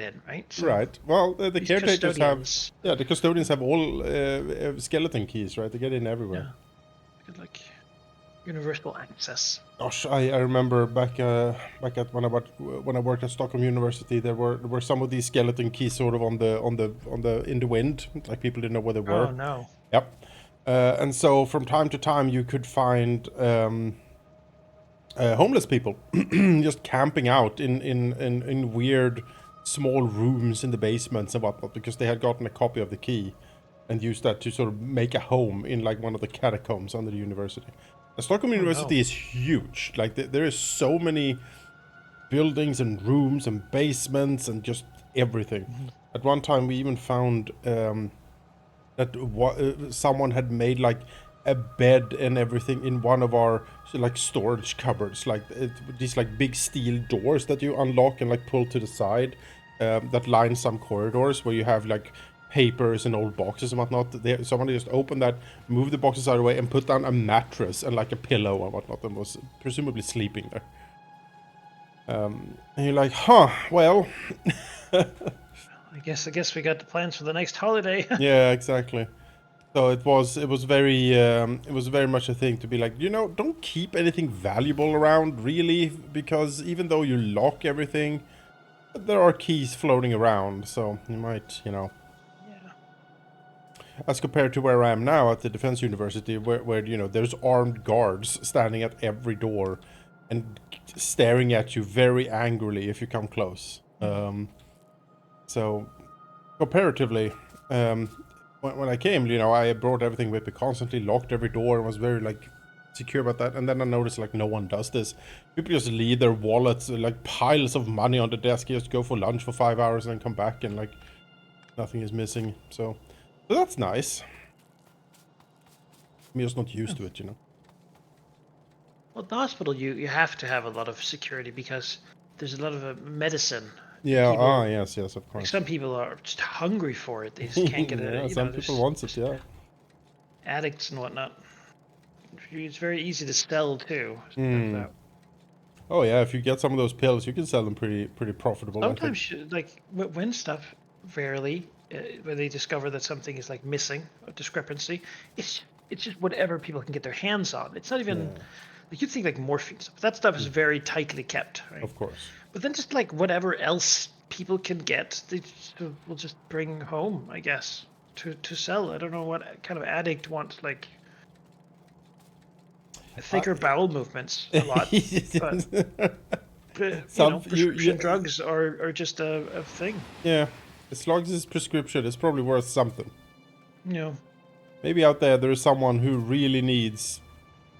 in, right? So Right. Well, the these caretakers have, custodians, yeah, the custodians have all skeleton keys, right? They get in everywhere. yeah, get like universal access. Gosh, I remember back at when I worked at Stockholm University, there were some of these skeleton keys sort of on the in the wind, like people didn't know where they Oh were. no. Yep. And so from time to time you could find homeless people just camping out in weird small rooms in the basements and whatnot because they had gotten a copy of the key and used that to sort of make a home in like one of the catacombs under the university. And Stockholm Oh no. University is huge. Like there is so many buildings and rooms and basements and just everything. Mhm. At one time, we even found that someone had made like a bed and everything in one of our like storage cupboards, like these like big steel doors that you unlock and like pull to the side, that line some corridors where you have like papers and old boxes and whatnot. Somebody just opened that, moved the boxes out of the way, and put down a mattress and like a pillow and whatnot, and was presumably sleeping there. And you're like, huh, well, I guess we got the plans for the next holiday. yeah, exactly. So it was very much a thing to be like, don't keep anything valuable around really, because even though you lock everything, there are keys floating around, so you might, Yeah. as compared to where I am now at the Defense University, where there's armed guards standing at every door and staring at you very angrily if you come close. So comparatively, when I came, I brought everything with me constantly, locked every door, and was very like secure about that. And then I noticed like no one does this. People just leave their wallets, like piles of money on the desk, just go for lunch for 5 hours and then come back and like nothing is missing. So that's nice. I'm just not used to it. Well, at the hospital, you have to have a lot of security because there's a lot of medicine. Yeah. People, Yes, of like course. some people are just hungry for it. They just can't get it. Yeah, some people There's want it. just Yeah. addicts and whatnot. It's very easy to sell too. Turns Hmm. out. Oh yeah, if you get some of those pills, you can sell them pretty profitable, I think. Sometimes, like when stuff rarely, when they discover that something is like missing, a discrepancy, it's just whatever people can get their hands on. It's not even Yeah, like you'd think like morphine stuff. That stuff is very tightly kept, right? of course. But then just like whatever else people can get, they will just bring home, I guess, to sell. I don't know what kind of addict wants like Uh, thicker bowel movements a lot, but some prescription drugs are just a thing. yeah. As long as it's prescription, it's probably worth something. You know, Maybe out there is someone who really needs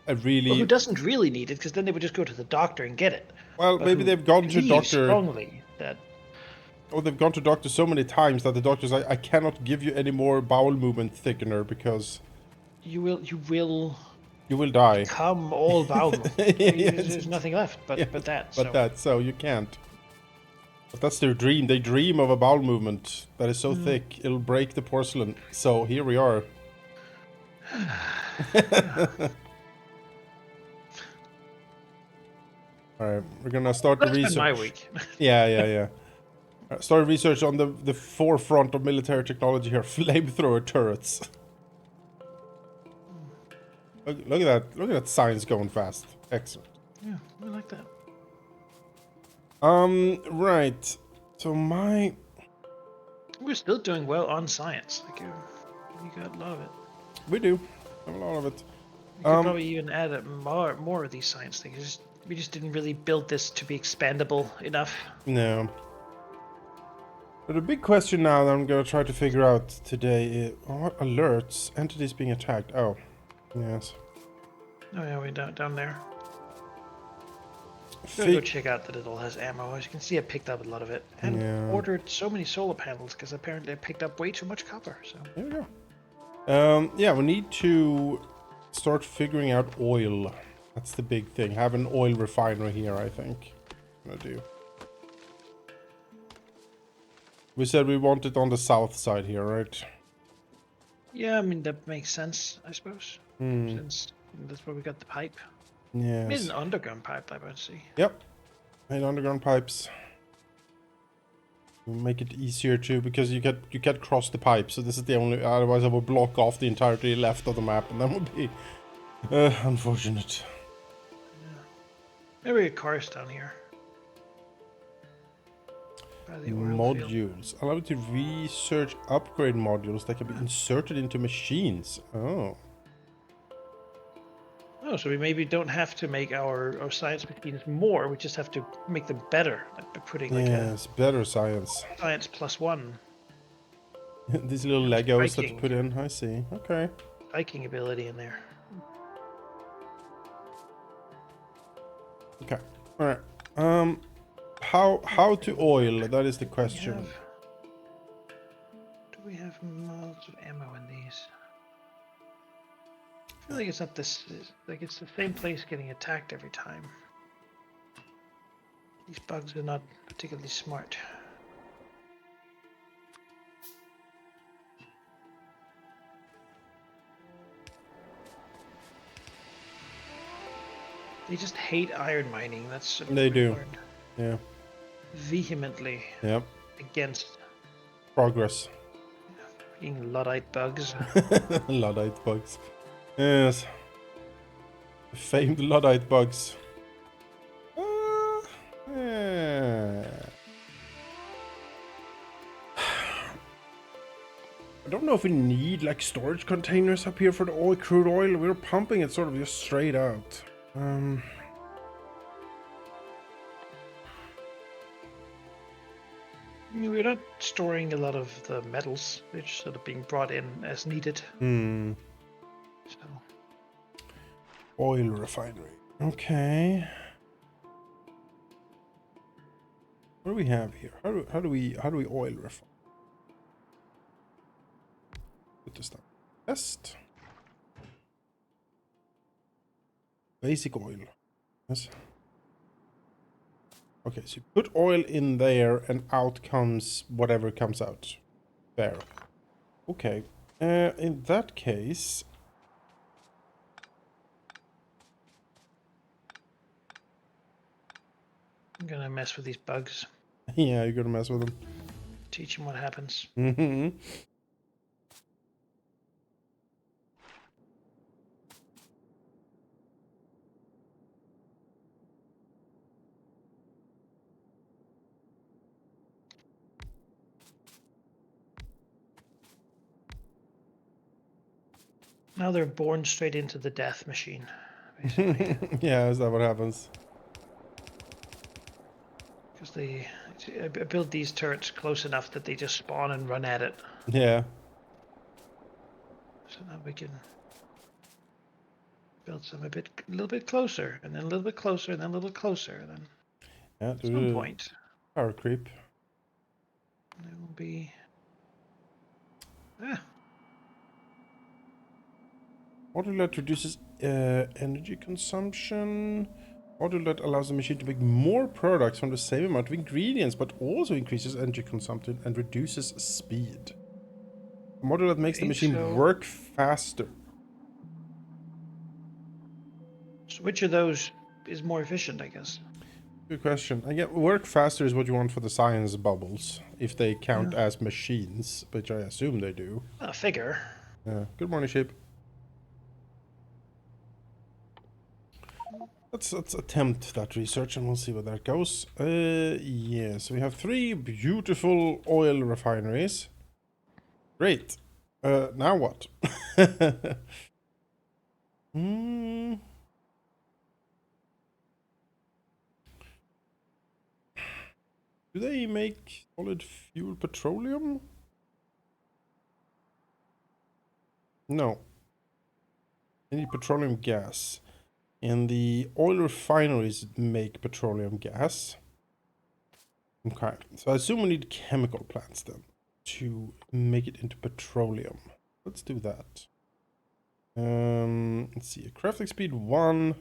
a or who really doesn't really need it, because then they would just go to the doctor and get it, well. but Maybe who they've gone to believes doctor, strongly that or they've gone to doctor so many times that the doctor's like, I cannot give you any more bowel movement thickener because you will you will die. become all bowel movement. Yes, There's nothing left but yes, that. but So so you can't. But that's their dream. They dream of a bowel movement that is so mm, thick it'll break the porcelain. So here we are. yeah. All right, we're gonna start the That's been my research. week. Yeah, yeah, yeah. Start research on the forefront of military technology here: flamethrower turrets. Look at that! Look at that science going fast. Excellent. Yeah, I like that. Right. So We're still doing well on science. Like you got a lot of it. we do have a lot of it. We could probably even add more of these science things. We just didn't really build this to be expandable enough. No. But the big question now that I'm gonna try to figure out today is what alerts entities being attacked. Oh, yes. Oh yeah, we down there. I'm gonna go check out that it all has ammo. As you can see, I picked up a lot of it and Yeah. ordered so many solar panels because apparently I picked up way too much copper. So There we go. Yeah, we need to start figuring out oil. That's the big thing. Have an oil refinery here, I think. I'm gonna do. We said we want it on the south side here, right? yeah, I mean that makes sense, I suppose, since that's where we got the pipe. Made Yes. an underground pipe, I would see. Yep. Made underground pipes. Make it easier too, because you can't cross the pipe. So this is the only. Otherwise, I would block off the entirety left of the map, and that would be unfortunate. Yeah. Maybe a car's down here. By the oil field. Modules allow you to research upgrade modules that can be inserted into machines. Oh. Oh, so we maybe don't have to make our science machines more. We just have to make them better, like by putting like a Yes, better science. science +1 These little Legos that you striking, put in. I see. Okay. striking ability in there. Okay. All right. How to oil? That is the question. Do we have lots of ammo in these? I feel like it's not this. Like it's the same place getting attacked every time. These bugs are not particularly smart. They just hate iron mining. That's something They we do. learned Yeah. vehemently Yep. against Progress. being Luddite bugs. Luddite bugs. Yes. Famed Luddite bugs. Yeah. I don't know if we need like storage containers up here for the oil, crude oil. We're pumping it sort of just straight out. We're not storing a lot of the metals. They're just sort of being brought in as needed. Hmm. So Oil refinery. Okay. What do we have here? How do we oil refine? Put this down. Test. Basic oil. Yes. Okay, so you put oil in there and out comes whatever comes out. There. Okay. In that case... I'm gonna mess with these bugs. Yeah, you're gonna mess with them. Teach them what happens. Mm-hmm. Now they're born straight into the death machine, basically. Yeah, is that what happens? Because I built these turrets close enough that they just spawn and run at it. Yeah. So now we can build some a little bit closer, and then a little bit closer, and then a little closer, and then Yeah, at some point power creep. there will be. Module that reduces energy consumption. Module that allows the machine to make more products from the same amount of ingredients, but also increases energy consumption and reduces speed. A module that makes the Okay, machine so work faster. which of those is more efficient, I guess? Good question. I get work faster is what you want for the science bubbles, if they count Yeah. as machines, which I assume they do. Figure. Yeah. Good morning, sheep. Let's attempt that research and we'll see where that goes. Yeah, so we have 3 beautiful oil refineries. Great. Now what? Hmm. Do they make solid fuel petroleum? No. They need petroleum gas. And the oil refineries make petroleum gas. Okay, so I assume we need chemical plants then to make it into petroleum. Let's do that. Let's see, crafting speed 1.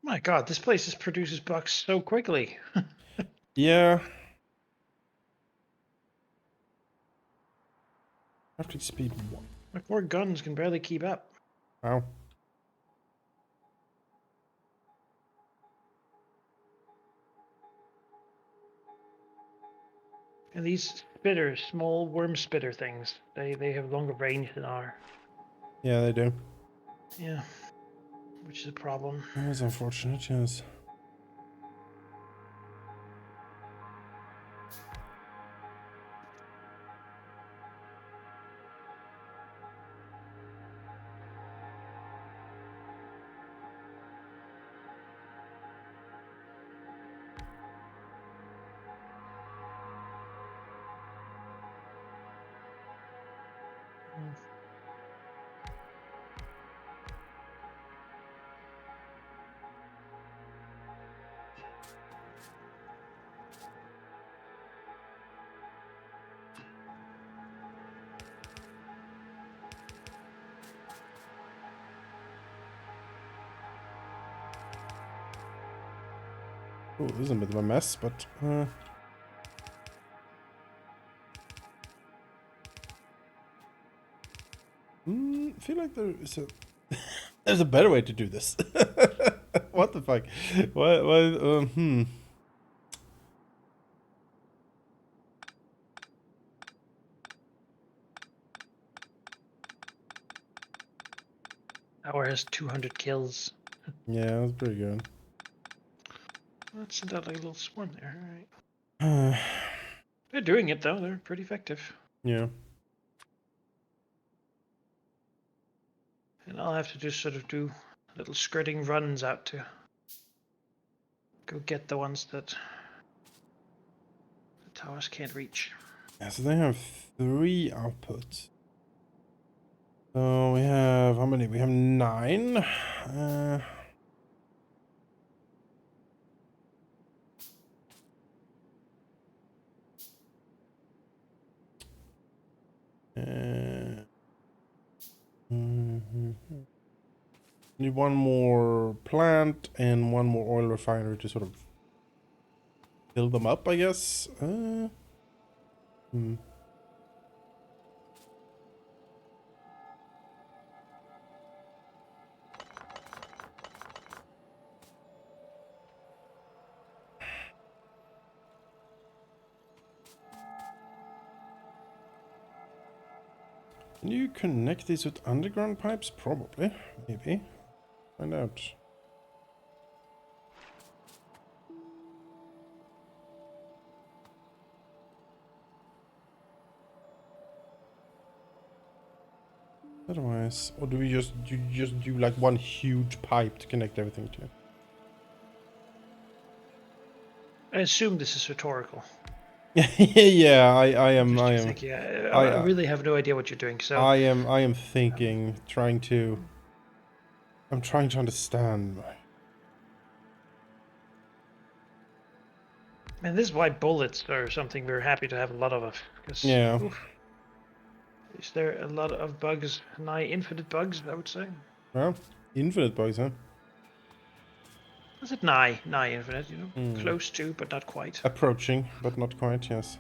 My God, this place just produces bucks so quickly. Yeah. Crafting speed 1. My poor guns can barely keep up. Wow. And these spitters, small worm spitter things, they have longer range than our. Yeah, they do. Yeah, which is a problem. That's unfortunate, yes. Oh, this is a bit of a mess, but I feel like there is a there's a better way to do this. What the fuck? What? Our has 200 kills. Yeah, that's pretty good. Let's send out like a little swarm there. All right. They're doing it though. They're pretty effective. Yeah. And I'll have to just sort of do little skirting runs out to go get the ones that the towers can't reach. Yeah, so they have 3 outputs. So we have, how many? We have 9. Mhm. Need one more plant and one more oil refinery to sort of fill them up, I guess. Can you connect these with underground pipes? Probably. Maybe. Find out. Otherwise, or do we just do like one huge pipe to connect everything to? I assume this is rhetorical. Yeah, I am Thinking, I really have no idea what you're doing. So I am thinking, trying to. I'm trying to understand. and this is why bullets are something we're happy to have a lot of. Because Yeah. is there a lot of bugs? Nigh infinite bugs, I would say. Well, infinite bugs, huh? Is it nigh infinite? You know, close to, but not quite. Approaching, but not quite. Yes.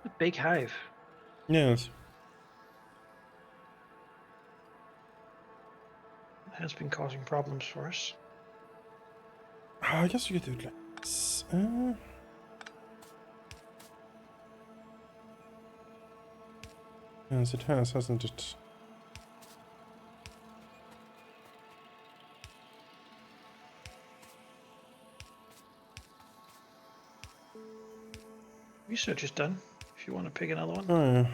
A big hive. Yes. Has been causing problems for us. I guess you could do it like this. Yes, it has, hasn't it? Research is done. If you want to pick another one. Oh yeah.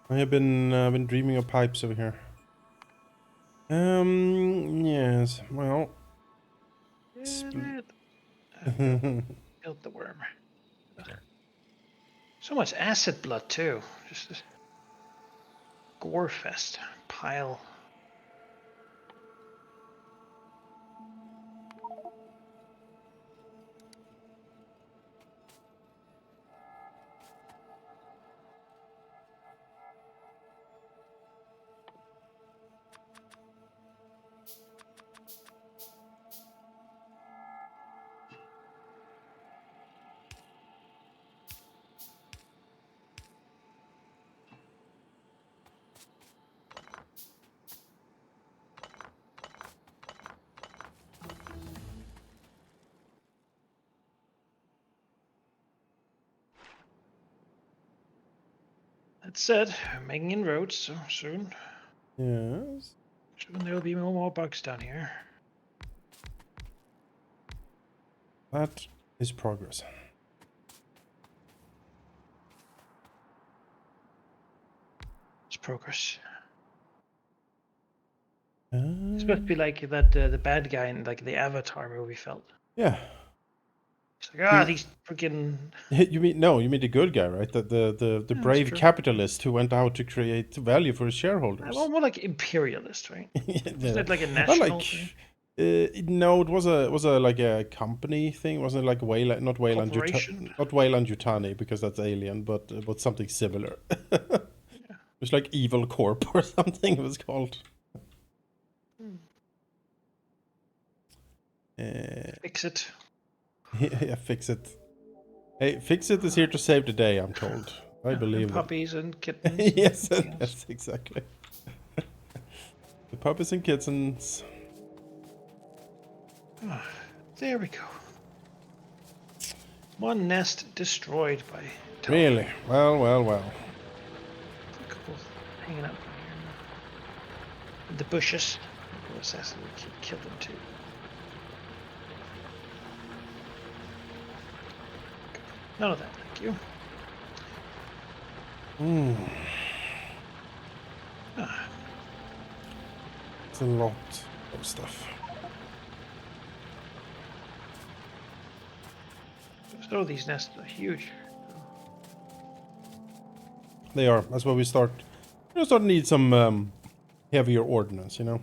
I have been dreaming of pipes over here. Yes. Well. Killed the worm. Ugh. So much acid blood too. Just this gore fest pile. That said, we're making inroads, so soon Yes. there will be more bugs down here. That is progress. It's progress. Uh, It's supposed to be like that the bad guy in like the Avatar movie felt. yeah. It's like, these freaking. You mean the good guy, right? The Yeah, that's brave true. capitalist who went out to create value for his shareholders. Well, more like imperialist, right? Wasn't Yeah. it like a Well, national thing? no, it was a like a company thing, wasn't it? Like Wayland, not Wayland, Corporation? not Wayland Yutani because that's alien, but something similar. It was like Evil Corp or something. It was called. Fix it. Yeah, fix it. Hey, fix it is here to save the day. I'm told. I And believe them. puppies and kittens. Yes, And everything else. yes, exactly. The puppies and kittens. There we go. One nest destroyed by. Really? Well. A couple hanging out down here in the bushes. We'll assassinate, kill them too. None of that, thank you. It's a lot of stuff. So these nests are huge. They are. That's why we start. We start to need some heavier ordnance, you know.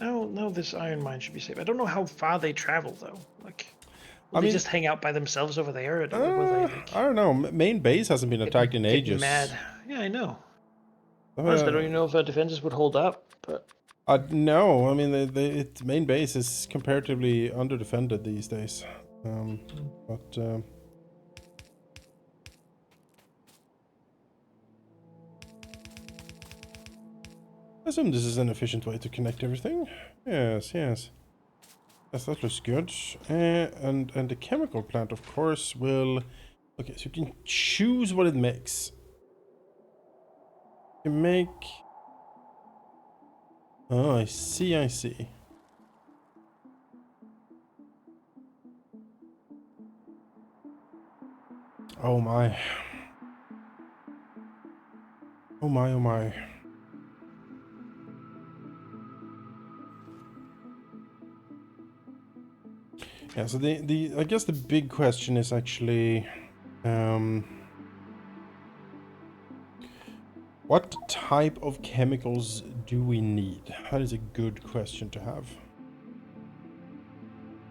Now this iron mine should be safe. I don't know how far they travel though. Like, will I they mean, just hang out by themselves over there, or will they like? I don't know. Main base hasn't been attacked in Get ages. mad. Yeah, I know. Honestly, I don't even know if our defenses would hold up, but. No, I mean its main base is comparatively under-defended these days. But I assume this is an efficient way to connect everything. Yes. Yes, that looks good. And the chemical plant, of course, will. Okay, so you can choose what it makes. You can make. Oh, I see. Oh my. Oh my. Yeah, so I guess the big question is actually what type of chemicals do we need? That is a good question to have.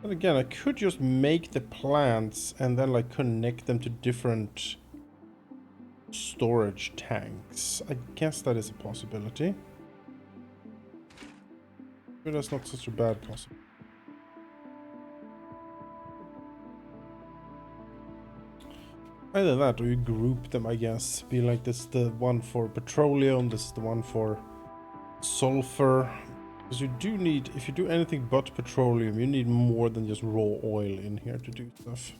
And again, I could just make the plants and then like connect them to different storage tanks. I guess that is a possibility. But that's not such a bad possibility. Either that or you group them, I guess. Be like, this is the one for petroleum, this is the one for sulfur. Because you do need, if you do anything but petroleum, you need more than just raw oil in here to do stuff.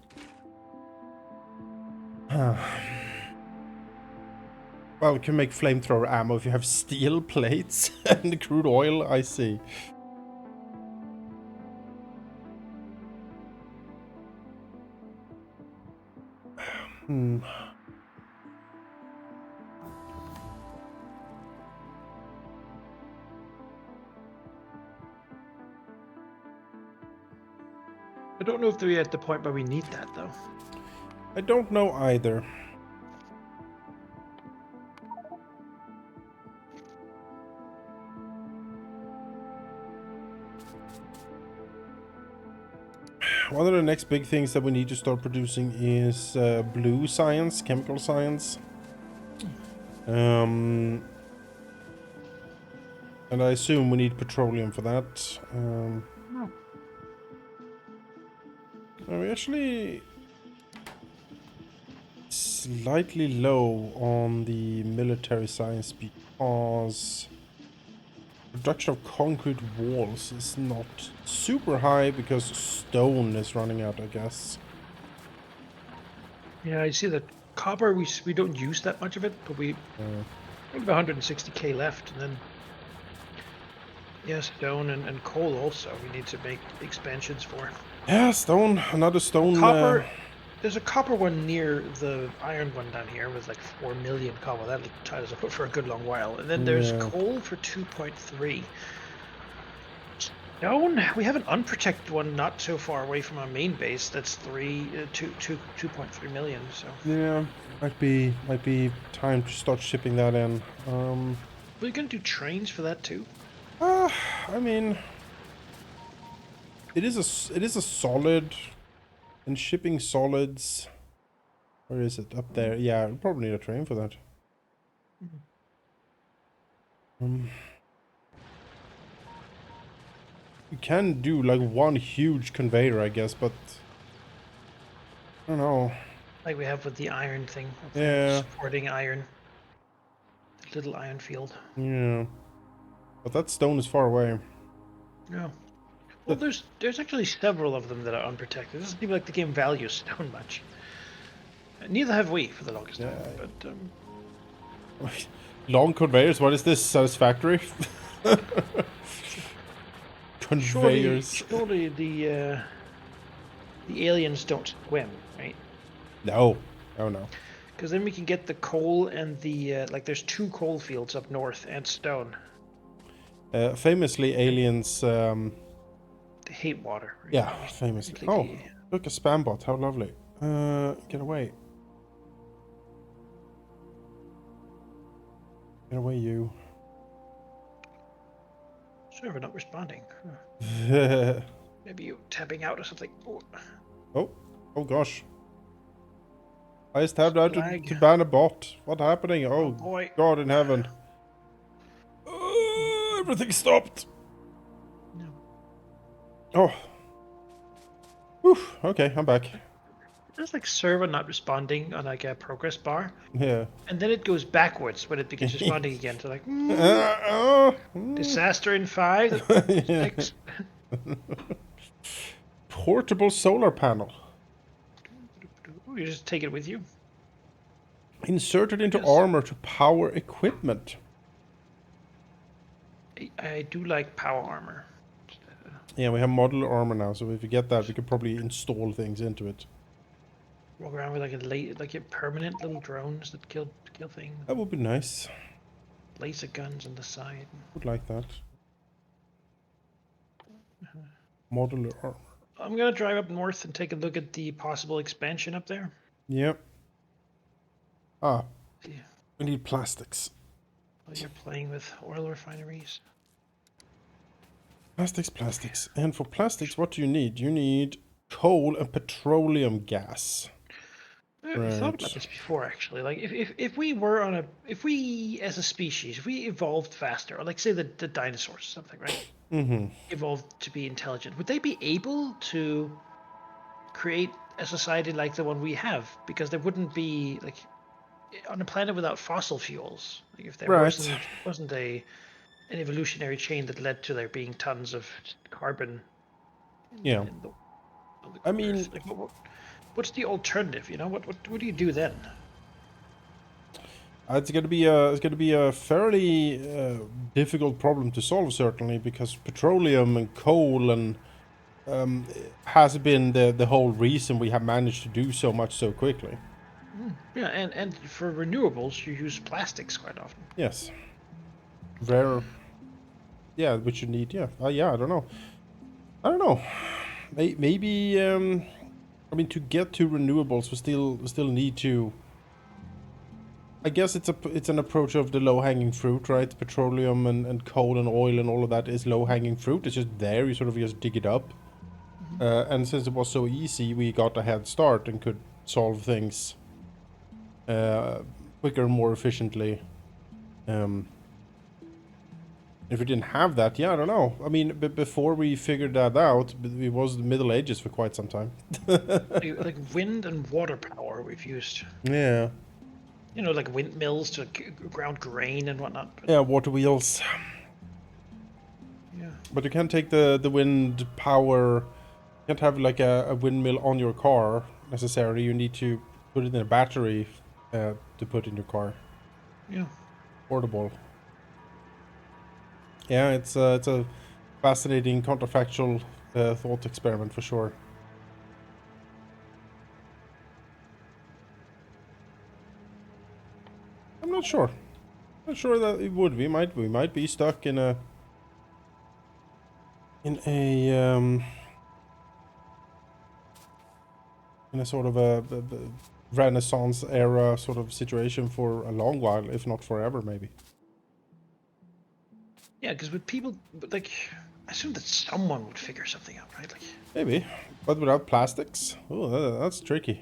Well, you can make flamethrower ammo if you have steel plates and crude oil, I see. I don't know if we're at the point where we need that though. I don't know either. One of the next big things that we need to start producing is blue science, chemical science. And I assume we need petroleum for that. We're actually slightly low on the military science because production of concrete walls is not super high because stone is running out, I guess. Yeah, I see that Copper, we don't use that much of it, but we have 160k left, and then yeah, stone and coal also. We need to make expansions for. Yeah, stone. Another stone. Copper. There's a copper one near the iron one down here with like 4 million copper. That'll tide us over for a good long while. And then there's Yeah. coal for 2.3. Stone. We have an unprotected one not so far away from our main base. That's 2.3 million. So Yeah, might be time to start shipping that in. we're gonna do trains for that too. I mean, it is a solid, and shipping solids. Where is it? Up there. Yeah, we'll probably need a train for that. You can do like one huge conveyor, I guess, but I don't know. Like we have with the iron thing. Yeah. Supporting iron. Little iron field. Yeah. But that stone is far away. Yeah. Well, there's actually several of them that are unprotected. It doesn't seem like the game values stone much. Neither have we for the longest time. But Long conveyors. What is this? Satisfactory? Conveyors. surely the aliens don't swim, right? No. Oh no. Because then we can get the coal and the like. There's 2 coal fields up north and stone. Famously, aliens. They hate water. Right? Yeah, famously. Oh, look, a spam bot. How lovely. Get away. Get away, you. Server not responding. Maybe you tapping out or something. Oh, oh gosh. I just tapped out to ban a bot. What's happening? Oh, boy. God in heaven. Everything stopped. No. Oh. Whew. Okay, I'm back. There's like server not responding on like a progress bar. Yeah. And then it goes backwards when it begins responding again. So like, disaster in 5, 6. Portable solar panel. You just take it with you. Inserted into armor to power equipment. I do like power armor. Yeah, we have modular armor now, so if we get that, we could probably install things into it. Walk around with like a permanent little drones that kill things. That would be nice. Laser guns on the side. Would like that. Modular armor. I'm gonna drive up north and take a look at the possible expansion up there. Yep. Ah. Yeah. We need plastics. While you're playing with oil refineries. Plastics. And for plastics, what do you need? You need coal and petroleum gas. I thought about this before, actually. Like, if we were on if we as a species, if we evolved faster, or like say the dinosaurs or something, right? Mm-hmm. Evolved to be intelligent, would they be able to create a society like the one we have? Because there wouldn't be like on a planet without fossil fuels. Like if there wasn't an evolutionary chain that led to there being tons of carbon. Yeah. I mean, like, what's the alternative? You know, what do you do then? It's gonna be a fairly difficult problem to solve, certainly, because petroleum and coal and has been the whole reason we have managed to do so much so quickly. Yeah, and for renewables, you use plastics quite often. Yes. Rare. Yeah, which you need. Yeah. Yeah. I don't know. Maybe. I mean, to get to renewables, we still need to. I guess it's an approach of the low-hanging fruit, right? Petroleum and coal and oil and all of that is low-hanging fruit. It's just there. You sort of just dig it up. And since it was so easy, we got a head start and could solve things quicker and more efficiently. If we didn't have that, yeah, I don't know. I mean, before we figured that out, it was the Middle Ages for quite some time. Like wind and water power we've used. Yeah. You know, like windmills to ground grain and whatnot. Yeah, water wheels. Yeah. But you can't take the wind power. You can't have like a windmill on your car necessarily. You need to put it in a battery to put in your car. Yeah. Portable. Yeah, it's a fascinating counterfactual thought experiment for sure. I'm not sure. Not sure that it would. We might be stuck in a in a in a sort of a Renaissance era sort of situation for a long while, if not forever, maybe. Yeah, because with people, like, I assume that someone would figure something out, right? Like, Maybe, but without plastics. Oh, that's tricky.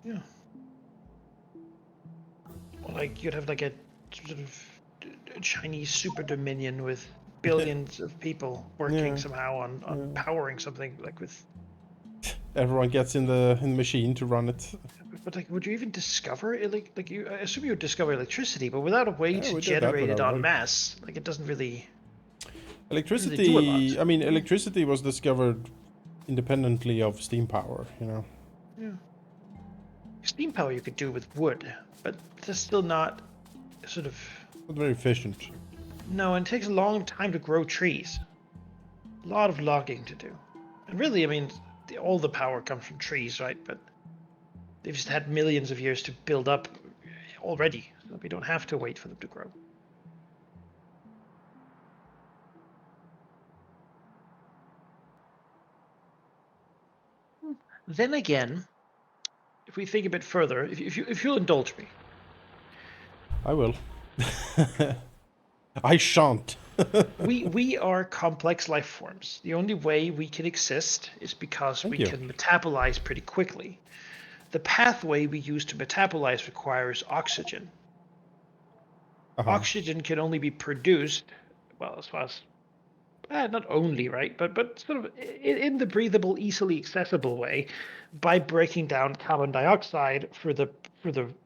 yeah. Or like you'd have like a sort of Chinese super dominion with billions of people working Yeah, somehow on yeah. powering something like with. Everyone gets in the machine to run it. But like, would you even discover it? Like you, I assume you would discover electricity, but without a way Yeah, to we did that generate with it our en oil. masse, like it doesn't really do a lot. Electricity. I mean, electricity was discovered independently of steam power. You know. Yeah. Steam power you could do with wood, but that's still not sort of. Not very efficient. No, and it takes a long time to grow trees. A lot of logging to do. And really, I mean, all the power comes from trees, right? But they've just had millions of years to build up already, so we don't have to wait for them to grow. Then again, if we think a bit further, if you'll indulge me, I will. I shan't. we are complex life forms. The only way we can exist is because we Thank you. can metabolize pretty quickly. The pathway we use to metabolize requires oxygen. Oxygen can only be produced, well, as far as not only, right, but sort of in the breathable, easily accessible way, by breaking down carbon dioxide for the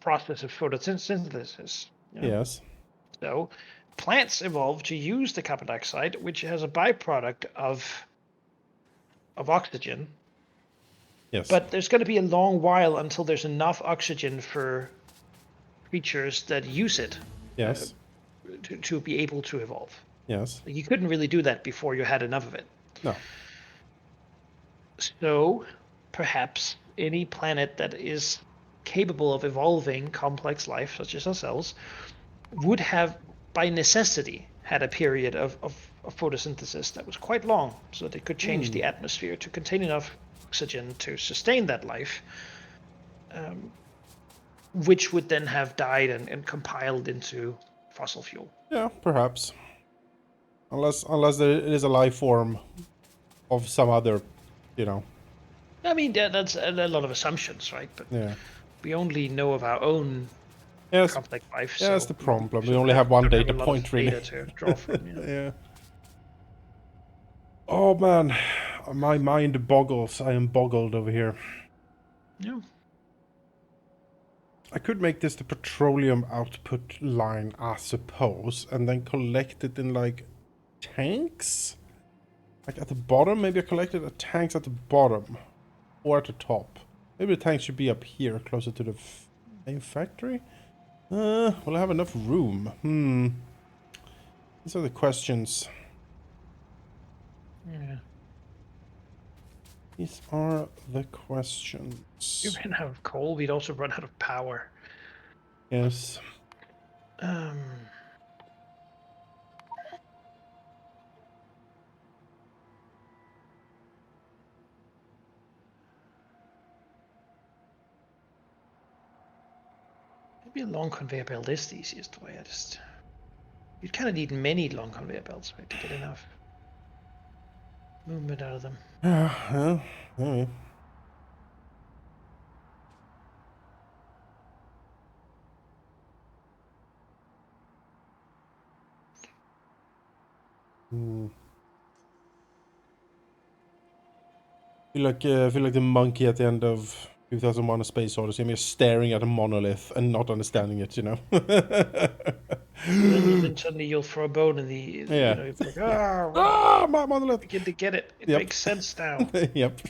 process of photosynthesis. You know? Yes. So plants evolved to use the carbon dioxide, which has a byproduct of oxygen. Yes. But there's going to be a long while until there's enough oxygen for creatures that use it Yes. to be able to evolve. Yes. You couldn't really do that before you had enough of it. No. So perhaps any planet that is capable of evolving complex life, such as ourselves, would have, by necessity, had a period of photosynthesis that was quite long, so that it could change the atmosphere to contain enough oxygen to sustain that life, which would then have died and compiled into fossil fuel. Yeah, perhaps. Unless there is a life form of some other, you know. I mean, that's a lot of assumptions, right? But Yeah. we only know of our own Yes. complex life, Yeah, that's so the we problem. We sort of only have one don't have data a lot of point, really. data to draw from. You know? Yeah. Oh man, my mind boggles. I am boggled over here. Yeah. I could make this the petroleum output line, I suppose, and then collect it in like tanks? Like at the bottom? Maybe I collected at tanks at the bottom. Or at the top. Maybe the tanks should be up here, closer to the main factory? Will I have enough room? These are the questions. Yeah. These are the questions. If we ran out of coal, we'd also run out of power. Yes. Um, maybe a long conveyor belt is the easiest way. You'd kind of need many long conveyor belts, right, to get enough movement out of them. Yeah, maybe. Hmm. I feel like the monkey at the end of 2001: A Space Odyssey. I'm just staring at a monolith and not understanding it. You know. Then suddenly you'll throw a bone in the Yeah. you're like, ah, My monolith. begin to get it. It Yep. makes sense now. Yep.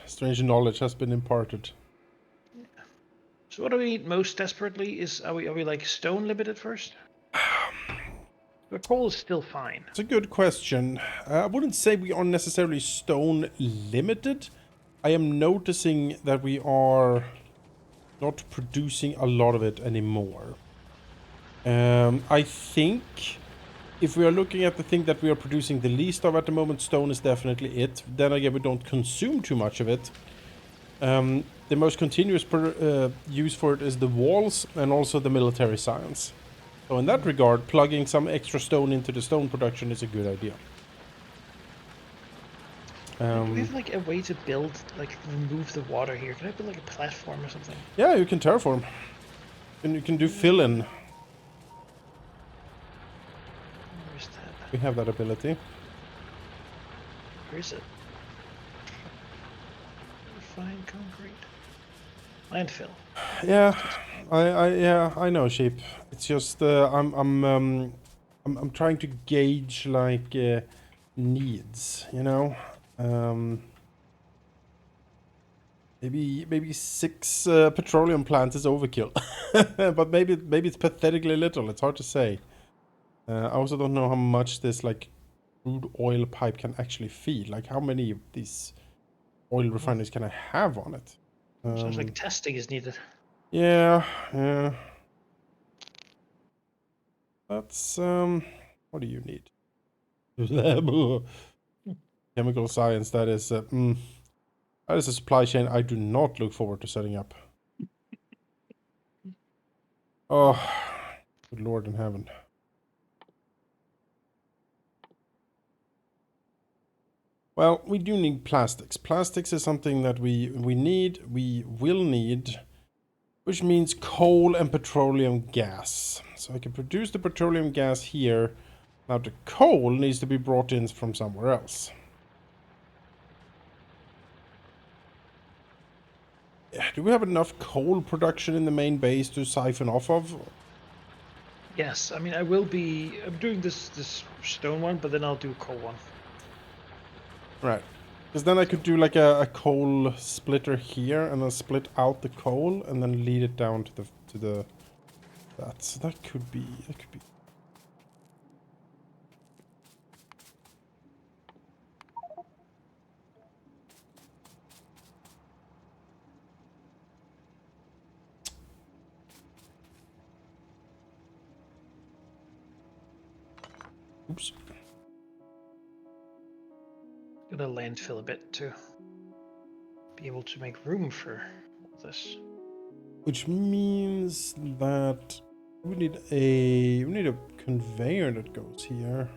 Strange knowledge has been imparted. So what do we need most desperately? Are we like stone limited first? The coal is still fine. It's a good question. I wouldn't say we are necessarily stone limited. I am noticing that we are not producing a lot of it anymore. I think if we are looking at the thing that we are producing the least of at the moment, stone is definitely it. Then again, we don't consume too much of it. The most continuous use for it is the walls and also the military science. So in that regard, plugging some extra stone into the stone production is a good idea. Do we have like a way to build, like remove the water here? Can I build like a platform or something? Yeah, you can terraform. And you can do fill-in. Where is that? We have that ability. Where is it? Refined concrete. Landfill. Yeah, I know, sheep. It's just I'm trying to gauge like needs, you know. Maybe 6 petroleum plants is overkill, but maybe it's pathetically little. It's hard to say. I also don't know how much this like crude oil pipe can actually feed. Like how many of these oil refineries can I have on it? Sounds like testing is needed. Yeah. That's what do you need? Chemical science. That is that is a supply chain I do not look forward to setting up. Oh, good Lord in heaven. Well, we do need plastics. Plastics is something that we will need, which means coal and petroleum gas. So I can produce the petroleum gas here. Now the coal needs to be brought in from somewhere else. Do we have enough coal production in the main base to siphon off of? Yes, I mean I'm doing this stone one, but then I'll do a coal one. Right. Because then I could do like a coal splitter here and then split out the coal and then lead it down to the that. So that could be oops. Gonna landfill a bit to be able to make room for all this. Which means that we need a conveyor that goes here.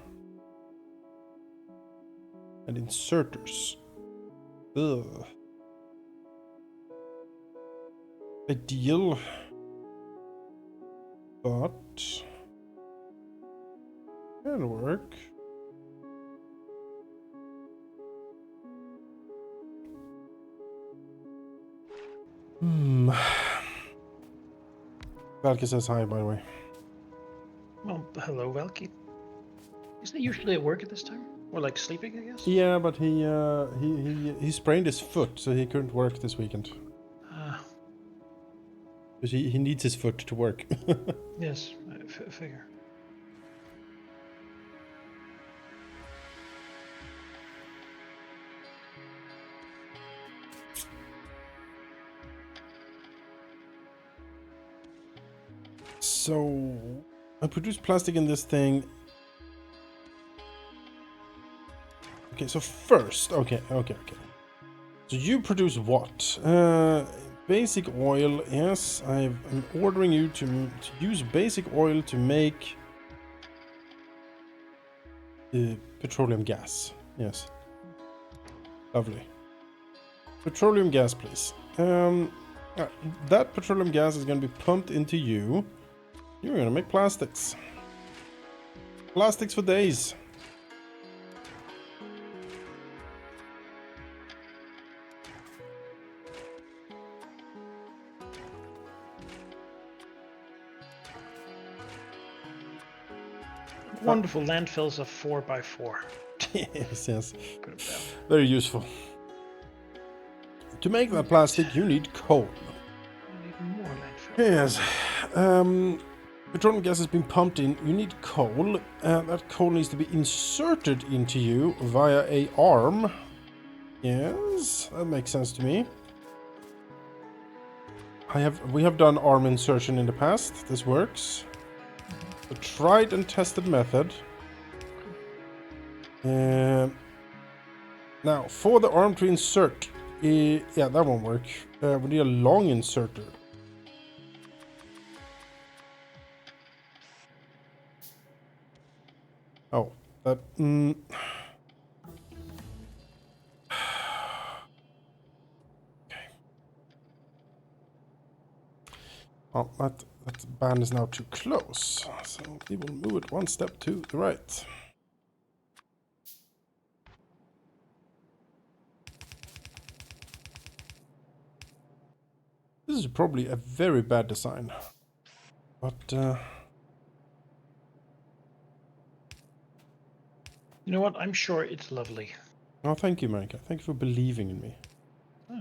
And inserters. Ugh. Ideal. But can work. Valky says hi, by the way. Well, hello, Valky. Isn't he usually at work at this time? Or like sleeping, I guess? Yeah, but he sprained his foot, so he couldn't work this weekend. Because he needs his foot to work. Yes, I figure. So I produce plastic in this thing. Okay, so first, okay. So you produce what? Basic oil. Yes, I'm ordering you to use basic oil to make petroleum gas. Yes. Lovely. Petroleum gas, please. That petroleum gas is going to be pumped into you. You're going to make plastics. Plastics for days. Wonderful landfills of 4x4. Yes. Put them down. Very useful. To make that plastic, you need coal. I need more landfills. Yes. Petroleum gas has been pumped in. You need coal. That coal needs to be inserted into you via a arm. Yes, that makes sense to me. We have done arm insertion in the past. This works. A tried and tested method. Now, for the arm to insert, yeah, that won't work. We need a long inserter. Oh, that. Oh, that band is now too close, so we will move it one step to the right. This is probably a very bad design, but You know what? I'm sure it's lovely. oh, thank you, Manaki. Thank you for believing in me. Oh.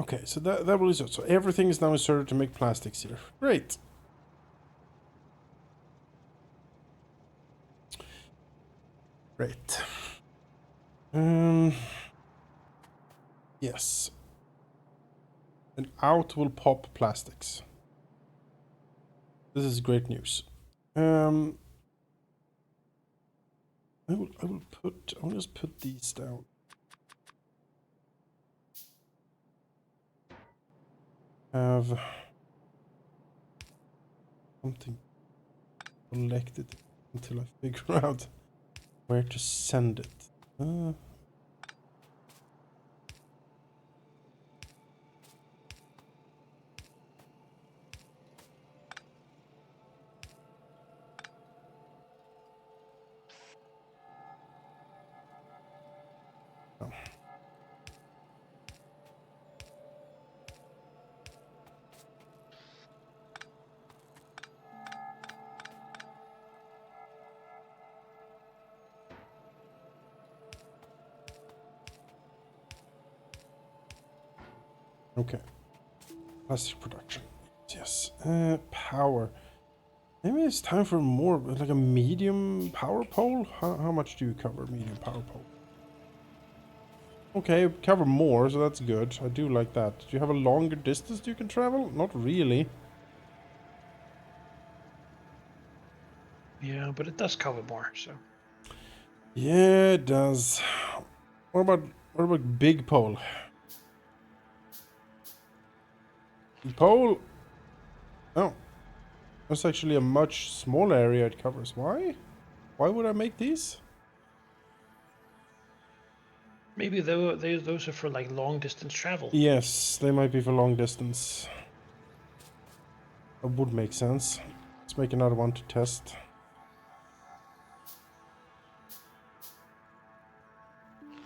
Okay, so that will insert. So everything is now inserted to make plastics here. Great. Great. Yes. And out will pop plastics. This is great news. I will just put these down. Have something collected until I figure out where to send it. Oh. Okay. Plastic production. Yes. Power. Maybe it's time for more, like a medium power pole? How much do you cover medium power pole? Okay, cover more, so that's good. I do like that. Do you have a longer distance you can travel? Not really. Yeah, but it does cover more, so. Yeah, it does. What about big pole? Big pole? Oh. That's actually a much smaller area it covers. Why? Why would I make these? Maybe those are for like long distance travel. Yes, they might be for long distance. That would make sense. Let's make another one to test.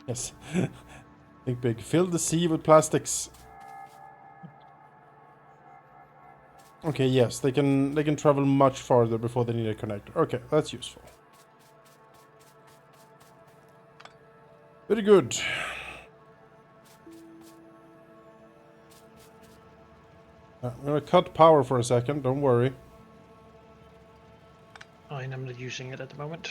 Yes. Think big. Fill the sea with plastics. Okay, yes, they can travel much farther before they need a connector. Okay, that's useful. Very good. I'm gonna cut power for a second, don't worry. I'm not using it at the moment.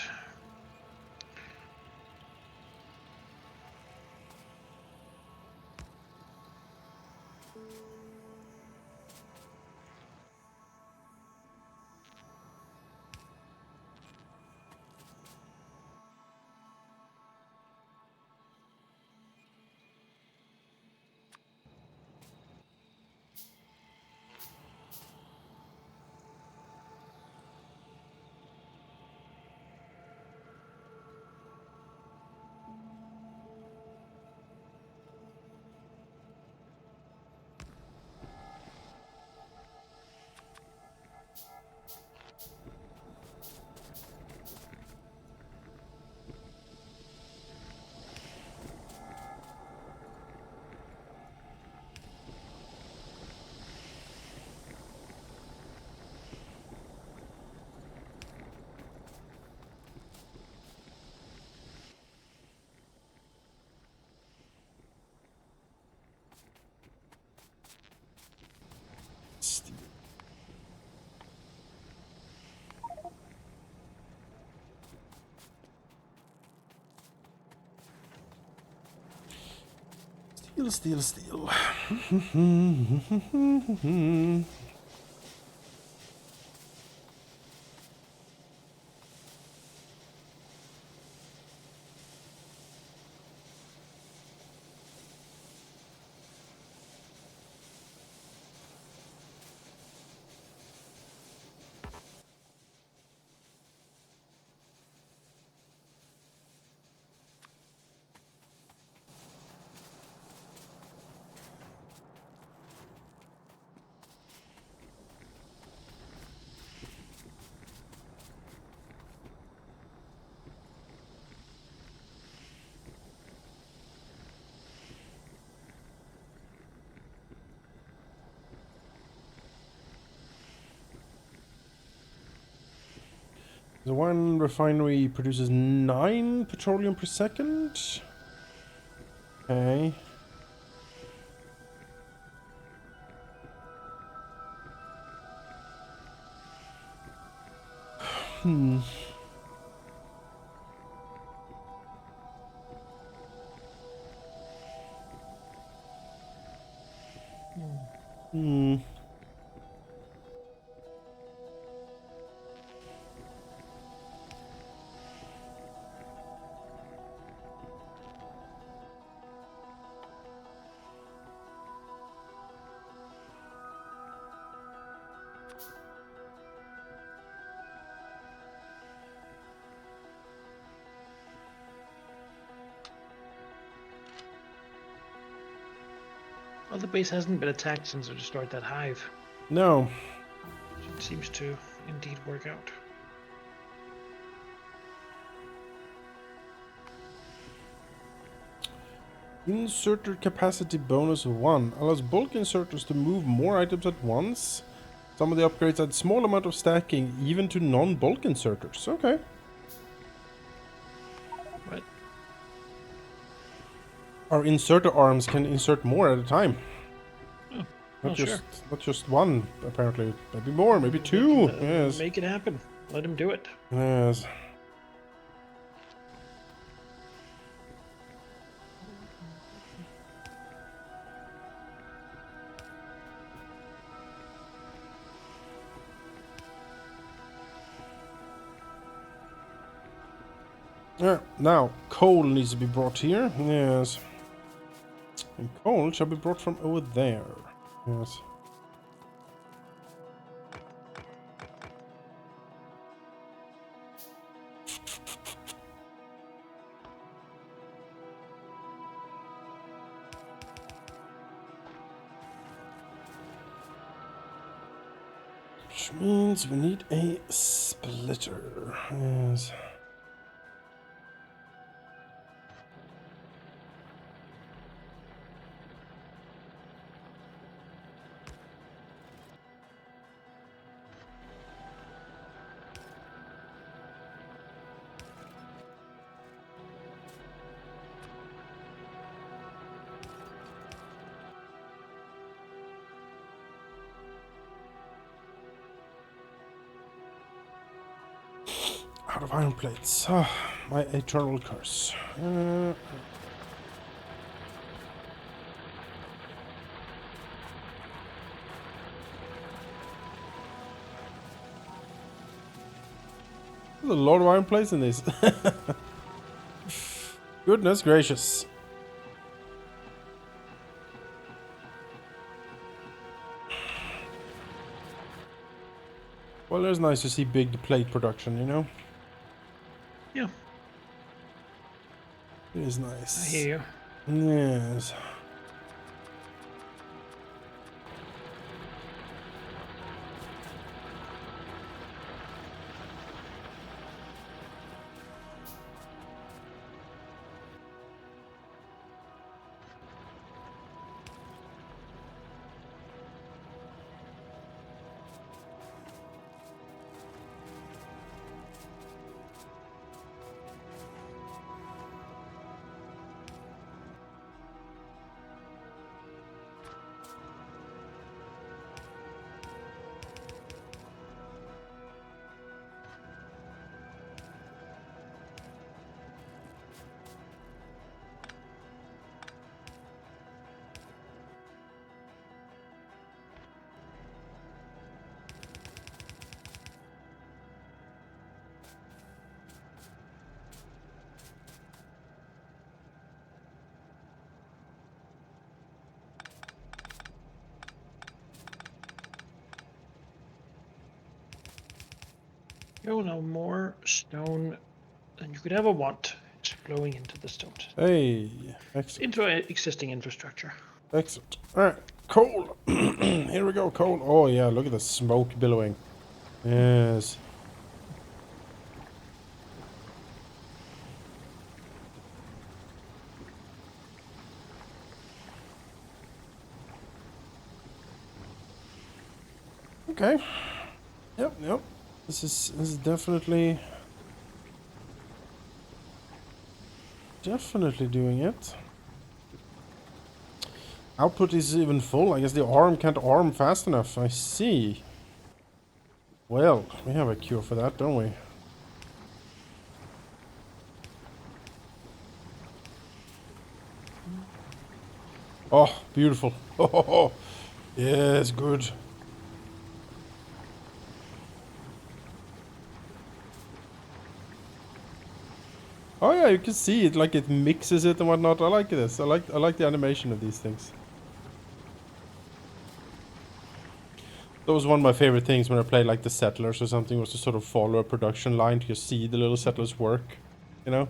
Steel. The one refinery produces 9 petroleum per second. Okay. Hmm. Hmm. Well, the base hasn't been attacked since I destroyed that hive. No. It seems to indeed work out. Inserter capacity bonus 1 allows bulk inserters to move more items at once. Some of the upgrades add small amount of stacking even to non-bulk inserters. Okay. What? Our inserter arms can insert more at a time. Oh, Not sure. just one, apparently. Maybe more, maybe two. Yes. Make it happen. Let him do it. Yes. Yeah, now, coal needs to be brought here. Yes. And coal shall be brought from over there. Yes. Which means we need a splitter. Yes. Out of iron plates. Ah, my eternal curse. There's a lot of iron plates in this. Goodness gracious. Well, it's nice to see big plate production, you know? Yeah. It is nice. I hear you. Yes. Oh, no more stone than you could ever want. It's flowing into the stone. Hey, excellent. Into existing infrastructure. Excellent. Alright, coal. Here we go, coal. Oh yeah, look at the smoke billowing. Yes. Okay. Yep. This is definitely doing it. Output is even full. I guess the arm can't arm fast enough. I see. Well, we have a cure for that, don't we? Oh, beautiful. Oh, yes, good. Oh yeah, you can see it, like it mixes it and whatnot. I like this. I like the animation of these things. That was one of my favorite things when I played like the Settlers or something, was to sort of follow a production line to just see the little settlers work. You know?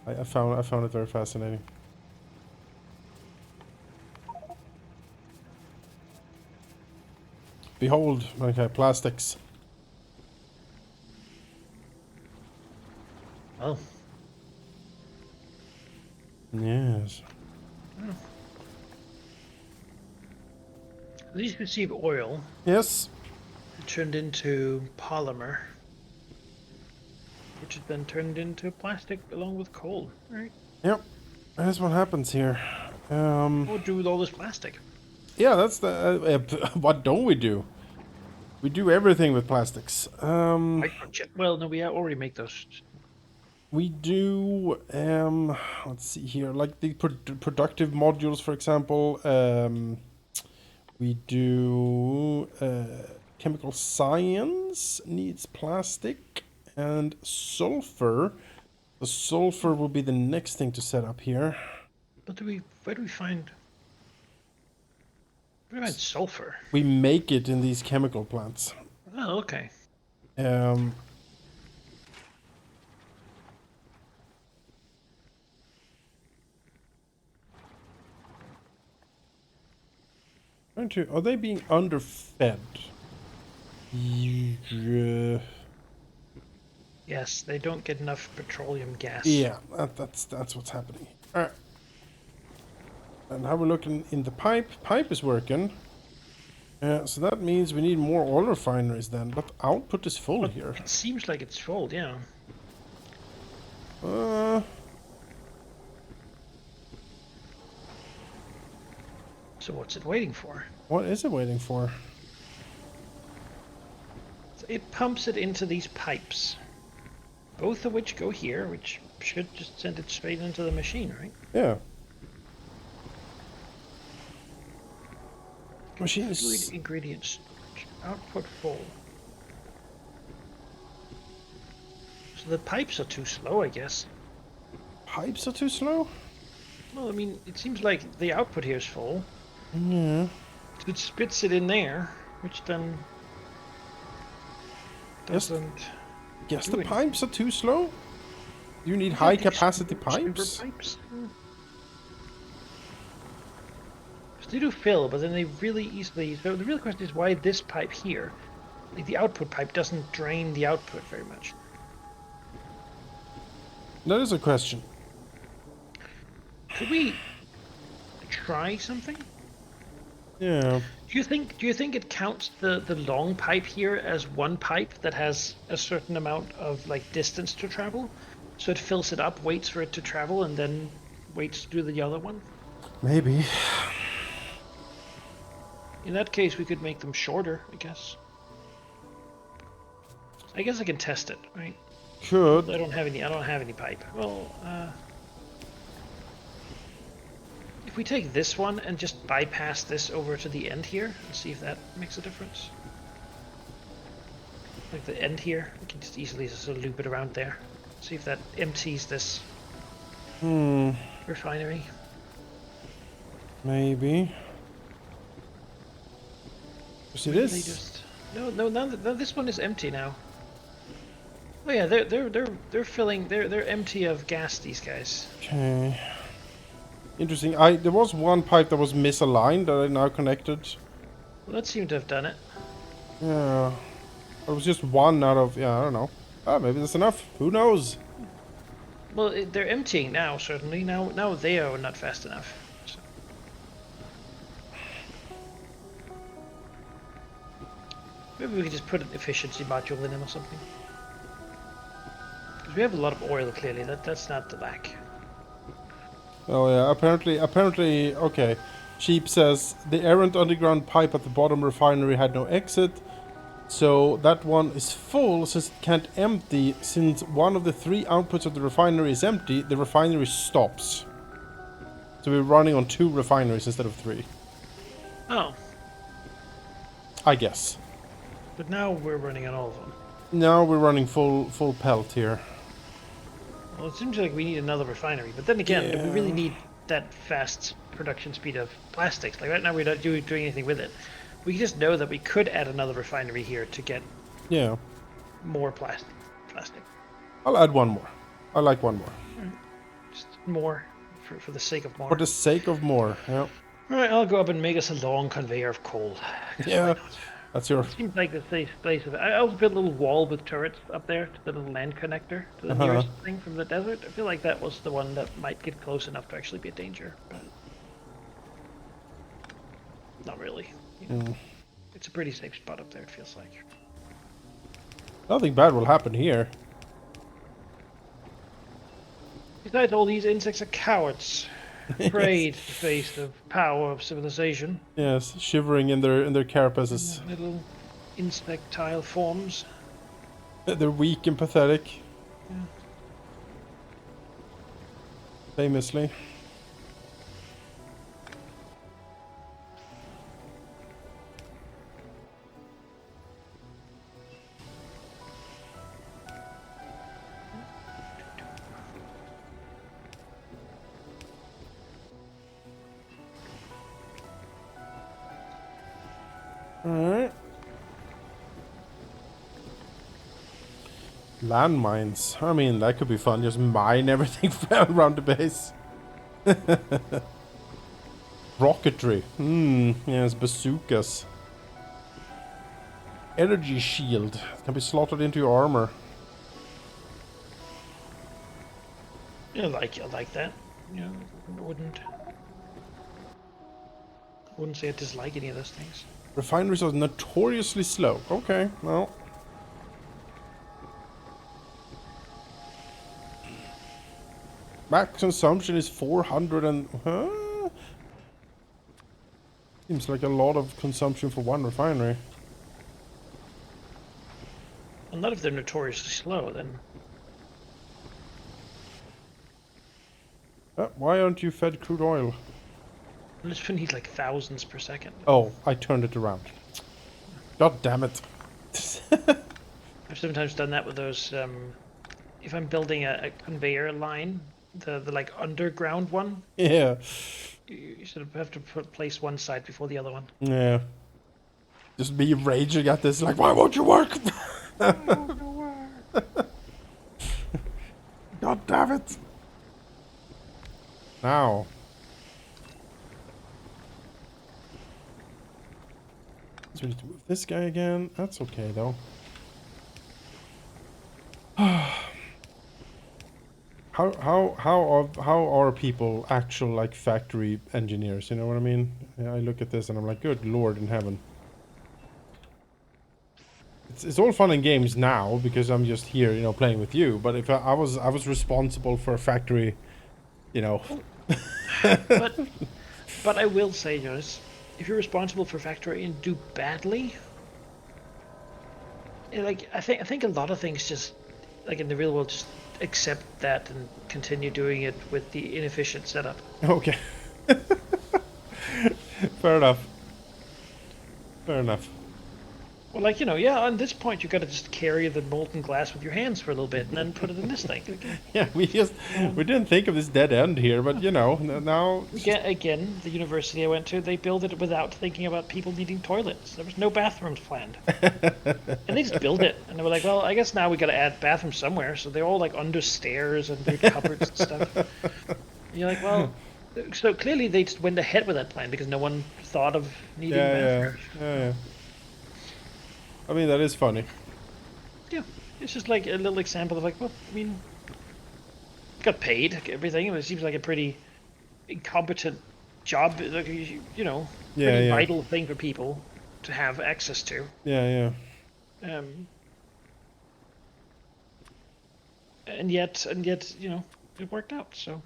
I found it very fascinating. Behold, okay, plastics. Oh. Yes. These receive oil. Yes. Turned into polymer, which has been turned into plastic along with coal. Right? Yep. That's what happens here. What would do with all this plastic? Yeah, that's the. What don't we do? We do everything with plastics. Microchip. Well, no, we already make those. We do. Let's see here, like the productive modules, for example. We do. Chemical science needs plastic and sulfur. The sulfur will be the next thing to set up here. But where do we find sulfur? We make it in these chemical plants. Oh, okay. Um, are they being underfed? Yeah. Yes, they don't get enough petroleum gas. Yeah, that's what's happening. All right. And how we're looking in the pipe. Pipe is working. So that means we need more oil refineries then. But output is full But here. it seems like it's full, yeah. So what's it waiting for? What is it waiting for? So it pumps it into these pipes, both of which go here, which should just send it straight into the machine, right? Yeah. Machines. Fluid ingredients. Output full. So the pipes are too slow, I guess. Pipes are too slow? Well, I mean, it seems like the output here is full. Yeah. It spits it in there, which then doesn't. Guess do the anything. pipes are too slow? You need high capacity pipes? Pipes. They do fill, but then they really easily. So the real question is why this pipe here, like the output pipe, doesn't drain the output very much. That is a question. Could we try something? Yeah. Do you think it counts the long pipe here as one pipe that has a certain amount of like distance to travel? So it fills it up, waits for it to travel, and then waits to do the other one? Maybe. In that case, we could make them shorter, I guess. I guess I can test it, right? Could. I don't have any pipe. Well, if we take this one and just bypass this over to the end here and see if that makes a difference. Like the end here, we can just easily sort of loop it around there. See if that empties this refinery. Maybe. You see this? No, this one is empty now. Oh yeah, they're filling. They're empty of gas. These guys. Okay. Interesting. There was one pipe that was misaligned that I now connected. Well, that seemed to have done it. Yeah. But it was just one out of, yeah, I don't know. Ah, maybe that's enough. Who knows? Well, they're emptying now. Certainly now they are not fast enough. So. Maybe we can just put an efficiency module in them or something. Because we have a lot of oil clearly. That's not the lack. Oh yeah, apparently, okay. Sheep says, the errant underground pipe at the bottom refinery had no exit. So that one is full since it can't empty. Since one of the 3 outputs of the refinery is empty, the refinery stops. So we're running on 2 refineries instead of 3. Oh. I guess. But now we're running on all of them. Now we're running full pelt here. Well, it seems like we need another refinery. But then again, do we really Yeah. need that fast production speed of plastics? Like right now we're not doing anything with it. We just know that we could add another refinery here to get more plastic. I'll add one more. I like one more. Just more for the sake of more. For the sake of more, yeah. Alright, I'll go up and make us a long conveyor of coal. Yeah, Why not? that's your... Seems like the safe place of it. I also built a little wall with turrets up there to the little land connector to the nearest thing from the desert. I feel like that was the one that might get close enough to actually be a danger, but not really. You know. It's a pretty safe spot up there, it feels like. Nothing bad will happen here. Besides, all these insects are cowards. Afraid to face the power of civilization. Yes, shivering in their carapaces. Little insectile forms. They're weak and pathetic. Yeah. Famously. Alright. Landmines. I mean, that could be fun. Just mine everything around the base. Rocketry. Yes, bazookas. Energy shield. It can be slotted into your armor. I like that. You know, I wouldn't say I dislike any of those things. Refineries are notoriously slow. Okay, well. Max consumption is 400 and... Huh? Seems like a lot of consumption for one refinery. Well, not if they're notoriously slow, then. Why aren't you fed crude oil? This one needs like thousands per second. Oh, I turned it around. God damn it. I've sometimes done that with those, if I'm building a conveyor line, the like underground one, Yeah. you sort of have to place one side before the other one. Yeah. Just me raging at this, like, why won't you work? God damn it. Now. So we need to move this guy again. That's okay, though. How are people actual, like, factory engineers? You know what I mean? I look at this and I'm like, good Lord in heaven. It's all fun and games now because I'm just here, you know, playing with you. But if I was responsible for a factory, you know. But I will say, Jonas, if you're responsible for factory and do badly, like I think a lot of things just like in the real world just accept that and continue doing it with the inefficient setup. Okay. Fair enough. Fair enough. Well, like, yeah, on this point, you got to just carry the molten glass with your hands for a little bit and then put it in this thing. Like, Yeah, we didn't think of this dead end here, but now it's just again, the university I went to, they built it without thinking about people needing toilets. There was no bathrooms planned. And they just built it. And they were like, well, I guess now we got to add bathrooms somewhere. So they're all like under stairs and weird cupboards and stuff. And you're like, well, so clearly they just went ahead with that plan because no one thought of needing bathrooms. yeah. I mean, that is funny. Yeah, it's just like a little example of like, well, I mean, got paid, everything. It seems like a pretty incompetent job, like, pretty vital thing for people to have access to. Yeah. And yet, it worked out. So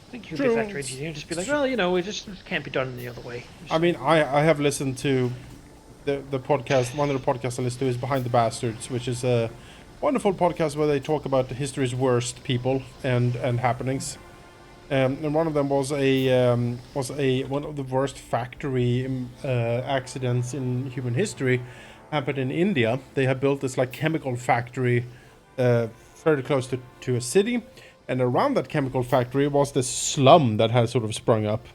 I think you could True. be factory engineer, just be like, well, it just can't be done any other way. I mean, I have listened to the podcast. One of the podcasts I listen to is Behind the Bastards, which is a wonderful podcast where they talk about history's worst people and happenings. And one of them was one of the worst factory accidents in human history. Happened in India. They had built this like chemical factory fairly close to a city, and around that chemical factory was this slum that had sort of sprung up.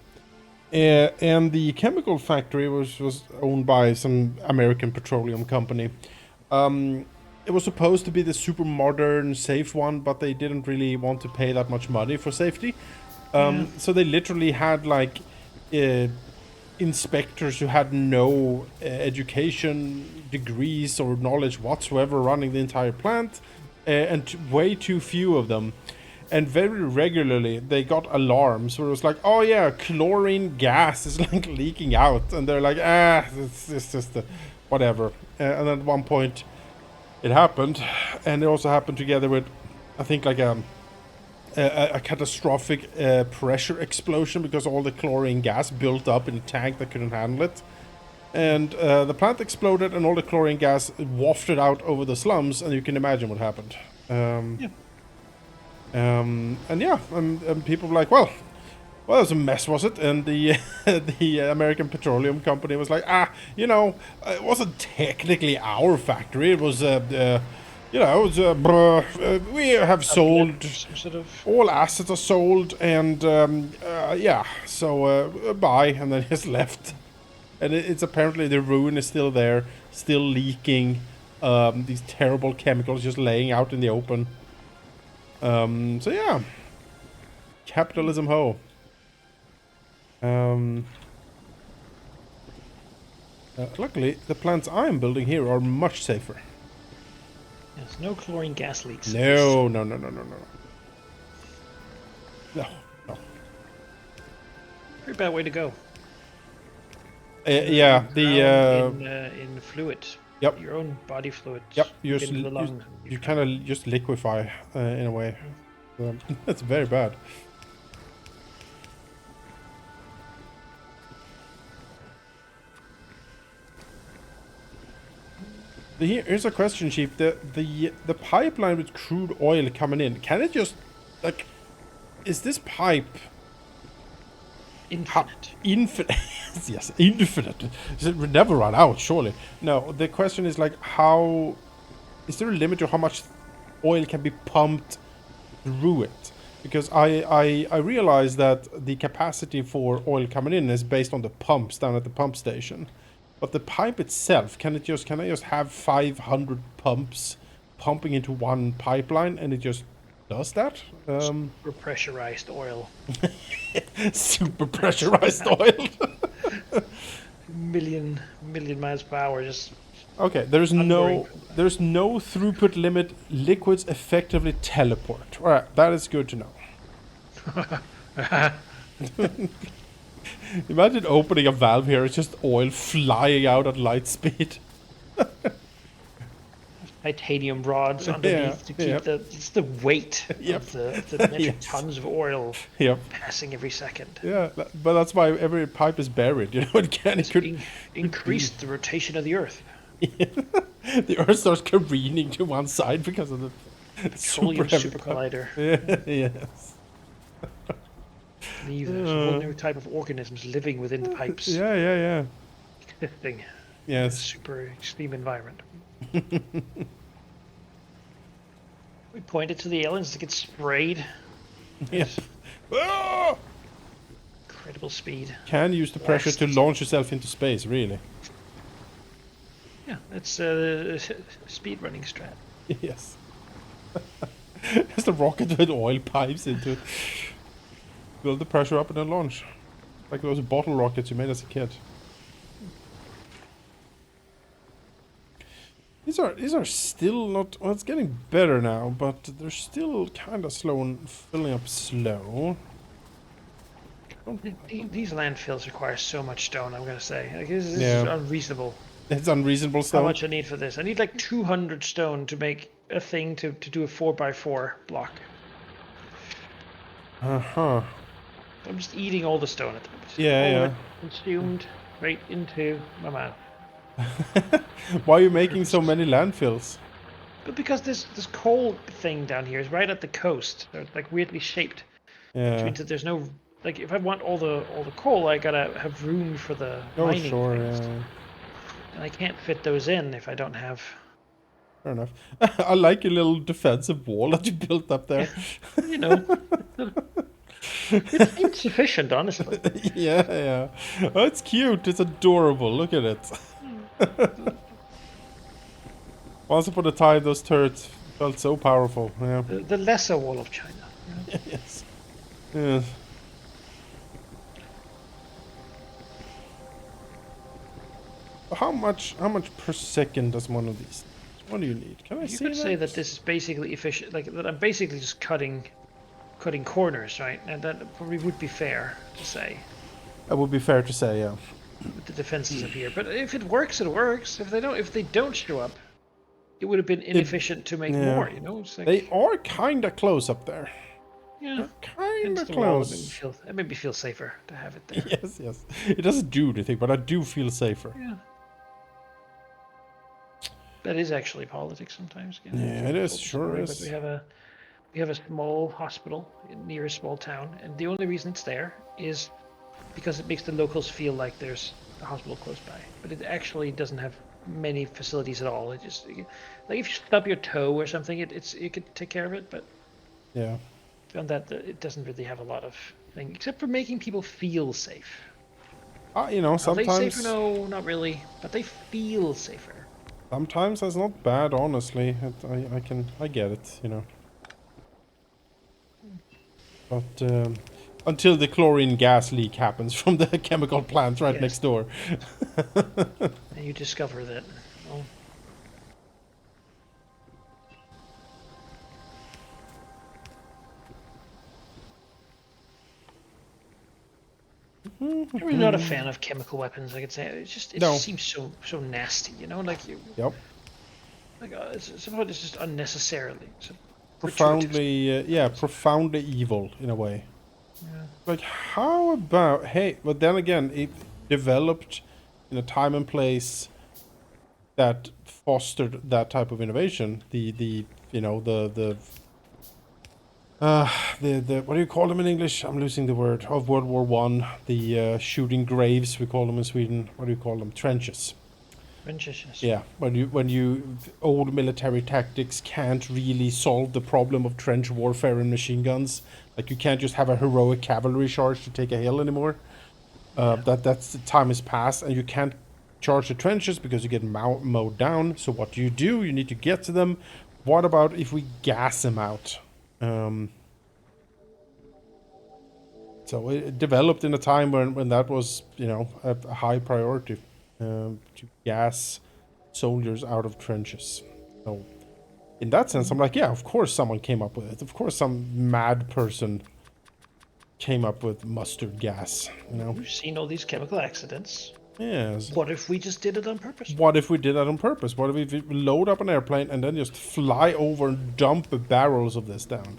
And the chemical factory was owned by some American petroleum company. It was supposed to be the super modern, safe one, but they didn't really want to pay that much money for safety. So they literally had like inspectors who had no education, degrees, or knowledge whatsoever running the entire plant, and way too few of them. And very regularly they got alarms where it was like, oh yeah, chlorine gas is like leaking out, and they're like, it's just whatever. And then at one point it happened, and it also happened together with, I think, like a catastrophic pressure explosion because all the chlorine gas built up in a tank that couldn't handle it. And the plant exploded, and all the chlorine gas wafted out over the slums, and you can imagine what happened. And people were like, well, that was a mess, was it? And the the American Petroleum Company was like, it wasn't technically our factory. It was, we have sold, sort of. all assets are sold, and so bye, and then just left. And it's apparently the ruin is still there, still leaking, these terrible chemicals just laying out in the open. So yeah, capitalism ho. Luckily, the plants I am building here are much safer. There's no chlorine gas leaks. No. No. Very bad way to go. In fluid. Yep. Your own body fluid. Yep. You kind of just liquefy in a way. That's very bad. Here's a question, Chief. The pipeline with crude oil coming in, can it just, like, is this pipe infinite? Infinite? Yes, infinite. It would never run out, surely. No, the question is, like, how is there a limit to how much oil can be pumped through it? Because I realize that the capacity for oil coming in is based on the pumps down at the pump station. But the pipe itself, can I just have 500 pumps pumping into one pipeline, and it just does that? Super pressurized oil. Super pressurized oil. million miles per hour, just. Okay, there's no throughput limit. Liquids effectively teleport. All right, that is good to know. Imagine opening a valve here, it's just oil flying out at light speed. Titanium rods underneath to keep the weight of the metric tons of oil passing every second. Yeah, but that's why every pipe is buried. It could increase the rotation of the Earth. The Earth starts careening to one side because of the petroleum super collider. Yes. There's a whole new type of organisms living within the pipes. Yeah. Thing. in a Yes. super extreme environment. We pointed to the aliens to get sprayed. Yep. At Ah! incredible speed. Can use the pressure to Blasts. launch yourself into space, really. Yeah, that's speed running strat. Yes. It's the rocket with oil pipes into it. Build the pressure up and then launch. Like those bottle rockets you made as a kid. These are still not... Well, it's getting better now, but they're still kind of slow and filling up slow. These landfills require so much stone, I'm gonna say. Like, this is Yeah. unreasonable. It's unreasonable How stone. much I need for this? I need like 200 stone to make a thing to do a 4x4 block. Uh-huh. I'm just eating all the stone at the moment. Yeah, All yeah. of it consumed right into my mouth. Why are you making so many landfills? But because this coal thing down here is right at the coast, so it's like weirdly shaped, which Yeah. means that there's no like if I want all the coal, I gotta have room for the Oh, mining sure, things, yeah. and I can't fit those in if I don't have. Fair enough. I like your little defensive wall that you built up there. You know, it seems sufficient, honestly. Yeah, yeah. Oh, it's cute. It's adorable. Look at it. Once upon a time, those turrets felt so powerful. Yeah. The lesser wall of China. You know? Yes. Yes. How much per second does one of these? What do you need? Can I You see could that? say that this is basically efficient, like that I'm basically just cutting corners, right? And that probably would be fair to say That would be fair to say, yeah. with the defenses up here. But if it works, it works. If they don't show up, it would have been inefficient to make Yeah. more. You know, it's like They are kind of close up there. yeah, They're kind against of the wall. close. It made me feel safer to have it there. Yes, yes. It doesn't do anything, but I do feel safer. Yeah, that is actually politics sometimes. Again, Yeah, it is. Full Sure story, is. But we have a small hospital near a small town, and the only reason it's there is because it makes the locals feel like there's a hospital close by. But it actually doesn't have many facilities at all. It just like if you stub your toe or something, it could take care of it. But Yeah. found that it doesn't really have a lot of thing except for making people feel safe. You know, Are they sometimes... safer? No, not really. But they feel safer. Sometimes that's not bad, honestly. I get it, you know. But until the chlorine gas leak happens from the chemical plant right Yes. next door. And you discover that. Well, I'm really not a fan of chemical weapons. I could say it just No. seems so nasty. You know, like you Yep. like somehow it's just unnecessarily so Profoundly, yeah, profoundly evil in a way. Yeah. Like, how about... Hey, but then again, it developed in a time and place that fostered that type of innovation. The you know, the what do you call them in English? I'm losing the word. Of World War One, the shooting graves, we call them in Sweden. What do you call them? Trenches. Trenches. Yeah, when you old military tactics can't really solve the problem of trench warfare and machine guns. Like you can't just have a heroic cavalry charge to take a hill anymore. That's the time is past, and you can't charge the trenches because you get mowed down. So what do? You need to get to them. What about if we gas them out? So it developed in a time when that was, you know, a high priority, to gas soldiers out of trenches. So in that sense, I'm like, yeah, of course someone came up with it. Of course some mad person came up with mustard gas, you know? We've seen all these chemical accidents. Yes. What if we just did it on purpose? What if we did that on purpose? What if we load up an airplane and then just fly over and dump barrels of this down?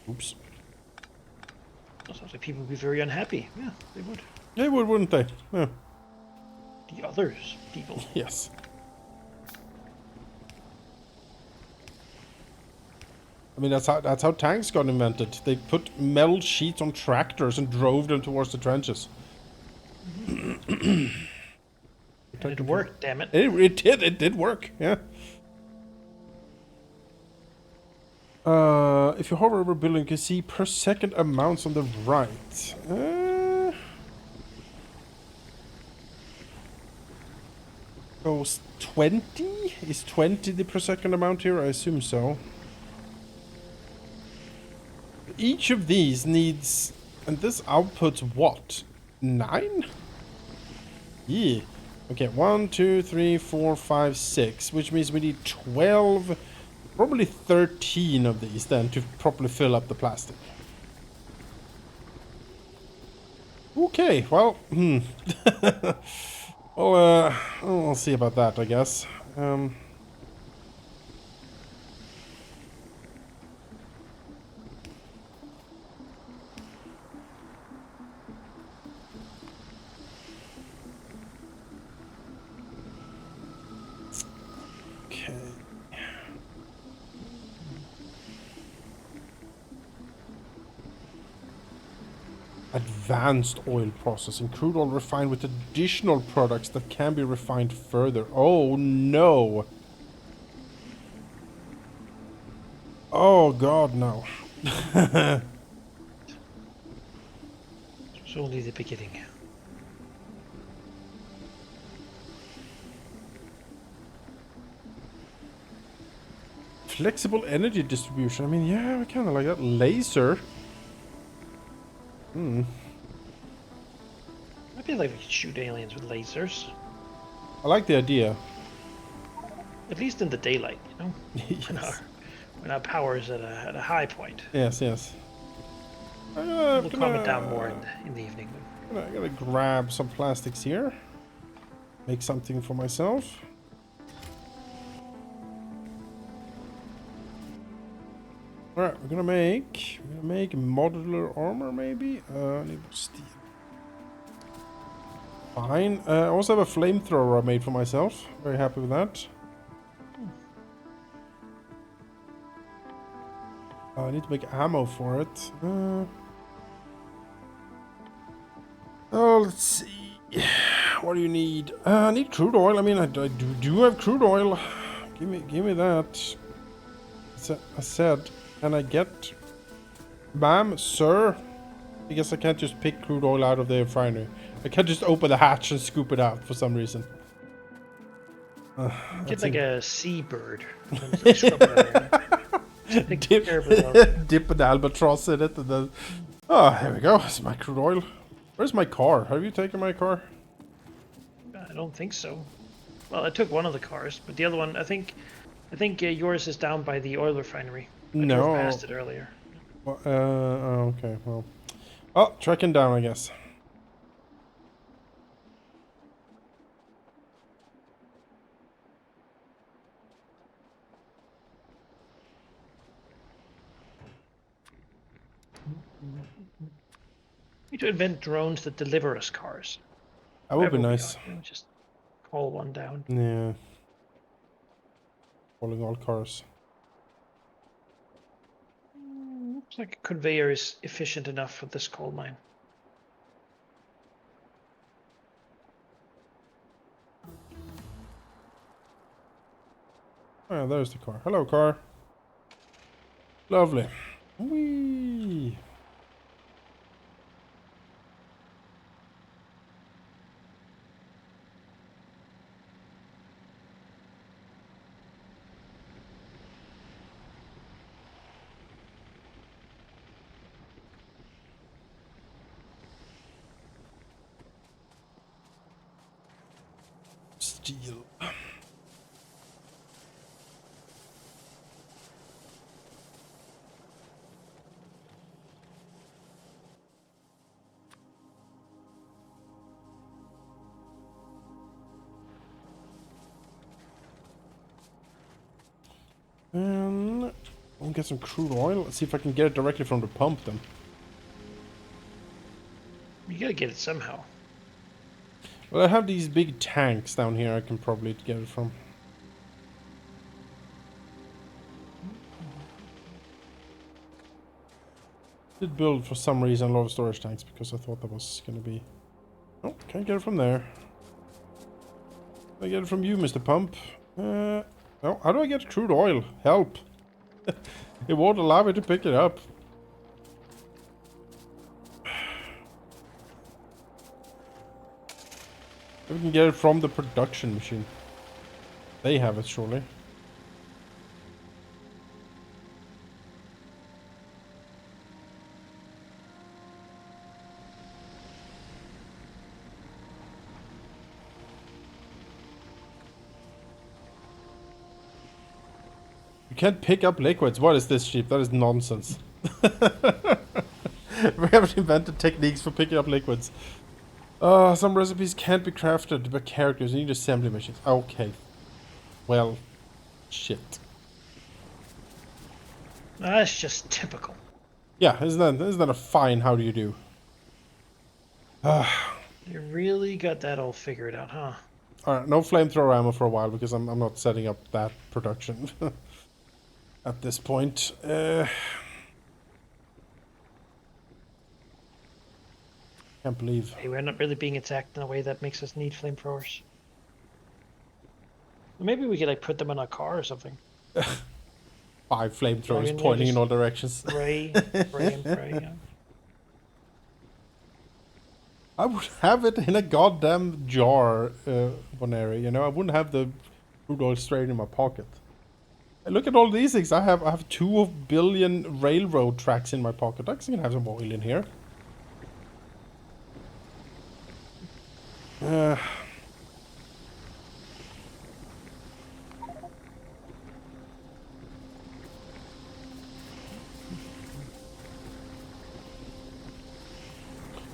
Oops. Sounds like people would be very unhappy. Yeah, they would. They would, wouldn't they? Yeah. The others, people. Yes. I mean, that's how tanks got invented. They put metal sheets on tractors and drove them towards the trenches. And it worked, damn it. It did work, yeah. If you hover over a building, you can see per second amounts on the right. Goes 20? Is 20 the per second amount here? I assume so. Each of these needs... And this outputs what? 9? Yeah. Okay, 1, 2, 3, 4, 5, 6. Which means we need 12... Probably 13 of these then to properly fill up the plastic. Okay, well... well, we'll see about that, I guess. Okay. Advanced oil processing. Crude oil refined with additional products that can be refined further. Oh, no. Oh, God, no. It's only the beginning. Flexible energy distribution. I mean, yeah, we kind of like that. Laser. I feel like we could shoot aliens with lasers. I like the idea. At least in the daylight, you know? Yes. When our power is at a high point. Yes, yes. We'll calm it down more in the evening. I gotta grab some plastics here. Make something for myself. Alright, we're gonna make modular armor maybe? I need more steel. Fine. I also have a flamethrower I made for myself. Very happy with that. I need to make ammo for it. Oh, let's see. What do you need? I need crude oil. I mean, I do have crude oil. Give me that. I said, can I get... Ma'am, sir? I guess I can't just pick crude oil out of the refinery. I can't just open the hatch and scoop it out for some reason. Get like a seabird. Dip an albatross in it and then... Oh, here we go. It's my crude oil. Where's my car? Have you taken my car? I don't think so. Well, I took one of the cars, but the other one, I think yours is down by the oil refinery. I drove past it earlier. Well, oh, okay, well. Oh, tracking down, I guess. We need to invent drones that deliver us cars. That would be nice. Just call one down. Yeah. Calling all cars. Looks like a conveyor is efficient enough for this coal mine. Oh, there's the car. Hello, car. Lovely. Whee! Steel. And we'll get some crude oil. Let's see if I can get it directly from the pump then. You gotta get it somehow. Well, I have these big tanks down here I can probably get it from. Did build for some reason a lot of storage tanks because I thought that was gonna be... Oh, can't get it from there. I get it from you, Mr. Pump. No, how do I get crude oil? Help. It won't allow me to pick it up. We can get it from the production machine. They have it, surely. You can't pick up liquids. What is this, sheep? That is nonsense. We haven't invented techniques for picking up liquids. Some recipes can't be crafted by characters. You need assembly machines. Okay. Well, shit. That's just typical. Yeah, isn't that a fine how do you do? You really got that all figured out, huh? Alright, no flamethrower ammo for a while because I'm not setting up that production at this point. Can't believe. Hey, we're not really being attacked in a way that makes us need flamethrowers. Maybe we could like put them in our car or something. 5 flamethrowers Yeah, pointing in just all directions. spray, spray, and pray. Yeah. I would have it in a goddamn jar, Boneri. You know, I wouldn't have the crude oil straight in my pocket. And look at all these things. I have 2 billion railroad tracks in my pocket. I can have some oil in here.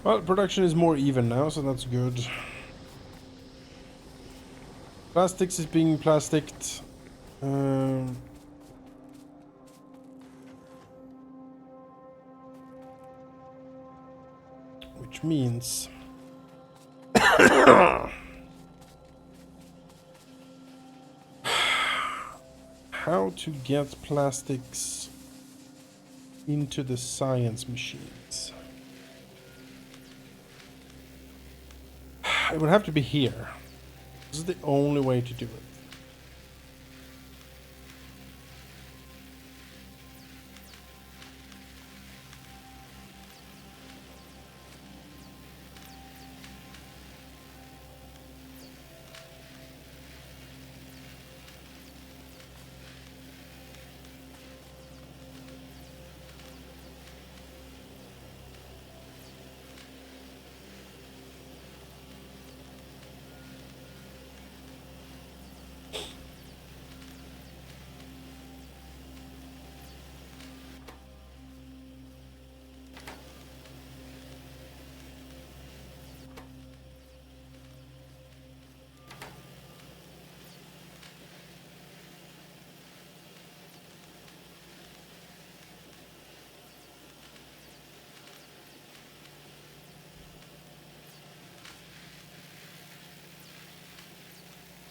Well, production is more even now, so that's good. Plastics is being plasticked. Which means... how to get plastics into the science machines. It would have to be here. This is the only way to do it.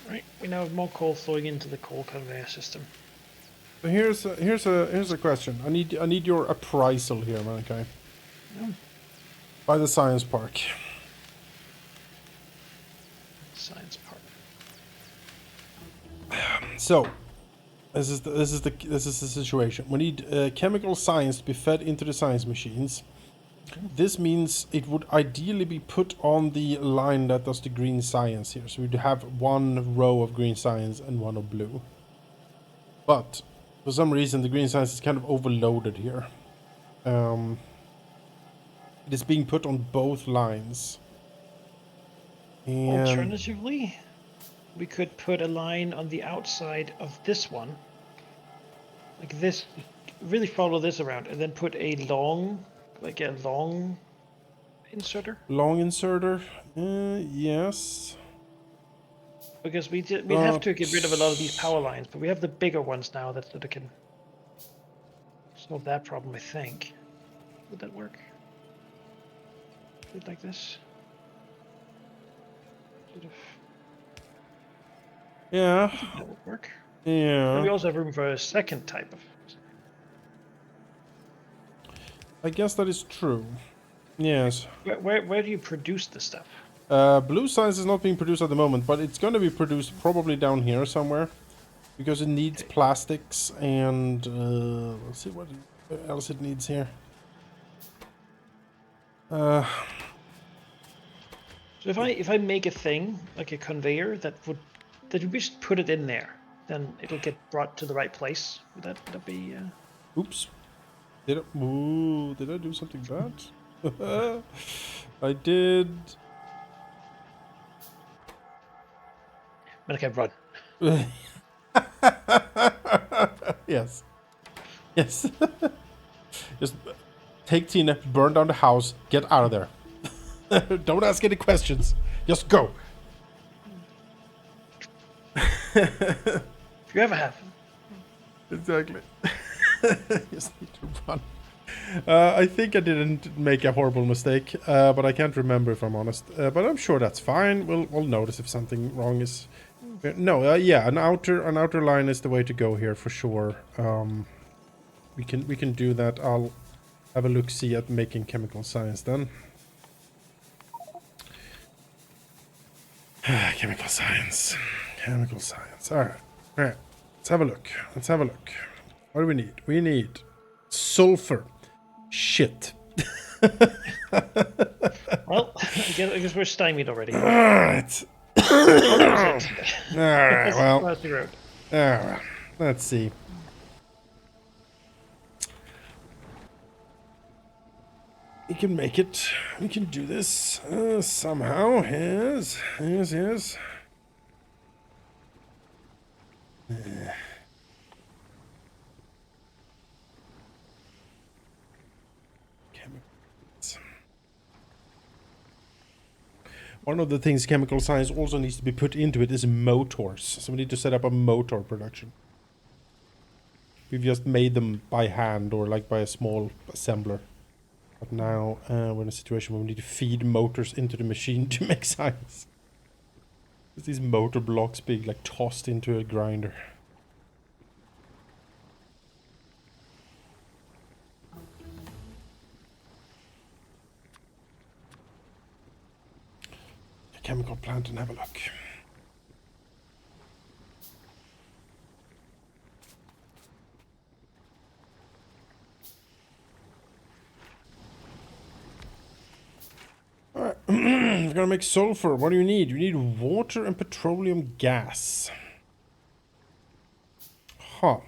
Right. We now have more coal flowing into the coal conveyor system. So here's a question. I need your appraisal here, Manaki. Yeah. By the science park. Science park. So, this is the situation. We need chemical science to be fed into the science machines. This means it would ideally be put on the line that does the green science here. So we'd have 1 row of green science and 1 of blue. But for some reason the green science is kind of overloaded here. It is being put on both lines. And Alternatively, we could put a line on the outside of this one. Like this, really follow this around and then put a long inserter. long inserter, yes. Because we'd have to get rid of a lot of these power lines, but we have the bigger ones now that can solve that problem, I think. Would that work? Like this? Sort of. Yeah. I think that would work. Yeah. And we also have room for a second type of. I guess that is true. Yes. Where do you produce the stuff? Blue science is not being produced at the moment, but it's going to be produced probably down here somewhere. Because it needs plastics and... let's see what else it needs here. So if I make a thing, like a conveyor, that we just put it in there, then it'll get brought to the right place. Would that be... Oops. Did I do something bad? I did... Manaki, run. Yes. Yes. Just take Tina, burn down the house, get out of there. Don't ask any questions. Just go. If you ever have. Exactly. Just need to run. I think I didn't make a horrible mistake, but I can't remember if I'm honest. But I'm sure that's fine. We'll notice if something wrong is. No, yeah, an outer line is the way to go here for sure. We can do that. I'll have a look see at making chemical science then. Chemical science. Chemical science. All right. Let's have a look. What do we need? We need sulfur. Shit. Well, I guess we're stymied already. All right. All right. Well. That's the road. All right. Let's see. We can make it. We can do this somehow. Yes. Chemicals. One of the things chemical science also needs to be put into it is motors. So we need to set up a motor production. We've just made them by hand or like by a small assembler. But now we're in a situation where we need to feed motors into the machine to make science. There's these motor blocks being like tossed into a grinder. A chemical plant and have a look. Alright, we're gonna make sulfur. What do you need? You need water and petroleum gas. Huh.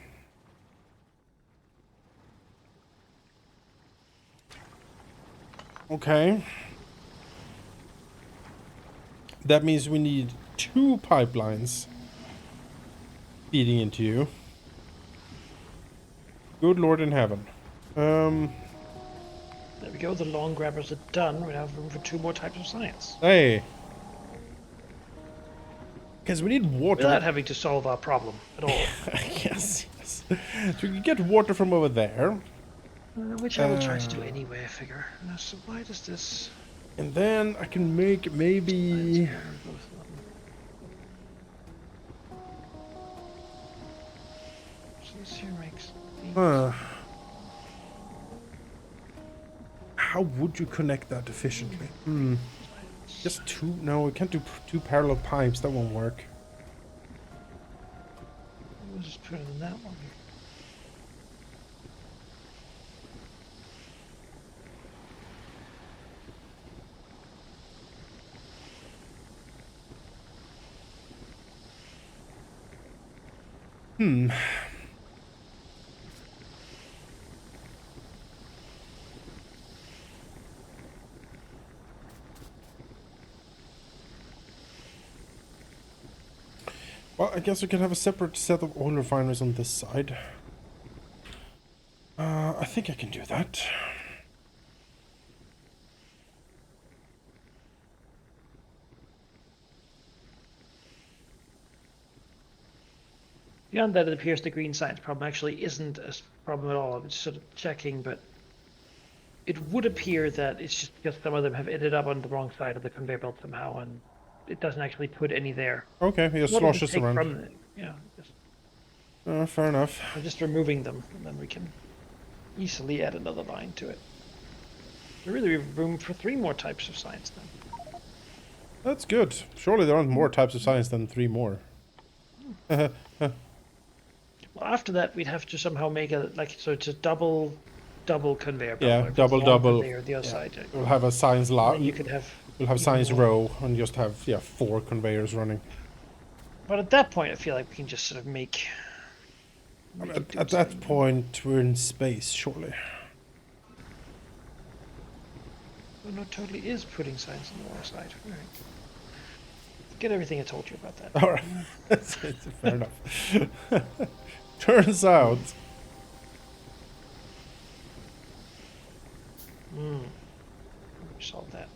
Okay. That means we need 2 pipelines feeding into you. Good Lord in heaven. There we go. The long grabbers are done. We have room for 2 more types of science. Hey. Because we need water. Without having to solve our problem at all. Yes. So we can get water from over there. Which I will try to do anyway, I figure. So why does this... And then I can make maybe... So this here makes... How would you connect that efficiently? Just 2? No, we can't do 2 parallel pipes. That won't work. We'll just put it in that one. Well, I guess we can have a separate set of oil refineries on this side. I think I can do that. Beyond that, it appears the green science problem actually isn't a problem at all. It's sort of checking, but it would appear that it's just because some of them have ended up on the wrong side of the conveyor belt somehow, and it doesn't actually put any there. Okay, he just Not sloshes take around. from it, yeah, just, Fair enough. I'm just removing them, and then we can easily add another line to it. We really have room for 3 more types of science then. That's good. Surely there aren't more types of signs than 3 more. Well, after that, we'd have to somehow make a so it's a double conveyor belt. Yeah, like double one double. conveyor the other Yeah. side. We'll have a signs And then you could have we'll have even signs more. row and just have 4 conveyors running. But at that point, I feel like we can just sort of make At that point, we're in space, surely. Oh, no, totally is putting signs on the wrong side. All right. Forget everything I told you about that. All right, it's fair enough. Turns out. Solve that.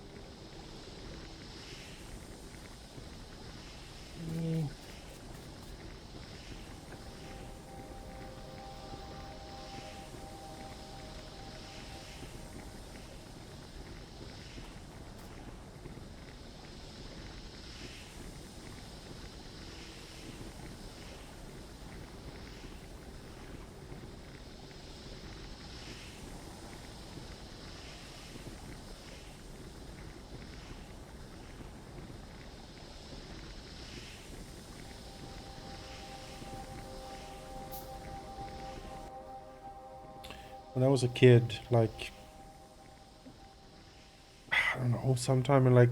When I was a kid, like, I don't know, sometime in like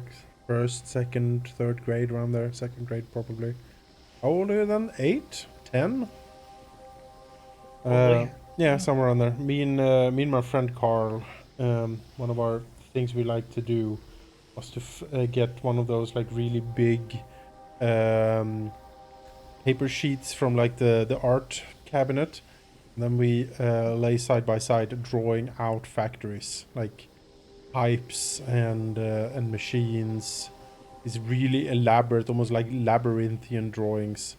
1st, 2nd, 3rd grade, around there, 2nd grade probably. How old are you then? 8? 10? Yeah, somewhere on there. Me and my friend Carl, one of our things we like to do was to get one of those like really big paper sheets from like the art cabinet. And then we lay side by side drawing out factories, like pipes and machines. These really elaborate, almost like labyrinthian drawings,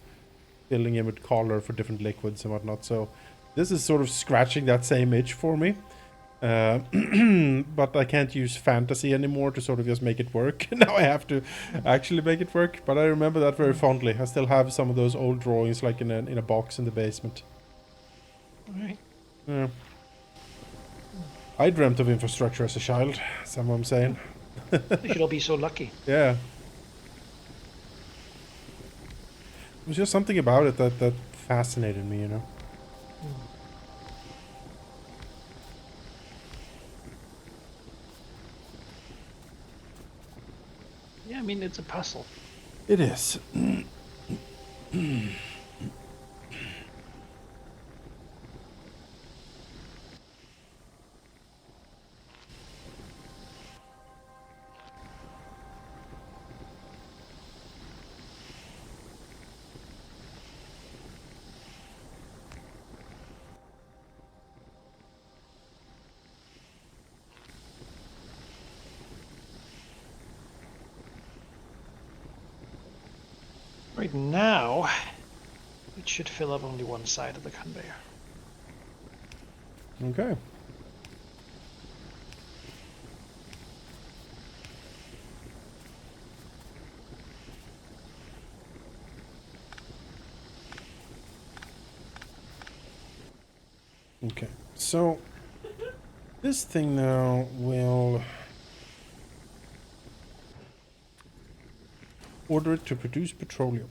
filling in with color for different liquids and whatnot. So this is sort of scratching that same itch for me. But I can't use fantasy anymore to sort of just make it work. Now I have to actually make it work. But I remember that very fondly. I still have some of those old drawings, like in a box in the basement. All right. Yeah. I dreamt of infrastructure as a child. That's what I'm saying. We should all be so lucky. Yeah. It was just something about it that fascinated me, you know. Yeah, I mean, it's a puzzle. It is. Right now, it should fill up only one side of the conveyor. Okay. Okay, so this thing now will order it to produce petroleum.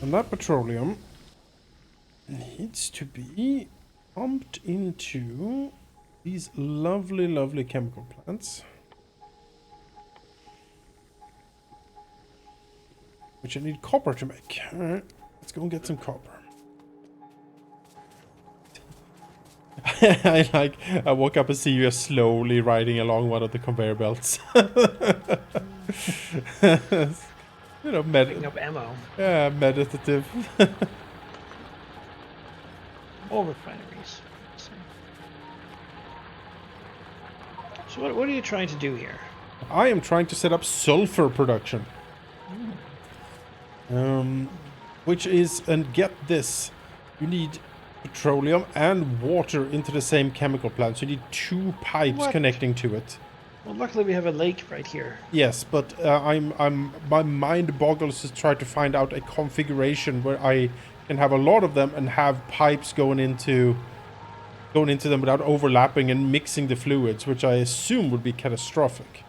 And that petroleum needs to be pumped into these lovely, lovely chemical plants, which I need copper to make. Alright, let's go and get some copper. I woke up and see you slowly riding along one of the conveyor belts. You know, Picking up ammo. yeah, meditative. More refineries. So what are you trying to do here? I am trying to set up sulfur production. Which is, and get this, you need petroleum and water into the same chemical plant. So you need 2 pipes connecting to it. Well, luckily we have a lake right here. Yes, but my mind boggles to try to find out a configuration where I can have a lot of them and have pipes going into going into them without overlapping and mixing the fluids, which I assume would be catastrophic.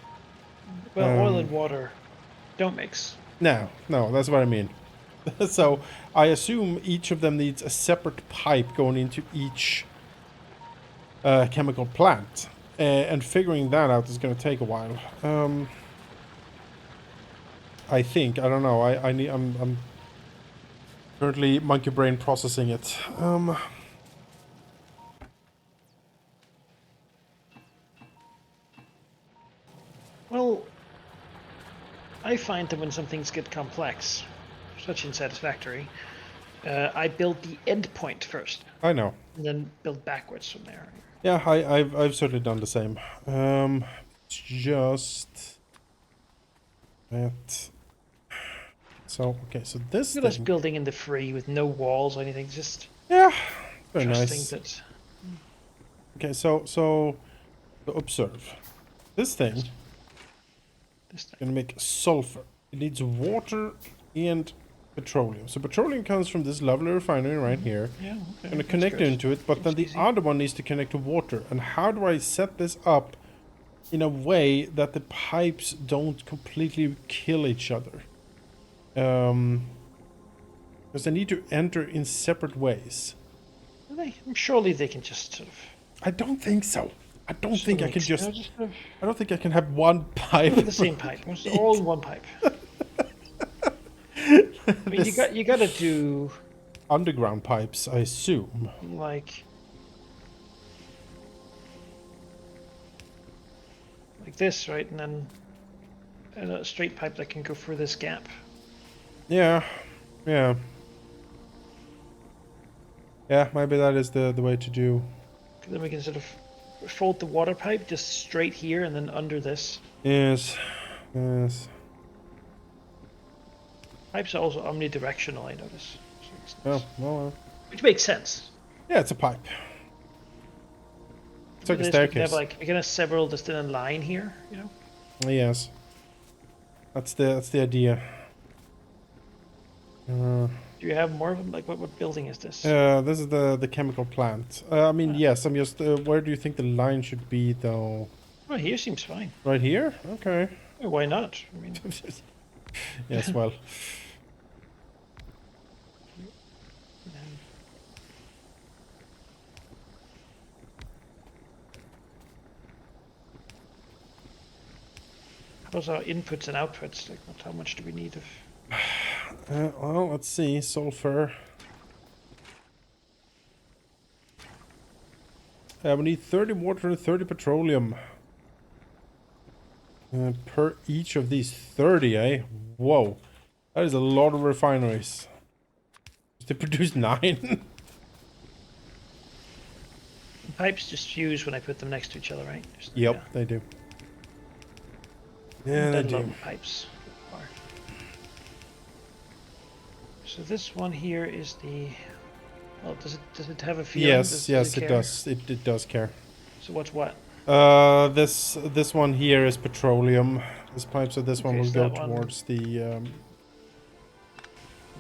Well, oil and water don't mix. No, that's what I mean. So I assume each of them needs a separate pipe going into each chemical plant, and figuring that out is going to take a while. I think, I don't know. I'm currently monkey brain processing it. Well, I find that when some things get complex, such in Satisfactory, I build the endpoint first, I know. and then build backwards from there. Yeah, I've certainly done the same. It's just that. So okay, so this You're just thing. building in the free with no walls or anything, just Yeah, very trusting nice. that. Okay, so observe. This thing This thing. gonna make sulfur. It needs water and petroleum. So petroleum comes from this lovely refinery right here. Yeah, okay. Gonna connect into it, but then the other one needs to connect to water. And how do I set this up in a way that the pipes don't completely kill each other? Because they need to enter in separate ways. Surely they can just sort of. I don't think so. I don't think I can just. Sort of I don't think I can have one pipe. the same pipe. It's all in one pipe. I mean, you gotta do underground pipes, I assume. like this, right? And then a straight pipe that can go through this gap. Yeah, yeah. Yeah, maybe that is the way to do. Then we can sort of fold the water pipe just straight here and then under this. Yes, yes. Pipes are also omnidirectional, I notice. So nice. Oh, well. Which makes sense. Yeah, it's a pipe. It's like a staircase. We can have like we can have several just in a line here, you know. Yes. That's the idea. Do you have more of them? Like what building is this? This is the chemical plant. I mean, yes. I'm just. Where do you think the line should be, though? Well, here seems fine. Right here? Okay. Yeah, why not? I mean, yes. Well. How's our inputs and outputs? Like, how much do we need of? Well, let's see. Sulfur. We need 30 water and 30 petroleum. Per each of these 30, eh? Whoa. That is a lot of refineries. They produce 9. Pipes just fuse when I put them next to each other, right? Just, yep, they do. Yeah, they do. Pipes. So this one here is the. Well, does it have a field? Yes, it does. It does care. So what's what? This one here is petroleum. This pipe, so this one will go towards the.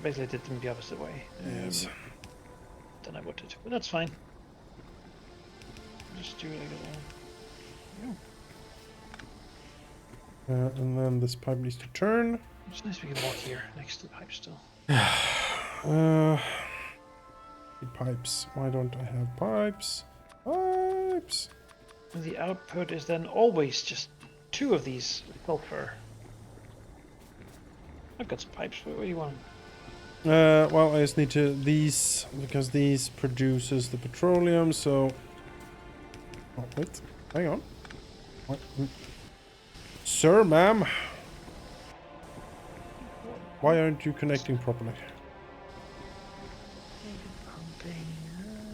Basically, did them the opposite way. Yes. Than I wanted to, but that's fine. Just do it like that. And then this pipe needs to turn. It's nice we can walk here next to the pipe still. Pipes. Why don't I have pipes? Pipes. And the output is then always just 2 of these sulfur. I've got some pipes. What do you want? Well, I just need to these because these produces the petroleum. So, oh wait, hang on. What? Sir, ma'am, why aren't you connecting properly?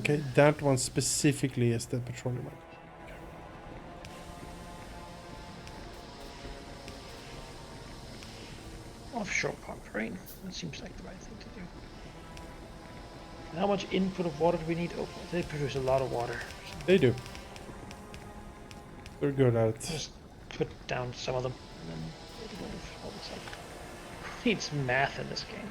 Okay, that one specifically is the petroleum one. Offshore pump, right? That seems like the right thing to do. And how much input of water do we need? Oh, they produce a lot of water. So they do. They're good at it. Just put down some of them, and then all this stuff. Who needs math in this game?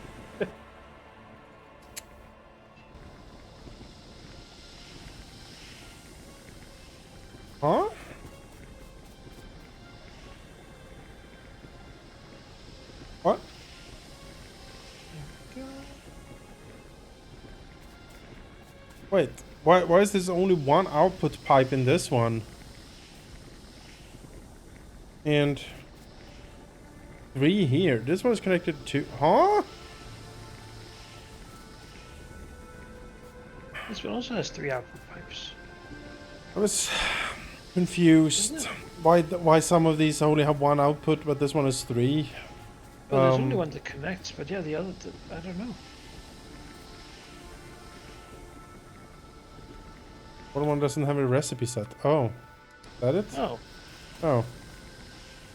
Wait, why is there only one output pipe in this one? And 3 here. This one is connected to... Huh? This one also has 3 output pipes. I was confused. Why some of these only have 1 output, but this one is 3? Well, there's only one that connects, but yeah, the other, I don't know. One doesn't have a recipe set. Oh. Is that it? Oh. Oh.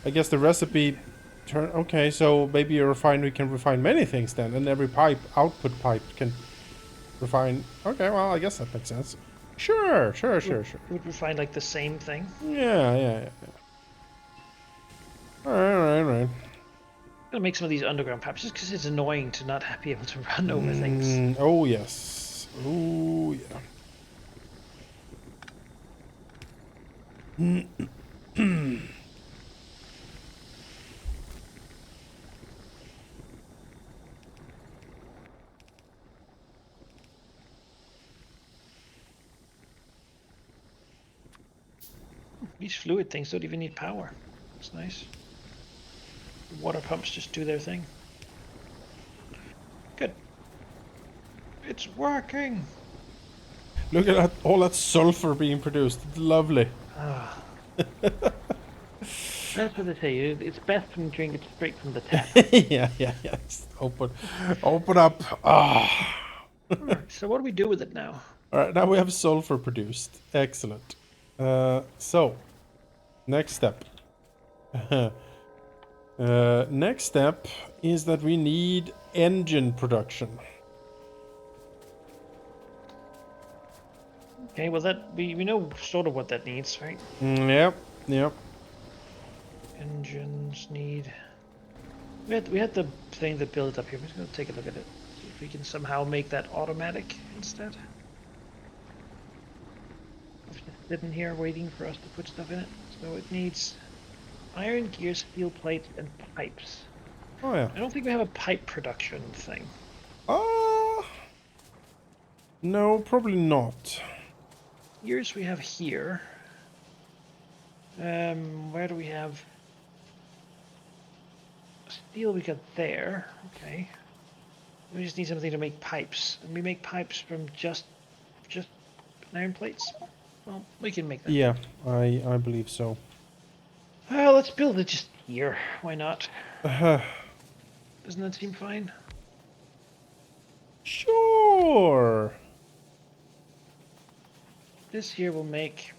I guess the recipe turn... Okay, so maybe a refinery can refine many things then, and every output pipe can refine... Okay, well, I guess that makes sense. Sure. Would refine like the same thing? Yeah. Alright. Gonna make some of these underground pipes just because it's annoying to not be able to run over things. Oh, yes. Oh, yeah. These fluid things don't even need power. That's nice. The water pumps just do their thing. Good. It's working. Look at that, all that sulfur being produced. It's lovely. Ah. That's what they say. It's best when you drink it straight from the tap. yeah. Just open up. Alright, so what do we do with it now? Alright, now we have sulfur produced. Excellent. So, next step. Next step is that we need engine production. Okay, well that we know sort of what that needs, right? Yep. Engines need. We had the thing that built up here. We're just gonna take a look at it. See if we can somehow make that automatic instead. It's just sitting here waiting for us to put stuff in it. So it needs iron gears, steel plates, and pipes. Oh yeah. I don't think we have a pipe production thing. No, probably not. Gears we have here. Where do we have steel? We got there. Okay. We just need something to make pipes, and we make pipes from just iron plates. Well, we can make that. Yeah, I believe so. Let's build it just here. Why not? Doesn't that seem fine? Sure. This here will make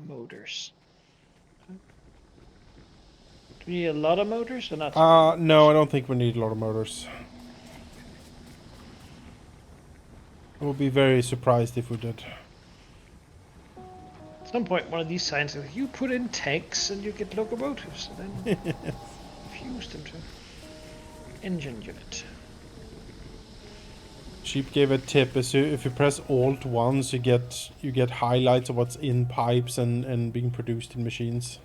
motors. Do we need a lot of motors or not? No, I don't think we need a lot of motors. I would be very surprised if we did. At some point, one of these signs says, you put in tanks and you get locomotives, and then fuse them to engine unit. Sheep gave a tip: if you press Alt once, you get highlights of what's in pipes and being produced in machines.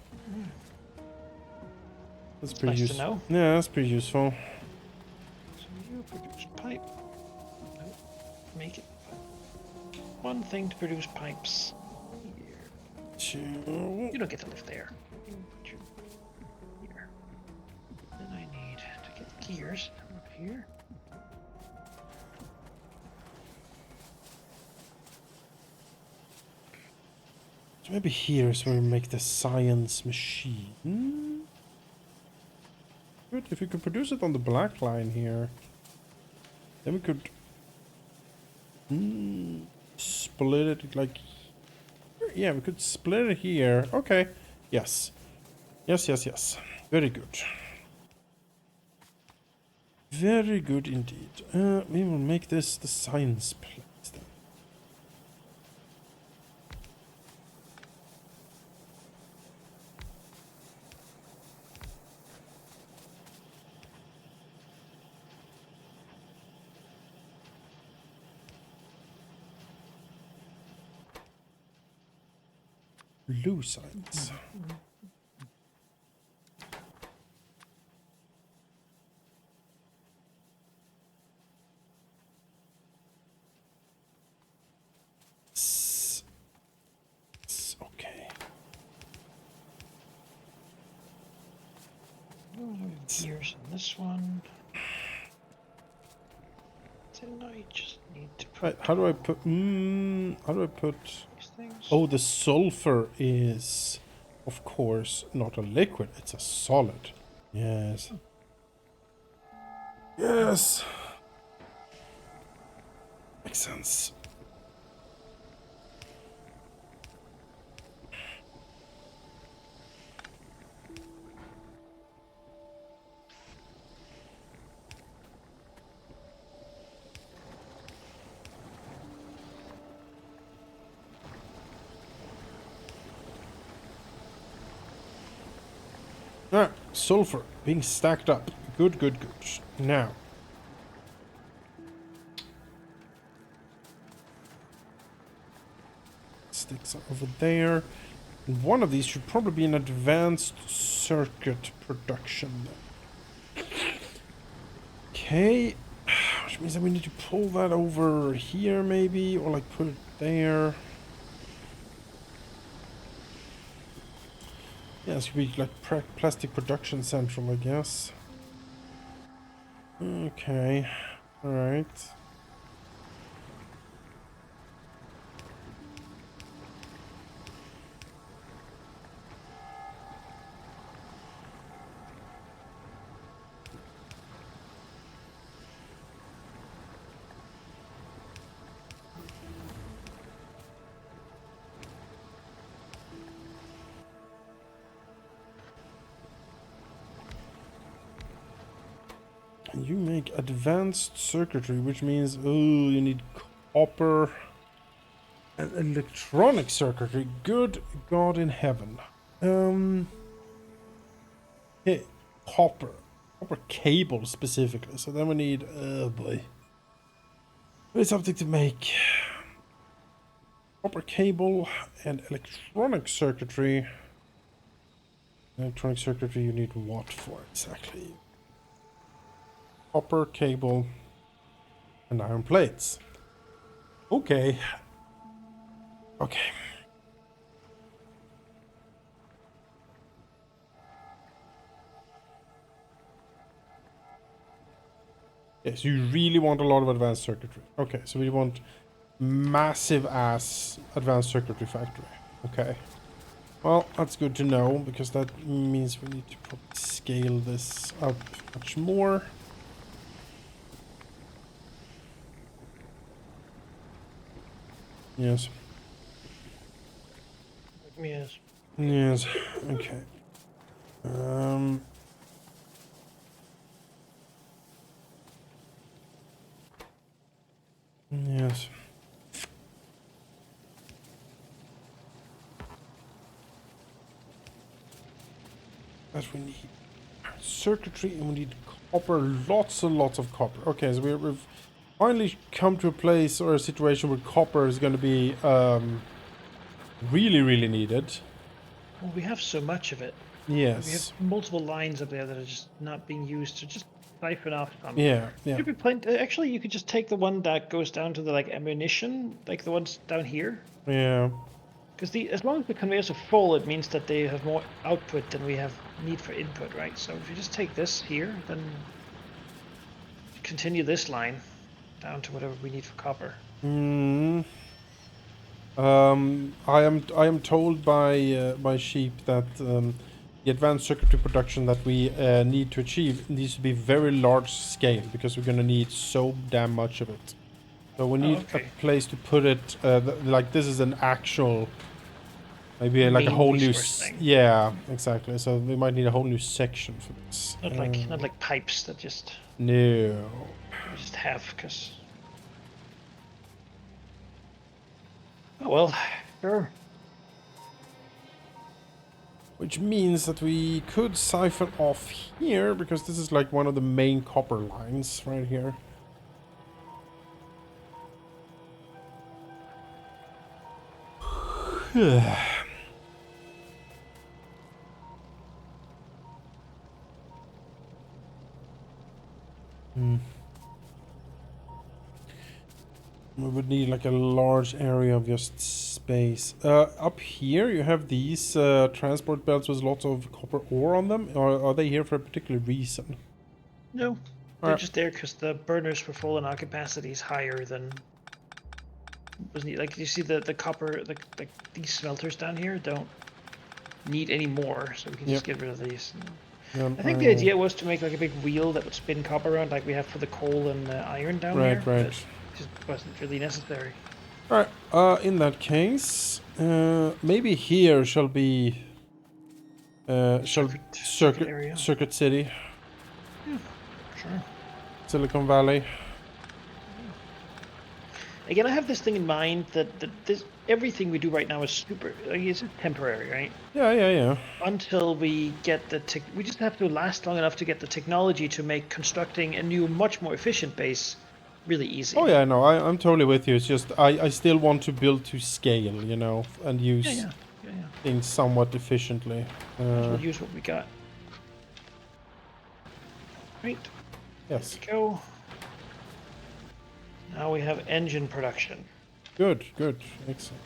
That's pretty nice to know. Yeah, that's pretty useful. So you produce pipe. Make it one thing to produce pipes. Two. You don't get to live there. Here. Then I need to get gears up here. So maybe here's where we make the science machine. Good, if we could produce it on the black line here, then we could split it like... Yeah, we could split it here. Okay. Yes. Yes. Very good. Very good indeed. We will make this the science place then. Blue science. Here's on this one. Then I just need to put. Right, how do I put? How do I put? These things. Oh, the sulfur is, of course, not a liquid. It's a solid. Yes. Yes. Makes sense. Ah, sulfur being stacked up. Good, good, good. Now. Sticks over there. And one of these should probably be an advanced circuit production. Okay. Which means that we need to pull that over here maybe, or like put it there. Yeah, it should be like plastic production central, I guess. Okay. Alright. You make advanced circuitry, which means, oh, you need copper and electronic circuitry. Good God in heaven. Hey, copper. Copper cable specifically. So then we need, oh boy. We need something to make copper cable and electronic circuitry. Electronic circuitry, you need what for exactly? Copper cable and iron plates. Okay. Okay. Okay, so you really want a lot of advanced circuitry. Okay, so we want massive ass advanced circuitry factory. Okay. Well, that's good to know, because that means we need to probably scale this up much more. Yes. Yes. Yes. Okay. Yes. That we need circuitry, and we need copper. Lots and lots of copper. Okay, so we've finally come to a place or a situation where copper is going to be really, really needed. Well, we have so much of it. We have Yes. multiple lines up there that are just not being used to just siphon off some. Yeah. Yeah. Should be plenty. Actually, you could just take the one that goes down to the like ammunition, like the ones down here. Yeah. Because as long as the conveyors are full, it means that they have more output than we have need for input, right? So if you just take this here, then continue this line down to whatever we need for copper. I am told by sheep that the advanced circuitry production that we need to achieve needs to be very large scale, because we're going to need so damn much of it. So we need a place to put it. Like this is an actual, maybe like a Main whole new. thing. Yeah, exactly. So we might need a whole new section for this. Not like pipes that just No. we just have because. Oh well, sure. Which means that we could siphon off here, because this is like one of the main copper lines right here. We would need like a large area of just space. Up here you have these transport belts with lots of copper ore on them, or are they here for a particular reason? No, they're just there because the burners for full and capacity is higher than was needed. Like you see the copper, like these smelters down here don't need any more, so we can just get rid of these. I think the idea was to make like a big wheel that would spin copper around, like we have for the coal and iron down here. But it just wasn't really necessary. All right. In that case, maybe here shall be Circuit City. Yeah, sure. Silicon Valley. Again, I have this thing in mind that this everything we do right now is super. It's temporary, right? Yeah. Until we get we just have to last long enough to get the technology to make constructing a new, much more efficient base really easy. Oh yeah, no, I'm totally with you. It's just I still want to build to scale, you know, and use things somewhat efficiently. We'll use what we got. Right. Yes. There we go. Now we have engine production. Good. Excellent.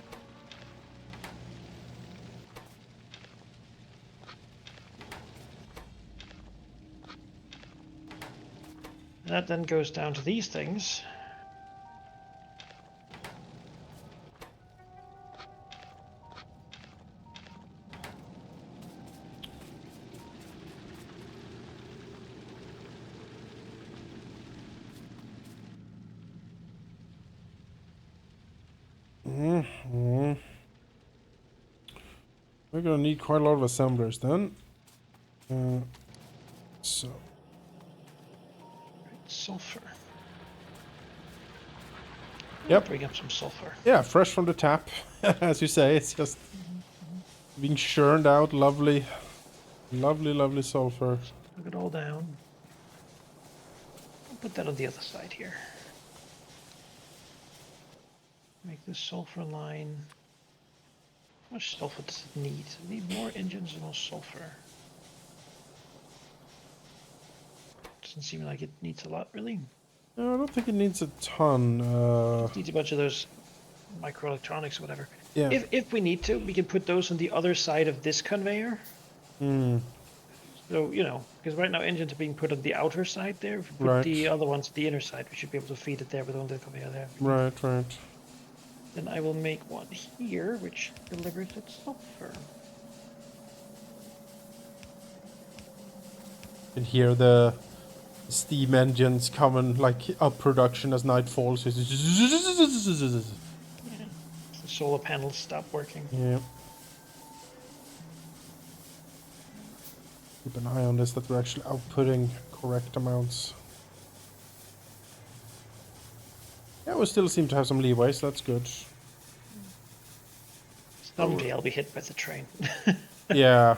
That then goes down to these things. We're gonna need quite a lot of assemblers then. So. Sulfur. Yep. Bring up some sulfur. Yeah, fresh from the tap, as you say. It's just being churned out. Lovely sulfur. Look it all down. I'll put that on the other side here. Make this sulfur line. How much sulfur does it need? Does it need more engines or more sulfur? Doesn't seem like it needs a lot, really. No, I don't think it needs a ton. It needs a bunch of those microelectronics or whatever. Yeah. If we need to, we can put those on the other side of this conveyor. So, you know, because right now engines are being put on the outer side there. If we put the other ones on the inner side, we should be able to feed it there with only the conveyor there. Right. Then I will make one here, which delivers its sulfur. You can hear the steam engines coming like up production as night falls. Yeah. The solar panels stop working. Yeah. Keep an eye on this, that we're actually outputting correct amounts. Yeah, we still seem to have some leeway, so that's good. Someday I'll be hit by the train. Yeah.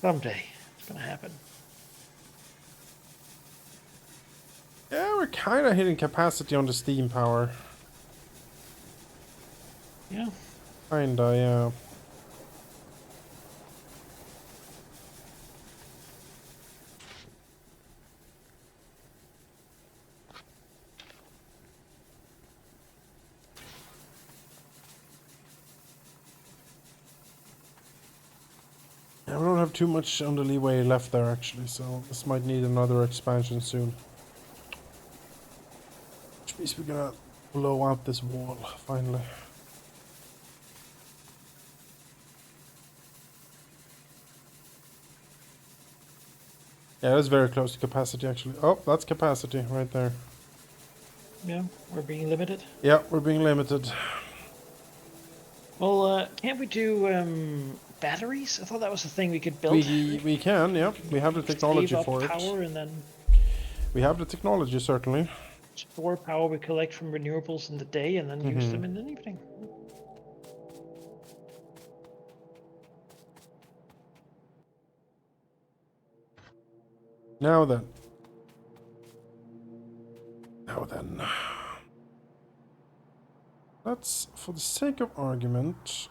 Someday. It's gonna happen. Yeah, we're kind of hitting capacity on the steam power. Yeah. Kinda, yeah. Yeah, we don't have too much on the leeway left there, actually, so this might need another expansion soon. Which means we're gonna blow out this wall, finally. Yeah, that's very close to capacity, actually. Oh, that's capacity right there. Yeah, we're being limited. Yeah, we're being limited. Well, can't we do batteries? I thought that was a thing we could build. We can, yeah. We have the technology for it. Power and then we have the technology, certainly. Store power we collect from renewables in the day and then use them in the evening. Now then. Let's, for the sake of argument...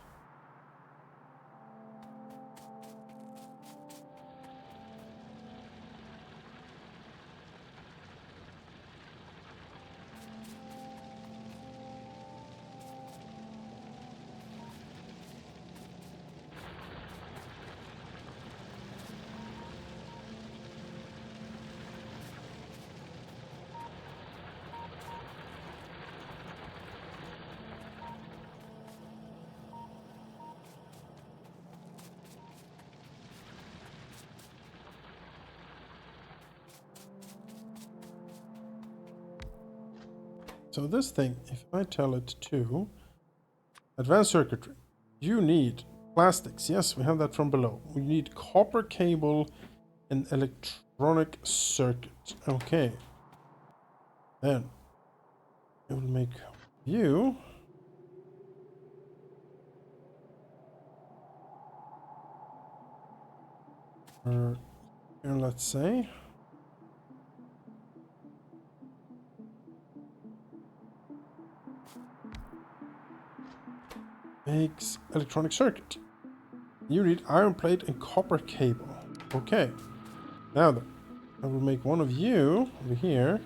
So this thing, if I tell it to advanced circuitry, you need plastics. Yes, we have that from below. We need copper cable and electronic circuit. Okay. Then I will make you. Here, let's say. Makes electronic circuit. You need iron plate and copper cable. Okay. Now then, I will make one of you over here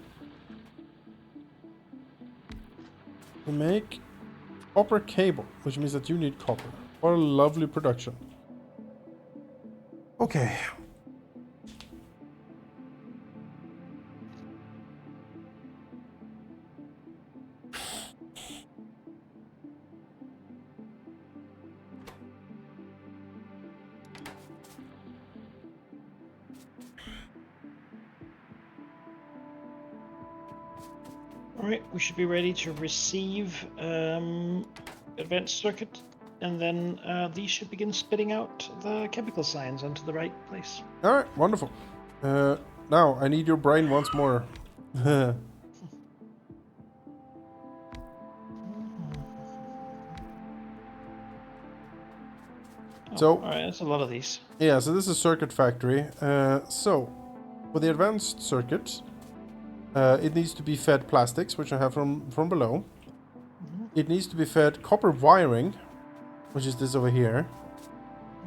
to make copper cable, which means that you need copper. What a lovely production. Okay. Alright, we should be ready to receive advanced circuit, and then these should begin spitting out the chemical signs onto the right place. Alright, wonderful. Now, I need your brain once more. So, alright, that's a lot of these. Yeah, so this is Circuit Factory. So, for the advanced circuit, it needs to be fed plastics, which I have from below. It needs to be fed copper wiring, which is this over here.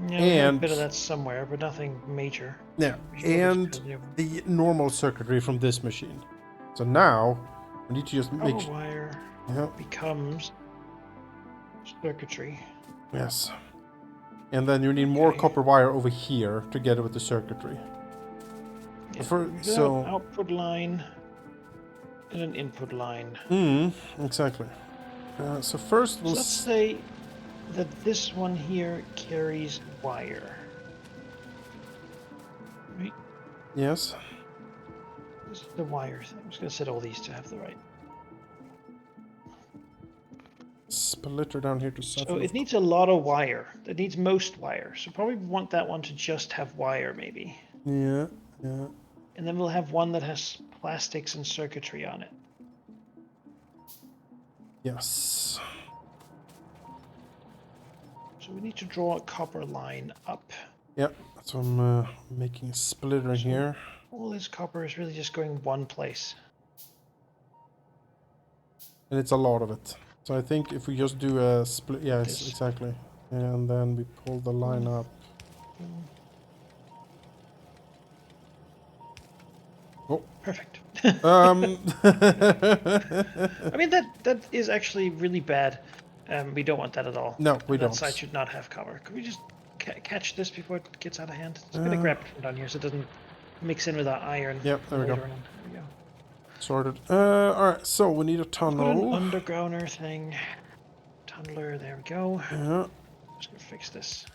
Yeah, we have a bit of that somewhere, but nothing major. Yeah, and the normal circuitry from this machine. So now, we need to just make... Copper wire becomes circuitry. Yes. And then you need more copper wire over here together with the circuitry. Yeah, so output line and an input line. Exactly. So first we'll... So let's say that this one here carries wire. Right? Yes. This is the wire thing. I'm just going to set all these to have the right. Splitter down here to So it needs a lot of wire. It needs most wire. So probably want that one to just have wire, maybe. Yeah. And then we'll have one that has plastics and circuitry on it. Yes. So we need to draw a copper line up. Yep, so I'm making a splitter here. All this copper is really just going one place. And it's a lot of it. So I think if we just do a split... Yes, exactly. And then we pull the line up. Oh. Perfect. I mean, that is actually really bad. We don't want that at all. No, we don't. That side should not have cover. Could we just catch this before it gets out of hand? Just gonna grab it from down here so it doesn't mix in with our iron. Yep, there we go. There we go. Sorted. Alright, so we need a tunnel. Put an undergrounder thing. Tunneler, there we go. Yeah. Just gonna fix this.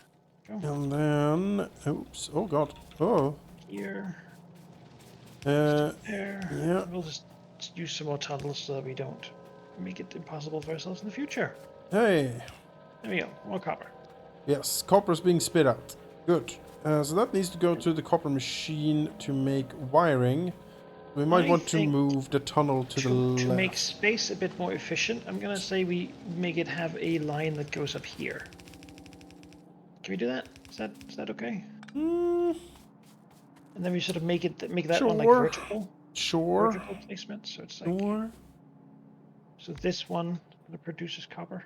Go. And then... Oops. Oh, God. Oh. Here. There. Yeah. We'll just use some more tunnels so that we don't make it impossible for ourselves in the future. Hey. There we go. More copper. Yes, copper is being spit out. Good. So that needs to go to the copper machine to make wiring. We might want to move the tunnel to the left. To make space a bit more efficient, I'm gonna say we make it have a line that goes up here. Can we do that? Is that okay? And then we sort of make that one like vertical. Sure. Vertical placement, so it's like. Sure. So this one that produces copper.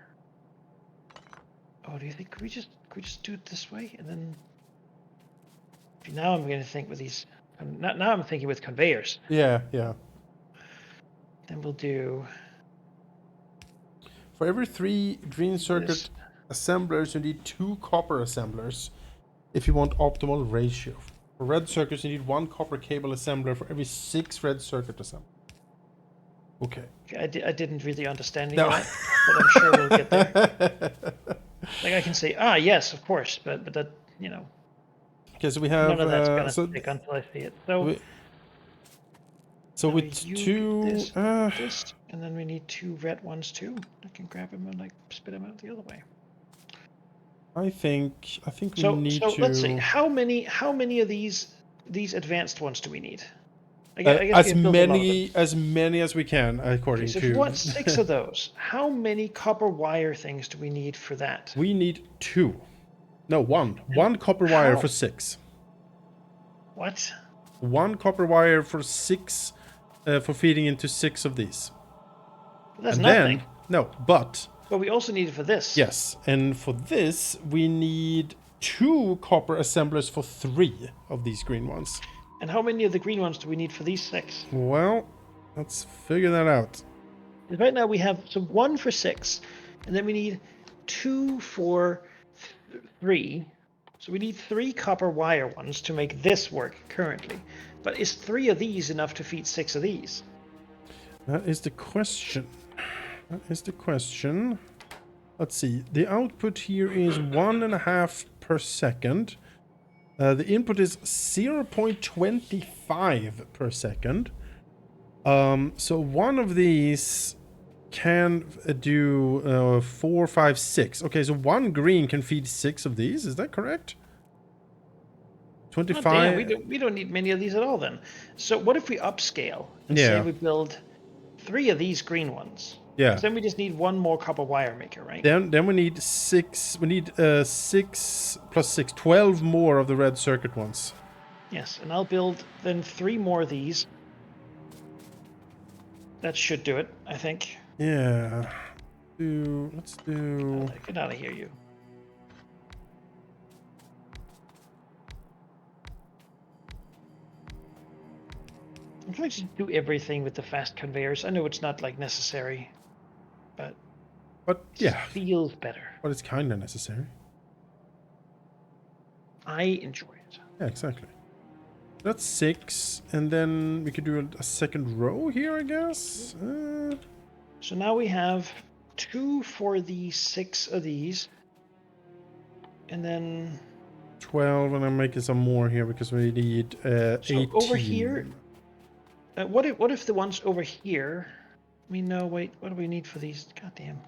Oh, do you think could we just do it this way and then? Now I'm going to think with these. Now I'm thinking with conveyors. Yeah. Then we'll do. For every 3 green circuit assemblers, you need 2 copper assemblers. If you want optimal ratio. For red circuits, you need 1 copper cable assembler for every 6 red circuit assemblers. Okay. I didn't really understand that, but I'm sure we'll get there. Like I can say, yes, of course, but that, you know. Okay, so we have... None of that's going to stick until I see it. So Now with you two, get this, and then we need 2 red ones too. I can grab them and like spit them out the other way. I think we So need to. let's see. How many of these advanced ones do we need? I guess we as have built a lot of them. many as we can, Okay, according so if we to. want 6 of those, how many copper wire things do we need for that? We need 2. No, 1. And 1 copper wire how? for 6. What? 1 copper wire for 6, for feeding into 6 of these. That's And nothing. then no, but But we also need it for this. yes, and for this we need 2 copper assemblers for 3 of these green ones. And how many of the green ones do we need for these 6? Well, let's figure that out. Right now we have 1 for 6, and then we need 2 for 3. So we need 3 copper wire ones to make this work currently. But is 3 of these enough to feed 6 of these? That is the question. Let's see. The output here is 1.5 per second. The input is 0.25 per second. So one of these can do 4, 5, 6. Okay, so 1 green can feed 6 of these. Is that correct? 25. Oh, damn, we don't need many of these at all then. So what if we upscale and say Yeah. we build 3 of these green ones? Yeah. 'Cause then we just need 1 more copper wire maker, right? Then we need 6. We need 6 plus 6, 12 more of the red circuit ones. Yes, and I'll build then 3 more of these. That should do it, I think. Yeah. Let's do. Get out of here, you. I'm trying to do everything with the fast conveyors. I know it's not like necessary, but yeah, it feels better. but it's kind of necessary. I enjoy it. Yeah, exactly. That's 6, and then we could do a second row here, I guess. So now we have 2 for the 6 of these, and then 12, and I'm making some more here because we need 18. over here. What if the ones over here? I mean, no, wait. What do we need for these? Goddamn.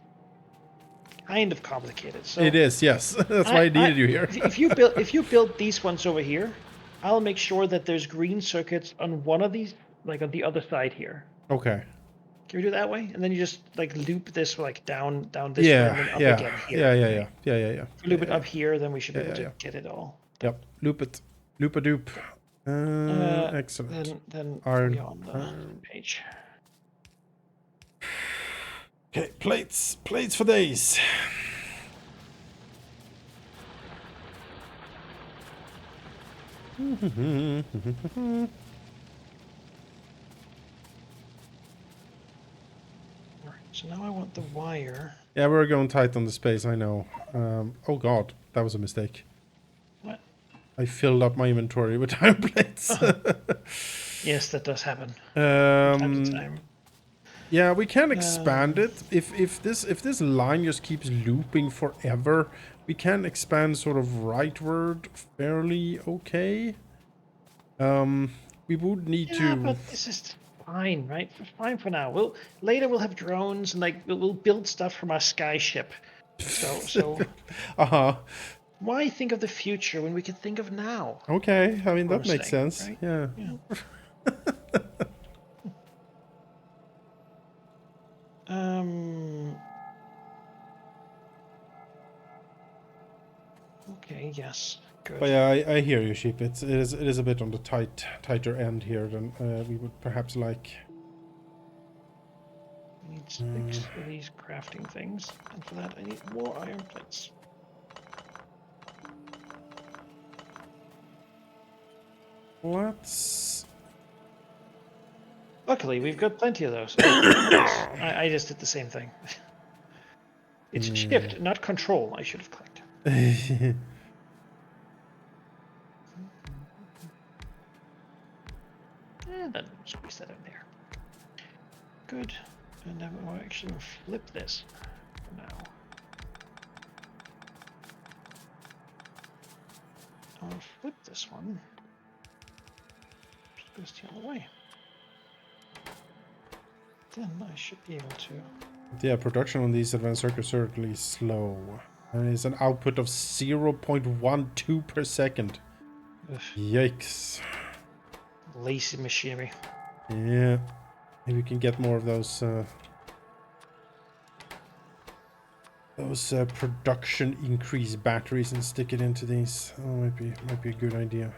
Kind of complicated. So It is, yes. That's why I needed you here. if you build these ones over here, I'll make sure that there's green circuits on one of these, like on the other side here. Okay. Can we do it that way? And then you just like loop this like down this way and then up again here. Yeah. If we loop it up here, then we should be able to get it all. Yep. Loop it. Loop a doop. Excellent. Then Iron. on the page. Okay, plates for days. So now I want the wire. Yeah, we're going tight on the space, I know. Oh god, that was a mistake. What? I filled up my inventory with iron plates. Yes, that does happen. Time to time. Yeah, we can expand it. If this line just keeps looping forever, we can expand sort of rightward fairly okay. We would need to. Yeah, but this is fine, right? Fine for now. Later we'll have drones and like we'll build stuff from our sky ship. So why think of the future when we can think of now? Okay, I mean that makes sense. Right? Yeah. Okay. Yes. Good. But yeah, I hear you, sheep. It is a bit on the tighter end here than we would perhaps like. I need 6 of these crafting things, and for that I need more iron plates. Let's. Luckily, we've got plenty of those. I just did the same thing. It's shift, not control. I should have clicked. And then squeeze that in there. Good. And then we'll actually flip this for now. I'll flip this one. Just goes the other way. then I should be able to. Yeah, production on these advanced circuits is certainly slow. And it's an output of 0.12 per second. Ugh, Yikes. lazy machinery. Yeah. Maybe we can get more of those production increase batteries and stick it into these. Oh, might be a good idea.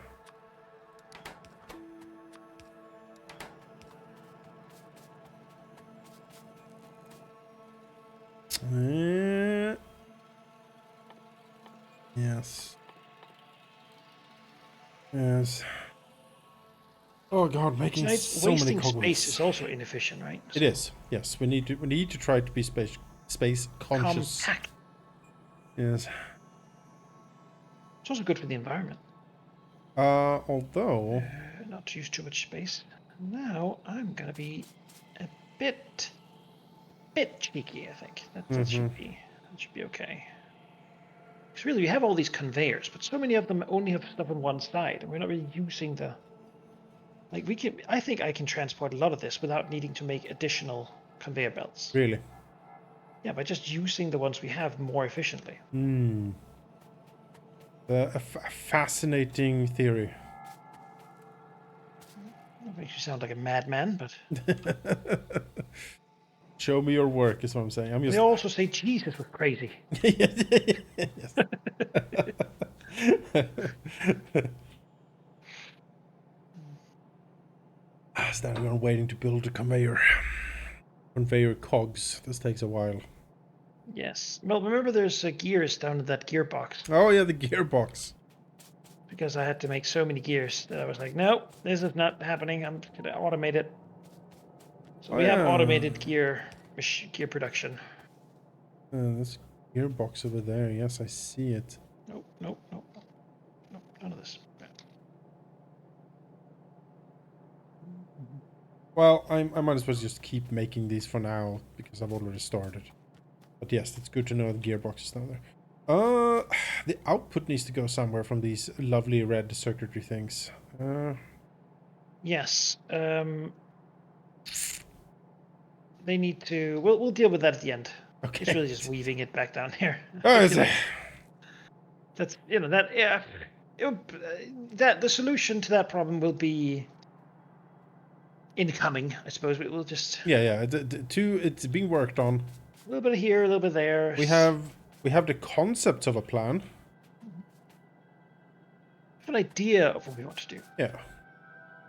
Yes. Yes. Oh god, making Besides, so many wasting space cogwheels. is also inefficient, right? It is. Yes, we need to try to be space conscious. Compact. Yes. It's also good for the environment. Although Not to use too much space. Now I'm gonna be a bit cheeky. I think that should be okay. Because really, we have all these conveyors, but so many of them only have stuff on one side, and we're not really using the. Like we can, I think I can transport a lot of this without needing to make additional conveyor belts. really. Yeah, by just using the ones we have more efficiently. A fascinating theory. That makes you sound like a madman, but Show me your work is what I'm saying. I'm they just. also say Jesus was crazy. Yes. Standing on waiting to build a conveyor cogs. This takes a while. Yes. Well, remember there's gears down in that gearbox. Oh yeah, the gearbox. Because I had to make so many gears that I was like, no, this is not happening. I'm going to automate it. So we have automated gear production. This gearbox over there. Yes, I see it. Nope, none of this. Well, I might as well just keep making these for now because I've already started. But yes, it's good to know the gearbox is down there. The output needs to go somewhere from these lovely red circuitry things. Yes. They need to. We'll deal with that at the end. Okay. It's really just weaving it back down here. Oh, That's that yeah. That the solution to that problem will be incoming. I suppose we'll just yeah. It's being worked on. a little bit here, a little bit there. We have the concepts of a plan. An idea of what we want to do. Yeah.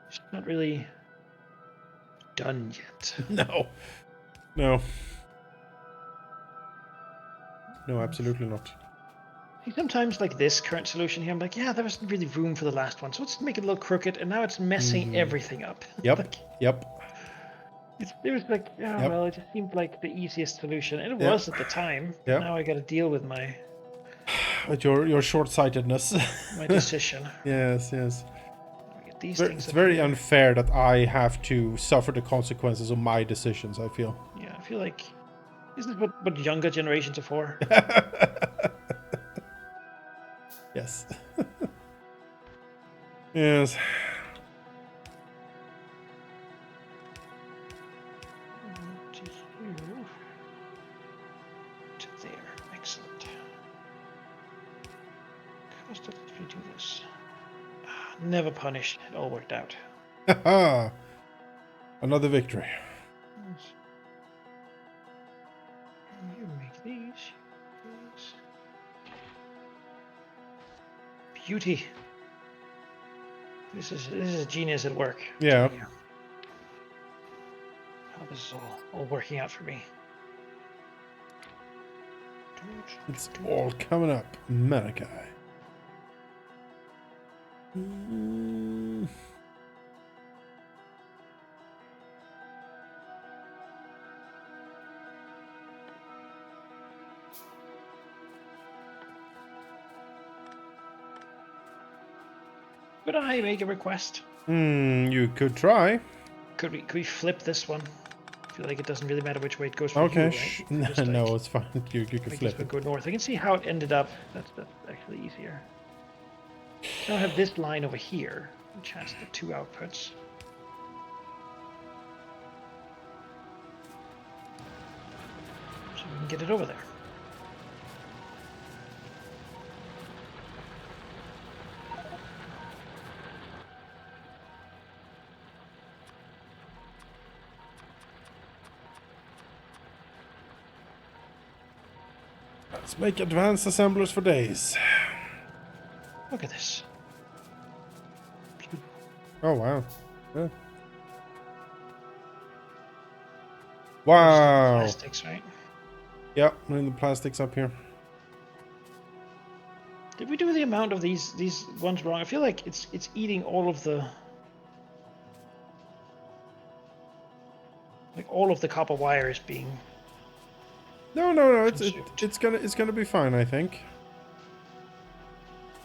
It's not really done yet. No, absolutely not. Sometimes, like this current solution here, I'm like, yeah, there wasn't really room for the last one, so let's make it a little crooked, and now it's messing everything up. Yep. Like, Yep. it was like, Yep. well, it just seemed like the easiest solution, and it was at the time. Yep. Now I got to deal with my your short-sightedness. my decision. Yes. Get these It's very unfair that I have to suffer the consequences of my decisions, I feel. Yeah, I feel like, isn't it what younger generations are for? Yes. Yes. To here. To there. Excellent. How did we do this? Never punished. It all worked out. Haha. Another victory. You make these. Beauty. This is genius at work. Yeah. How this is all working out for me. It's all coming up, Manaki. Could I make a request? You could try. Could we flip this one? I feel like it doesn't really matter which way it goes for Okay. you, right? Just No, it's fine. You can flip it. Go north. I can see how it ended up. That's actually easier. So I have this line over here, which has the two outputs. So we can get it over there. Let's make advanced assemblers for days. Look at this. Oh, wow. Yeah. Just Wow. plastics, right? Yep, we're in the plastics up here. Did we do the amount of these ones wrong? I feel like it's eating all of the copper wire is being No. consumed. It's gonna be fine, I think.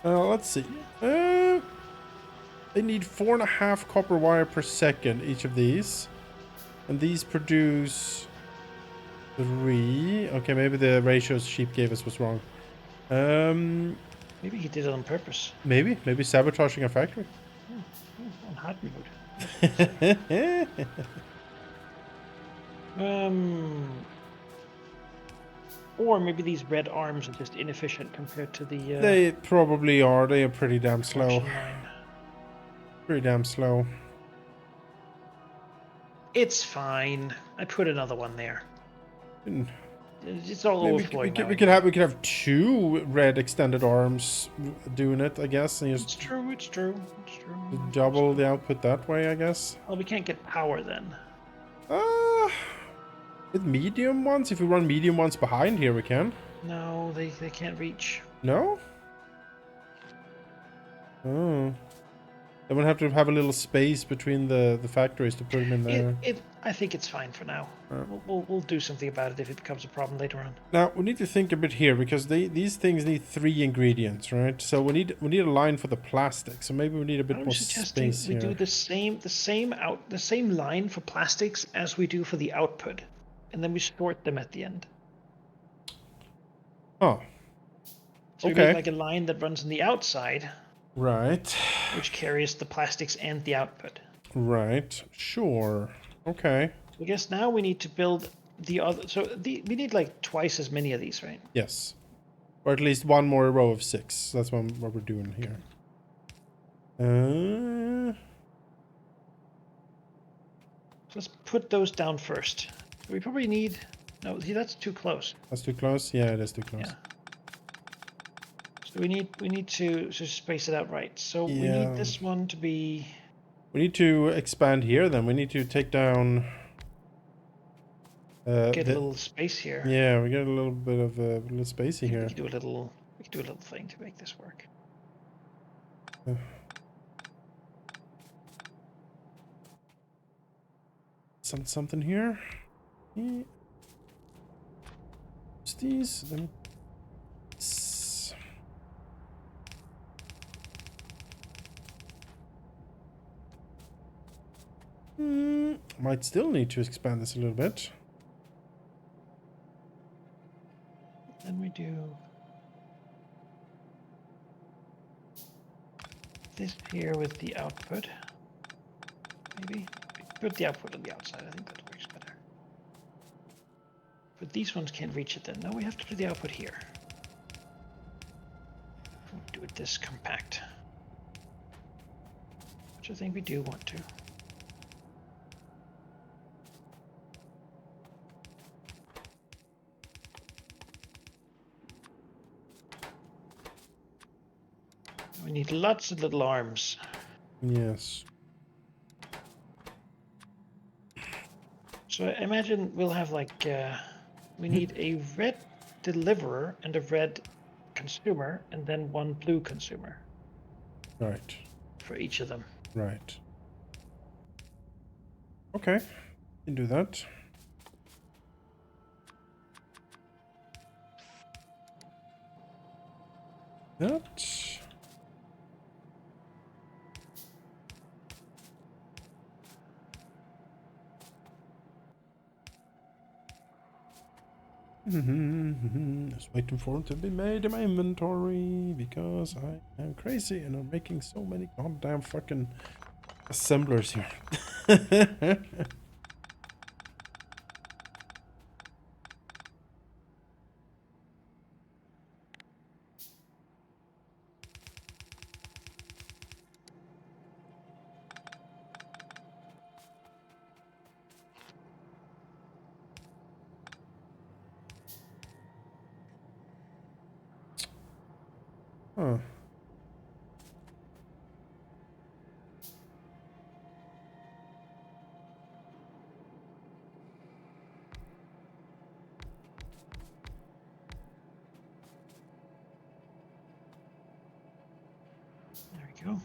Let's see. They need 4.5 copper wire per second, each of these. And these produce 3. Okay, maybe the ratios Sheep gave us was wrong. Maybe he did it on purpose. Maybe sabotaging a factory. On hard mode. Or maybe these red arms are just inefficient compared to the They probably are. They are pretty damn slow. production line. Pretty damn slow. It's fine. I put another one there. It's all Maybe overflowing now. we could have 2 red extended arms doing it, I guess, and It's just true. double the output that way, I guess. Well, we can't get power then. With medium ones, if we run medium ones behind here, we can. No, they can't reach. No? Oh. Then we'll have to have a little space between the factories to put them in there. I think it's fine for now. We'll do something about it if it becomes a problem later on. Now we need to think a bit here because these things need 3 ingredients, right? So we need a line for the plastic. So maybe we need a bit more space we here. do the same line for plastics as we do for the output, and then we sort them at the end. Oh. So we make like a line that runs on the outside. Right. Which carries the plastics and the output. Right. Sure. Okay. So I guess now we need to build the other. So we need like twice as many of these, right? Yes. Or at least 1 more row of 6. That's what we're doing here. So let's put those down first. We probably need. No, see, that's too close. That's too close? Yeah, it is too close. Yeah. So we need to space it out right. So we need this one to be. We need to expand here. Then we need to take down. Get a little space here. Yeah, we get a little bit of a little spacey here. We can do a little thing to make this work. Something here. Yeah. These. Then. Might still need to expand this a little bit. Then we do this here with the output. Maybe put the output on the outside. I think that works better. But these ones can't reach it then. No, we have to do the output here. We'll do it this compact. Which I think we do want to. We need lots of little arms. Yes. So I imagine we'll have like, we need a red deliverer and a red consumer, and then 1 blue consumer. Right. For each of them. Right. Okay. Can do that. That. Just waiting for it to be made in my inventory because I am crazy and I'm making so many goddamn fucking assemblers here. Huh. There we go.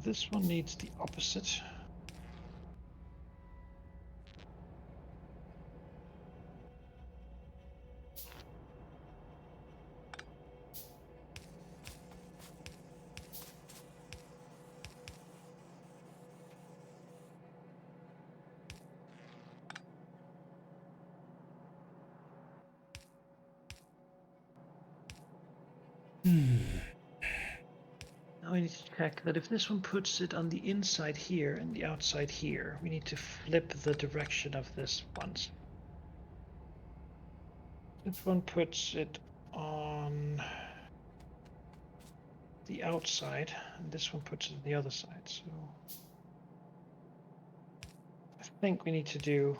This one needs the opposite. Now we need to check that if this one puts it on the inside here and the outside here, we need to flip the direction of this once. This one puts it on the outside, and this one puts it on the other side. So I think we need to do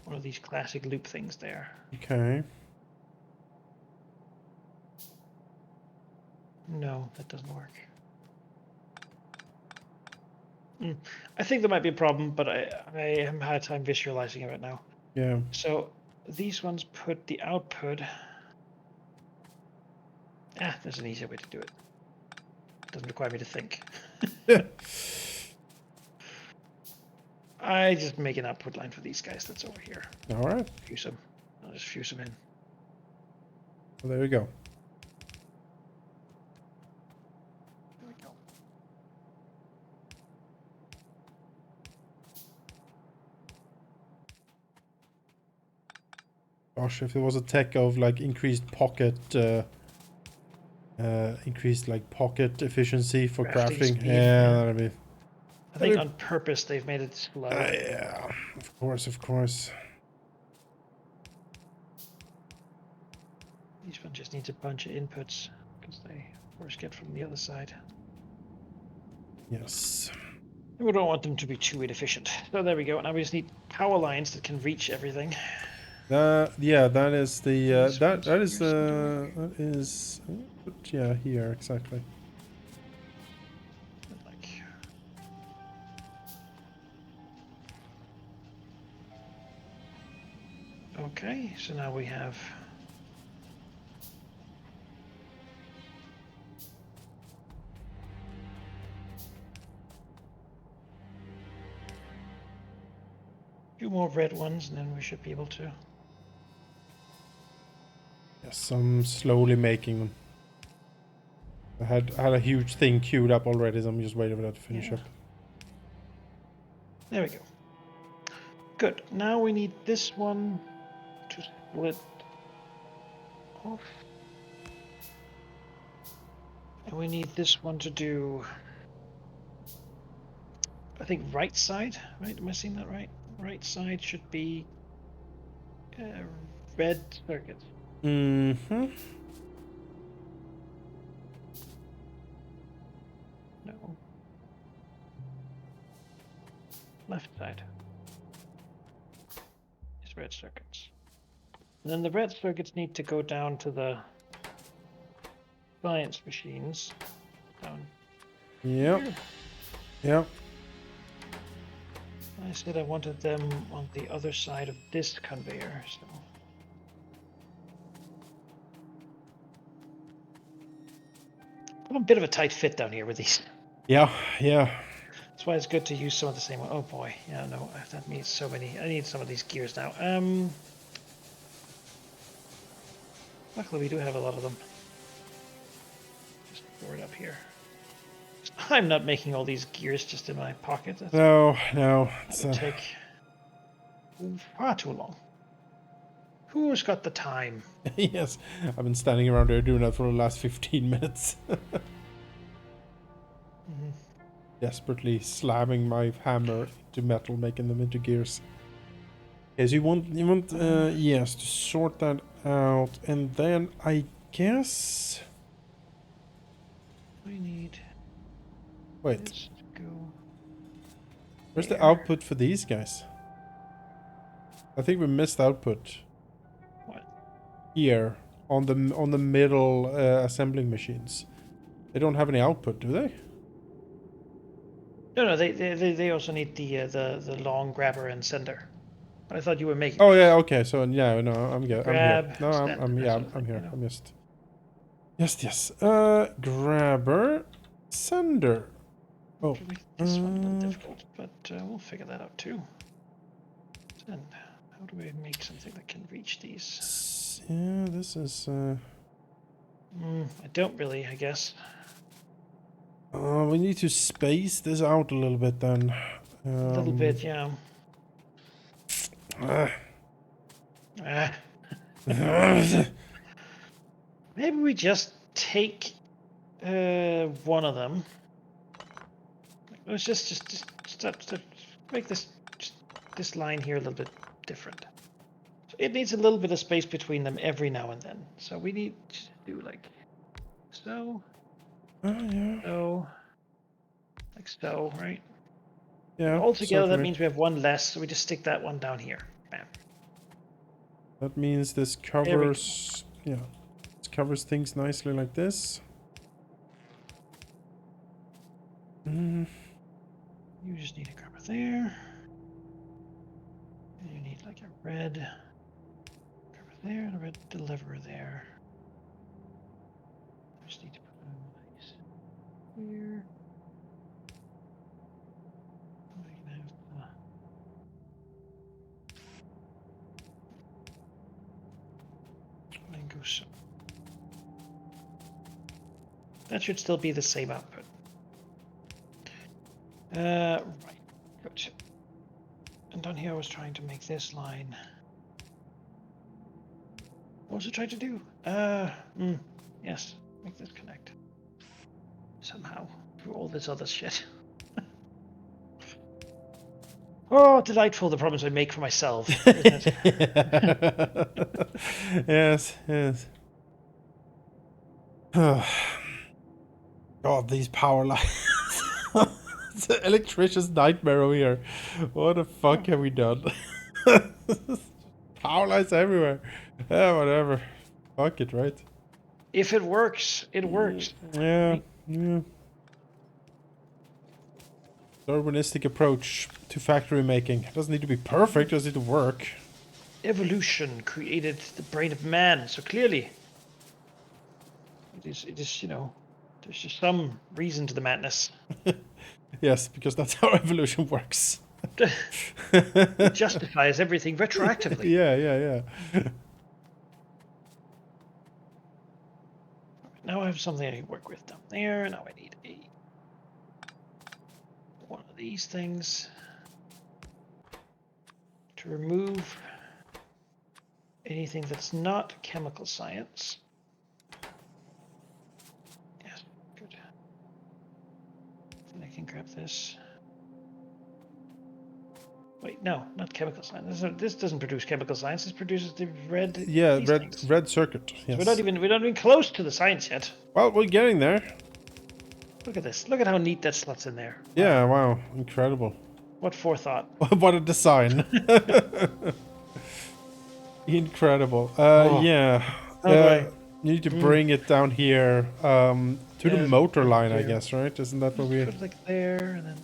one of these classic loop things there. Okay. No, that doesn't work. I think there might be a problem, but I haven't had time visualizing it right now. Yeah. So these ones put the output. There's an easier way to do it. Doesn't require me to think. I just make an output line for these guys that's over here. All right. Fuse them. I'll just fuse them in. Well, there we go. There we go. Gosh, if there was a tech of like increased pocket efficiency for crafting, Speed, yeah, that'd be. I think on purpose they've made it slow. Yeah, of course. Each one just needs a bunch of inputs because they first get from the other side. Yes. And we don't want them to be too inefficient. So there we go. Now we just need power lines that can reach everything. Yeah, that is the that is yeah, here exactly. Like, okay, so now we have a few more red ones, and then we should be able to. Yes, I'm slowly making them. I had a huge thing queued up already, so I'm just waiting for that to finish up. There we go. Good. Now we need this one to split off. And we need this one to do, I think, right side, right? Am I seeing that right? Right side should be red circuit. Mm-hmm. No. Left side is red circuits. And then the red circuits need to go down to the science machines. Down Yep. here. Yep. I said I wanted them on the other side of this conveyor, so. I'm a bit of a tight fit down here with these. Yeah. That's why it's good to use some of the same one. Oh boy, yeah, no, that means so many. I need some of these gears now. Luckily we do have a lot of them. Just store it up here. I'm not making all these gears just in my pocket. No. That would take far too long. Who's got the time? Yes, I've been standing around there doing that for the last 15 minutes. Desperately slamming my hammer into metal, making them into gears. Okay, so you want yes, to sort that out, and then I guess We need Wait, Let's go. where's the There. output for these guys? I think we missed output. What? Here on the middle assembling machines. They don't have any output, do they? No, they also need the long grabber and sender. But I thought you were making. Oh those. yeah, okay. So yeah, no, I'm here. Grab, No, send, I'm that yeah, sort of thing, I'm here. you know? I missed. Yes. Grabber, sender. Oh. Which will make this one a little difficult, but we'll figure that out too. Send. How do we make something that can reach these? Yeah, this is. I don't really, I guess. We need to space this out a little bit then. A little bit, yeah. Ah. Maybe we just take one of them. Let's just make this line here a little bit different. So it needs a little bit of space between them every now and then. So we need to do like so. Yeah. So. Like so, right? Yeah. Altogether, certainly. that means we have one less, so we just stick that one down here. Bam. That means this covers. Yeah. It covers things nicely like this. You just need a grabber there. And you need like a red grabber there and a red deliverer there. I just need to put these here. Then go so. That should still be the same output. Right. Good. And down here I was trying to make this line. What was I trying to do? Yes. Make this connect. Somehow. Through all this other shit. Oh, delightful, the problems I make for myself, isn't it? Yes. God, these power lines. It's an electrician's nightmare over here. What the fuck have we done? Power lines everywhere. Yeah, whatever. Fuck it, right? If it works, it works. Yeah. Urbanistic approach to factory making. It doesn't need to be perfect, it just need to work. Evolution created the brain of man, so clearly it is, there's just some reason to the madness. Yes, because that's how evolution works. It justifies everything retroactively. Yeah. Now I have something I can work with down there. Now I need one of these things to remove anything that's not chemical science. Yes, good. Then I can grab this. Wait, no, not chemical science. This doesn't produce chemical science. This produces the red. Yeah, things. red circuit. Yes. So we're not even close to the science yet. Well, we're getting there. Look at this. Look at how neat that slots in there. Wow. Yeah, wow, incredible. What forethought. What a design. Incredible. Yeah. You need to bring it down here to the motor line, I guess, right? Isn't that what we... Put it like there, and then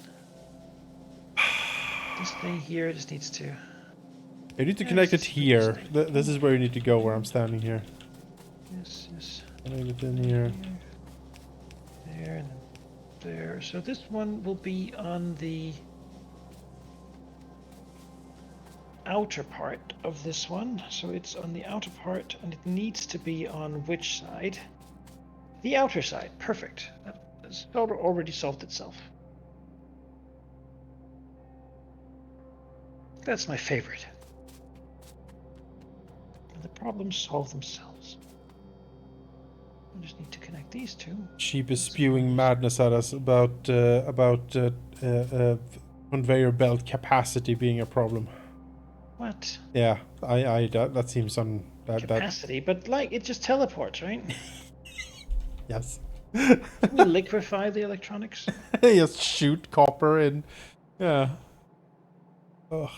this thing here just needs to... You need to connect it here. This is where you need to go, where I'm standing here. Yes. Connect it in here. There, and then there. So this one will be on the outer part of this one. So it's on the outer part, and it needs to be on which side? The outer side. Perfect. That's already solved itself. That's my favorite. The problems solve themselves. I just need to connect these two. Sheep is spewing madness at us about conveyor belt capacity being a problem. What? Yeah, that seems capacity, but like it just teleports, right? Yes. Can we liquefy the electronics? Just shoot copper in. Yeah. Ugh.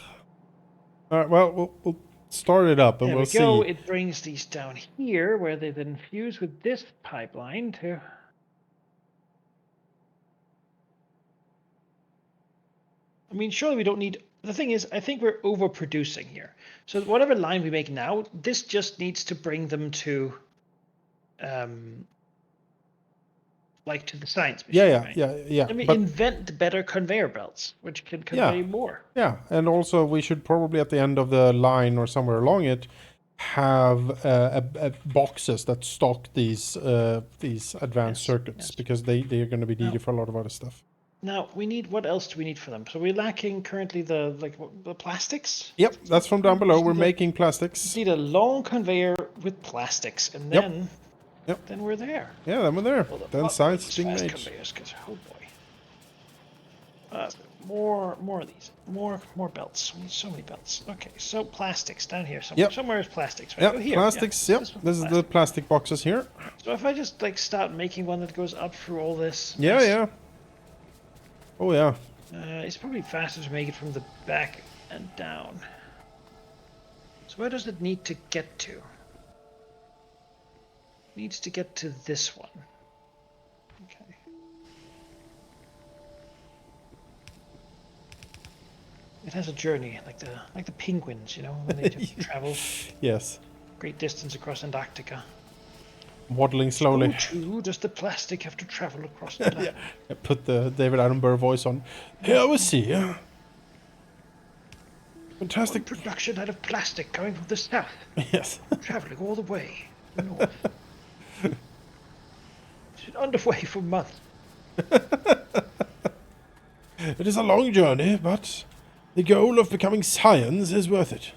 All right. Well, we'll start it up and There we'll we go. see. It brings these down here, where they then fuse with this pipeline to. I mean, surely we don't need. The thing is, I think we're overproducing here. So whatever line we make now, this just needs to bring them to, like to the science machine, Yeah. right? Yeah. Let me But invent better conveyor belts, which can convey more. yeah, and also we should probably at the end of the line or somewhere along it have boxes that stock these advanced Yes, circuits yes. because they are going to be Now, needed for a lot of other stuff. now we need. What else do we need for them? So we're lacking currently the plastics. Yep, that's from down We below. just We're need a, making just plastics. need a long conveyor with plastics, and Yep, yep. then we're there. Yeah, then we're there. Well, Then more of science is these being fast made. conveyors, because oh boy, more of these, more belts. We need so many belts. Okay, so plastics down here somewhere. Yep. Somewhere is plastics, right? Oh, Yep, here, yeah. plastics. Yep, This one's this is the plastic. plastic boxes here. So if I just like start making one that goes up through all this Yeah, mess, yeah. Oh yeah. it's probably faster to make it from the back and down. So where does it need to get to? It needs to get to this one. Okay. It has a journey, like the penguins, you know, when they just travel Yes. great distance across Antarctica. Waddling So slowly. too does the plastic have to travel across the land. Yeah, put the David Attenborough voice on. Here we see. One Fantastic. production out of plastic coming from the south, Yes. traveling all the way north. It's been underway for months. It is a long journey, but the goal of becoming science is worth it.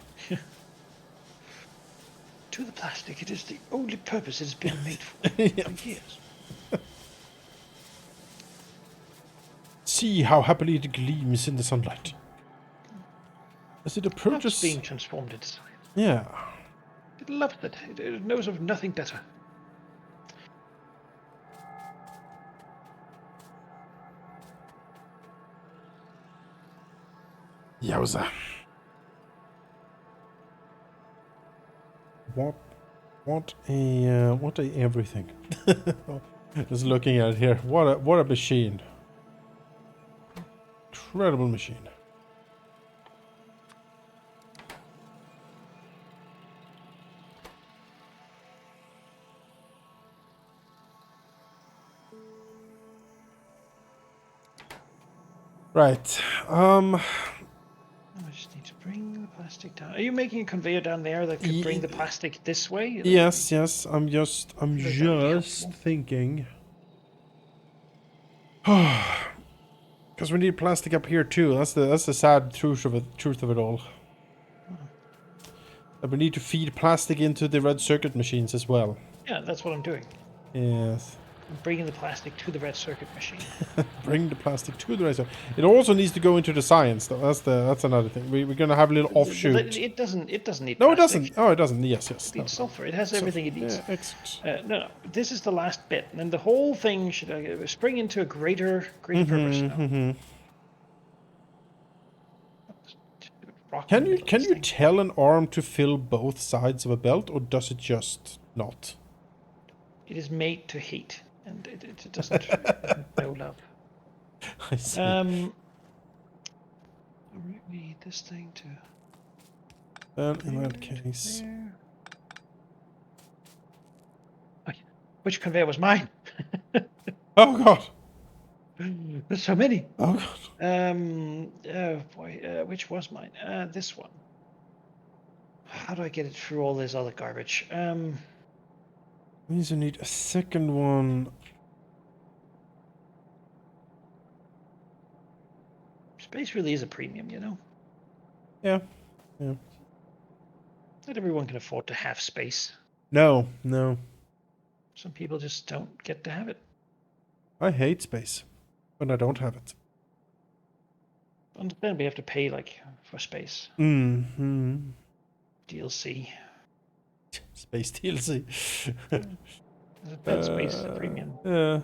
To the plastic, it is the only purpose it has been made for for years. See how happily it gleams in the sunlight. As it Loves approaches... being transformed into science. Yeah. It loves it. It knows of nothing better. Yowza. What a everything. Just looking at it here. What a machine. Incredible machine. Right. I just need to bring the plastic down. Are you making a conveyor down there that could bring the plastic this way? Yes. I'm just thinking. Because we need plastic up here too. That's the sad truth of it all. That we need to feed plastic into the red circuit machines as well. Yeah, that's what I'm doing. Yes. I'm bringing the plastic to the red circuit machine. Bring the plastic to the red circuit. It also needs to go into the science though. That's another thing. We're gonna have a little offshoot. It doesn't need No, plastic. it doesn't. Oh, it doesn't. Yes. It needs sulfur. It has everything it needs. Yeah, excellent. No, this is the last bit, and then the whole thing should spring into a greater purpose now. Can you tell an arm to fill both sides of a belt, or does it just not? It is made to hate, and it doesn't know love. I see. We need this thing to. Then in that case, Which conveyor was mine? oh god, There's so many. oh god. Oh boy, which was mine? This one. How do I get it through all this other garbage? Means you need a second one. Space really is a premium, you know. Yeah. Not everyone can afford to have space. No. Some people just don't get to have it. I hate space when I don't have it. Understand we have to pay for space. Mm-hmm. DLC. Space DLC. The bed space is a premium. Yeah.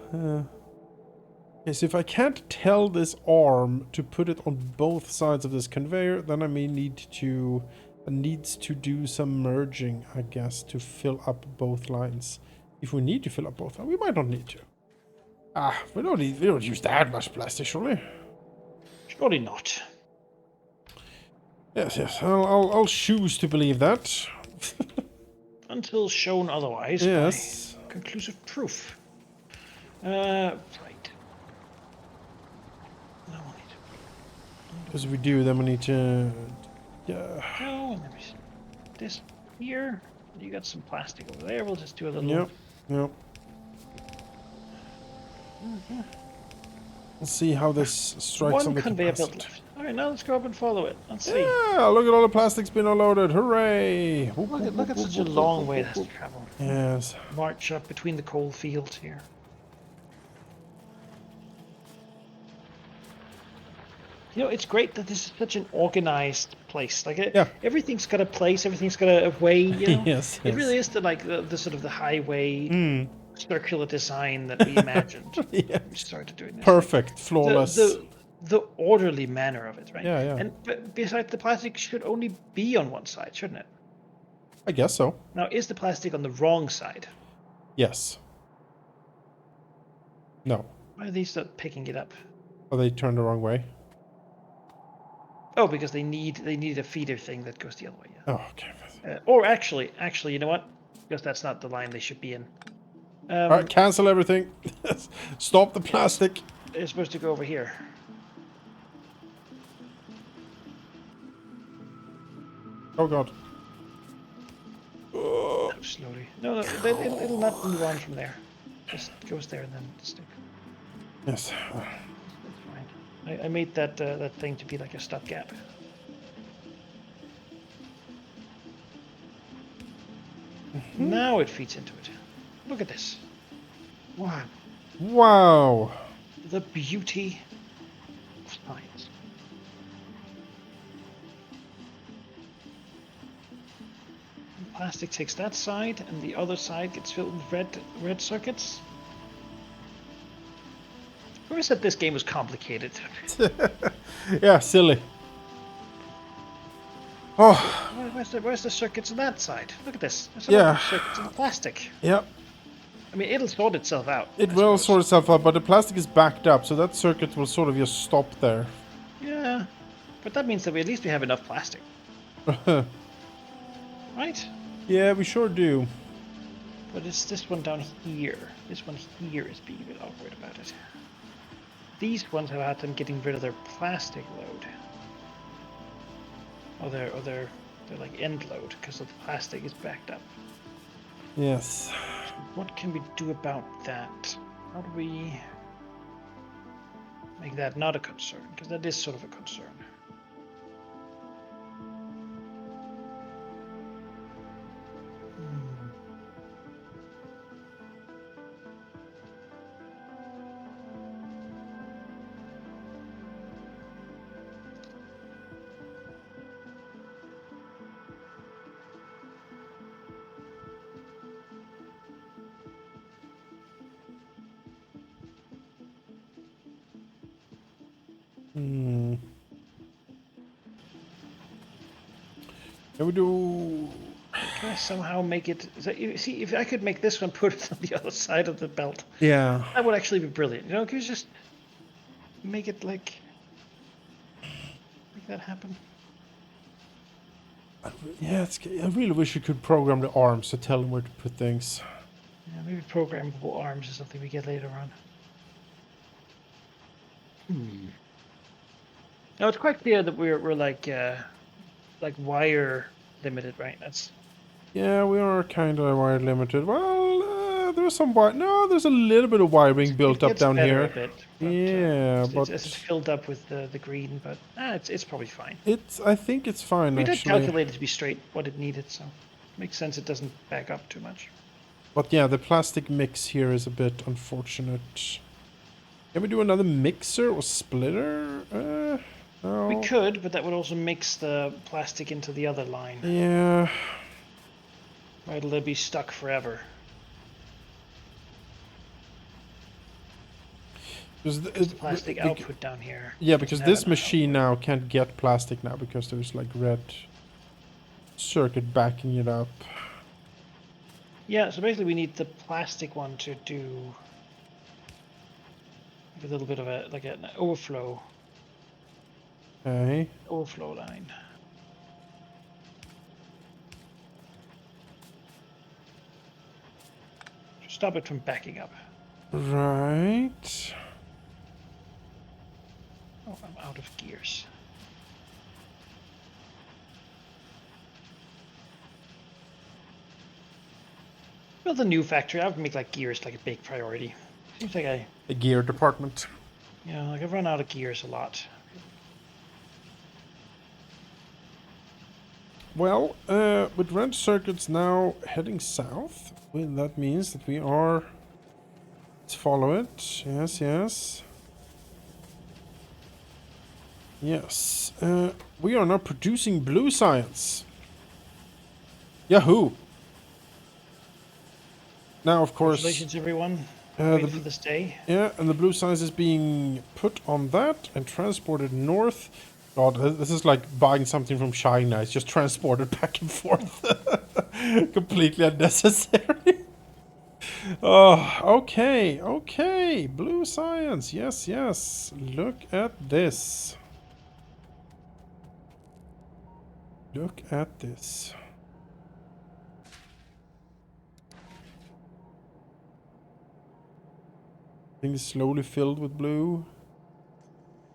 Okay, so if I can't tell this arm to put it on both sides of this conveyor, then I may need to... It needs to do some merging, I guess, to fill up both lines. If we need to fill up both lines, we might not need to. We don't use that much plastic, surely. Surely not. Yes. I'll choose to believe that. Until shown otherwise Yes. by conclusive proof. Right. No, I need to... Because if we do, then we need to... Yeah. No, let me see. This here. You got some plastic over there. We'll just do a little... Yep. Let's see how this strikes on the conveyor capacity. belt left. Alright, now let's go up and follow it. Let's see. Yeah, look at all the plastic's been unloaded. Hooray! Look at such a long way it has to travel. Yes. March up between the coal fields here. You know, it's great that this is such an organized place. Like, everything's got a place, everything's got a way, you know? Yes. It really is the sort of the highway circular design that we imagined when we started doing this. Perfect, flawless. The orderly manner of it, right? Yeah. And besides, the plastic should only be on one side, shouldn't it? I guess so. Now, is the plastic on the wrong side? Yes. No. Why are these not picking it up? Are they turned the wrong way? Oh, because they need a feeder thing that goes the other way. Yeah. Oh, okay. Or actually, you know what? Because that's not the line they should be in. All right, cancel everything. Stop the plastic. They're supposed to go over here. Oh God. No, slowly. No, it'll not move on from there. Just goes there and then stick. Yes. That's fine. I made that thing to be like a stopgap. Now it feeds into it. Look at this. Wow. Wow. The beauty of science. The plastic takes that side, and the other side gets filled with red circuits. Whoever said this game was complicated? Yeah, silly. Oh. Where's the circuits on that side? Look at this. There's circuits in the plastic. Yep. I mean, it'll sort itself out. It will sort itself out, but the plastic is backed up, so that circuit will sort of just stop there. Yeah, but that means that at least we have enough plastic. Right? Yeah, we sure do. But it's this one down here. This one here is being a bit awkward about it. These ones have had them getting rid of their plastic load. Or they're like end load because the plastic is backed up. Yes. What can we do about that? How do we make that not a concern? Because that is sort of a concern. Can we do... Can I somehow make it... See, if I could make this one put it on the other side of the belt, Yeah. that would actually be brilliant. You know, can you just make it like... Make that happen? Yeah, I really wish you could program the arms to tell them where to put things. Yeah, maybe programmable arms is something we get later on. Now, it's quite clear that we're like wire limited, right? That's... Yeah, we are kind of wire limited. Well, there's some wire. No, there's a little bit of wiring built up down here. A bit, but, yeah, but it's filled up with the green, but it's probably fine. I think it's fine. We did actually. calculate it to be straight what it needed, so it makes sense. It doesn't back up too much. But yeah, the plastic mix here is a bit unfortunate. Can we do another mixer or splitter? No. We could, but that would also mix the plastic into the other line. Yeah. Or it'll be stuck forever. Because Because the plastic output down here. yeah, doesn't because have this an machine output. now can't get plastic now because there's like red circuit backing it up. Yeah, so basically we need the plastic one to do a little bit of a like an overflow Okay. line. To stop it from backing up. Right. Oh, I'm out of gears. Build a new factory. I would make like gears like a big priority. Seems like A gear department. like I've run out of gears a lot. Well, with red circuits now heading south, well, that means that we are... Let's follow it. Yes, yes. Yes. We are now producing blue science. Yahoo! Now, of course, Congratulations, everyone. Waiting for the this day. yeah, and the blue science is being put on that and transported north. God, this is like buying something from China. It's just transported back and forth. Completely unnecessary. Oh, okay, okay. Blue science. Yes, yes. Look at this. Look at this. Things slowly filled with blue.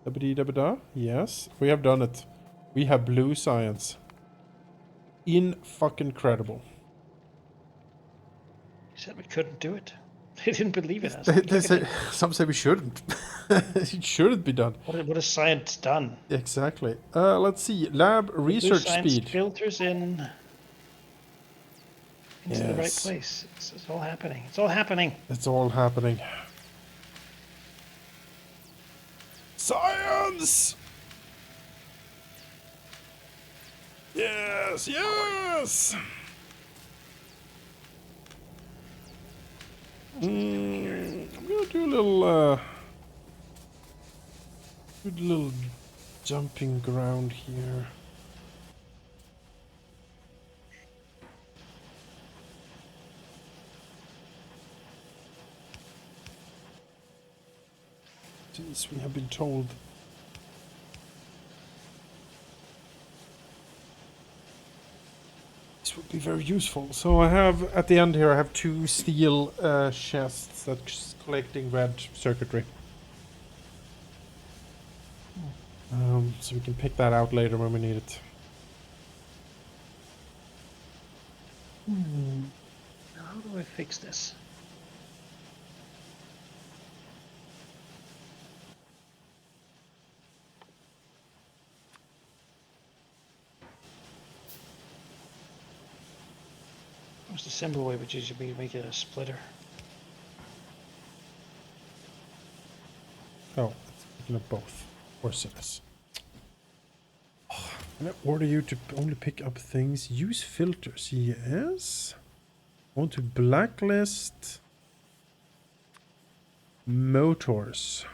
Da-ba-dee-da-ba-da. Yes, we have done it. We have blue science. In-fucking-credible. He said we couldn't do it. They didn't believe in us. They, But they look at say, it. some say we shouldn't. It shouldn't be done. What has science done? Exactly. Let's see. Lab The blue research science speed. filters in into the right Yes. place. It's all happening. It's all happening. It's all happening. Science! Yes, yes! I'm gonna do a little jumping ground here. Since we have been told this would be very useful. So I have, at the end here, I have 2 steel chests that's collecting red circuitry. So we can pick that out later when we need it. Now, how do I fix this? What's the simple way, which is you make it a splitter? Oh, it's picking up both. Of course it is. Can I order you to only pick up things? Use filters. Yes. Want to blacklist motors.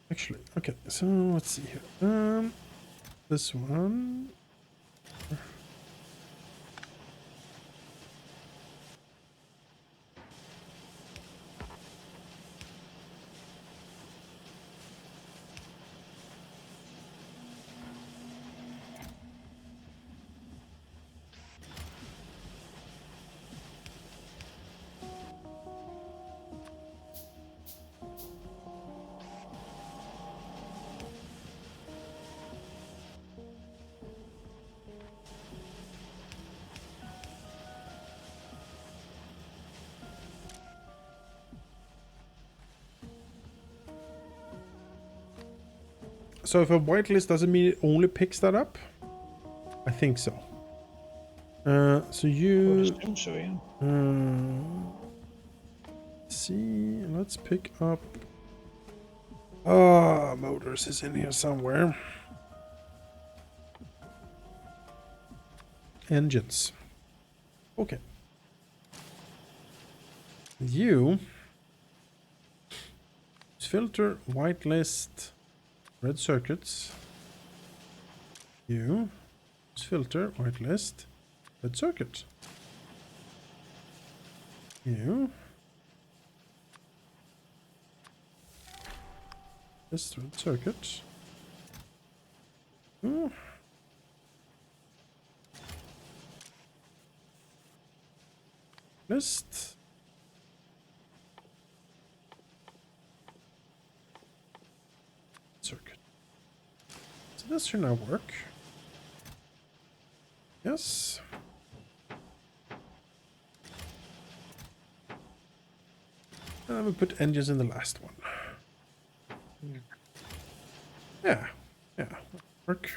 Actually, okay, so let's see here. This one. So if a whitelist doesn't mean it only picks that up? I think so. So you... So, yeah. See, let's pick up... motors is in here somewhere. engines. Okay. You filter, whitelist, red circuits. You filter, whitelist, red circuit. You this red circuit. You list. Circuit. So this should now work. Yes. And we put engines in the last one. Yeah. Yeah. Work.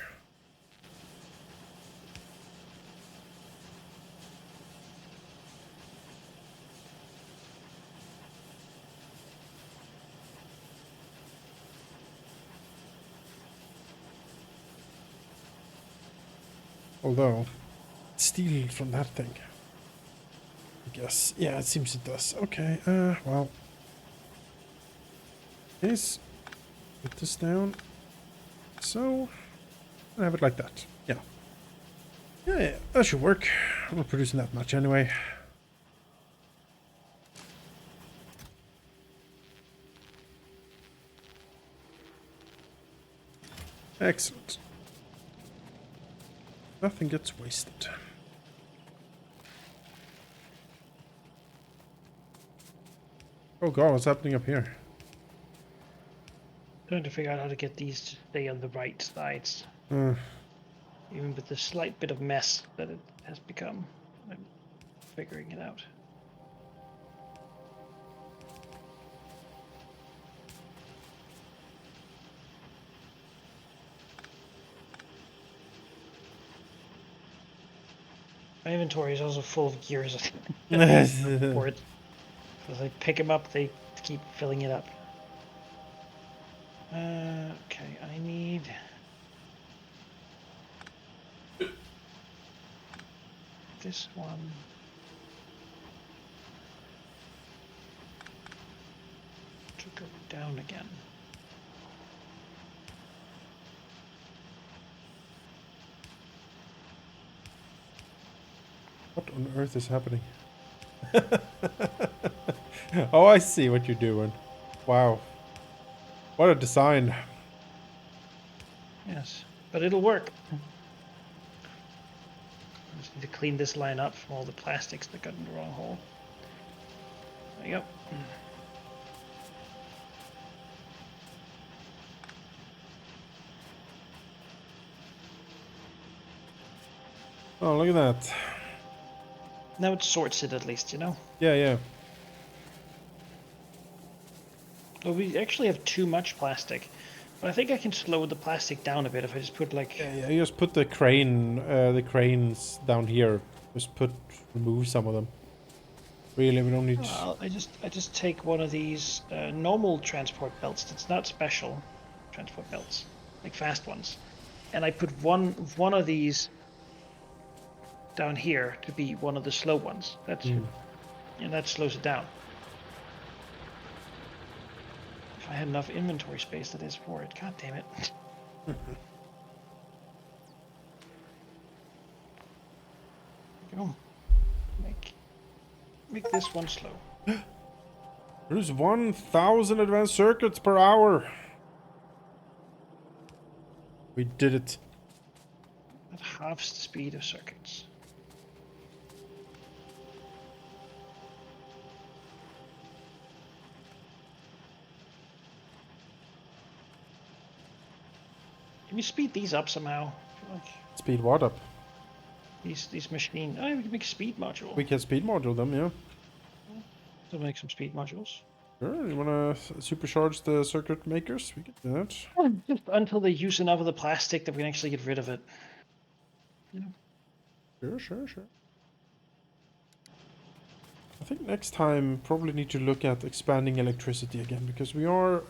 Although, steal from that thing. I guess. Yeah, it seems it does. Okay, well. This. Put this down. So. I have it like that. Yeah. Yeah, that should work. I'm not producing that much anyway. Excellent. Nothing gets wasted. Oh god, what's happening up here? Trying to figure out how to get these to stay on the right sides. Even with the slight bit of mess that it has become. I'm figuring it out. My inventory is also full of gears. For it. As I pick them up, they keep filling it up. Okay, I need... this one. To go down again. What on earth is happening? Oh, I see what you're doing. Wow. What a design. Yes, but it'll work. I just need to clean this line up from all the plastics that got in the wrong hole. There you go. Oh, look at that. Now it sorts it at least, you know? Yeah, yeah. Well, we actually have too much plastic. But I think I can slow the plastic down a bit if I just put like... Yeah, you just put the cranes down here. Remove some of them. Really, we don't need... I just take one of these normal transport belts that's not special transport belts, like fast ones. And I put one of these down here to be one of the slow ones. That's and that slows it down. If I had enough inventory space, that is for it. God damn it! Go. Make this one slow. There's 1,000 advanced circuits per hour. We did it. At half the speed of circuits. Can you speed these up somehow? Like Speed what up? these machines. Oh, we can make a speed module. We can speed module them, yeah. So make some speed modules. Sure, you wanna supercharge the circuit makers? We can do that. Just until they use enough of the plastic that we can actually get rid of it. You know? Sure. I think next time probably need to look at expanding electricity again, because we are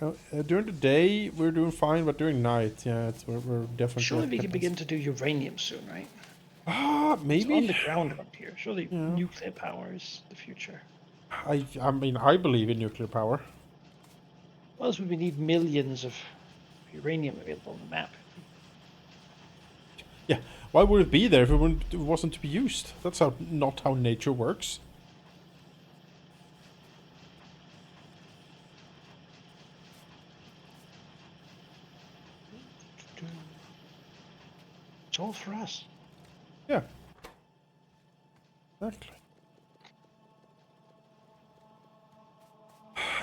during the day we're doing fine, but during night, yeah, we're definitely. Surely we can begin to do uranium soon, right? It's maybe. on the ground up here. Surely Yeah. nuclear power is the future. I mean, I believe in nuclear power. Or else we would need millions of uranium available on the map. Yeah. Why would it be there if it wasn't to be used? That's how not how nature works. It's all for us. Yeah. Exactly.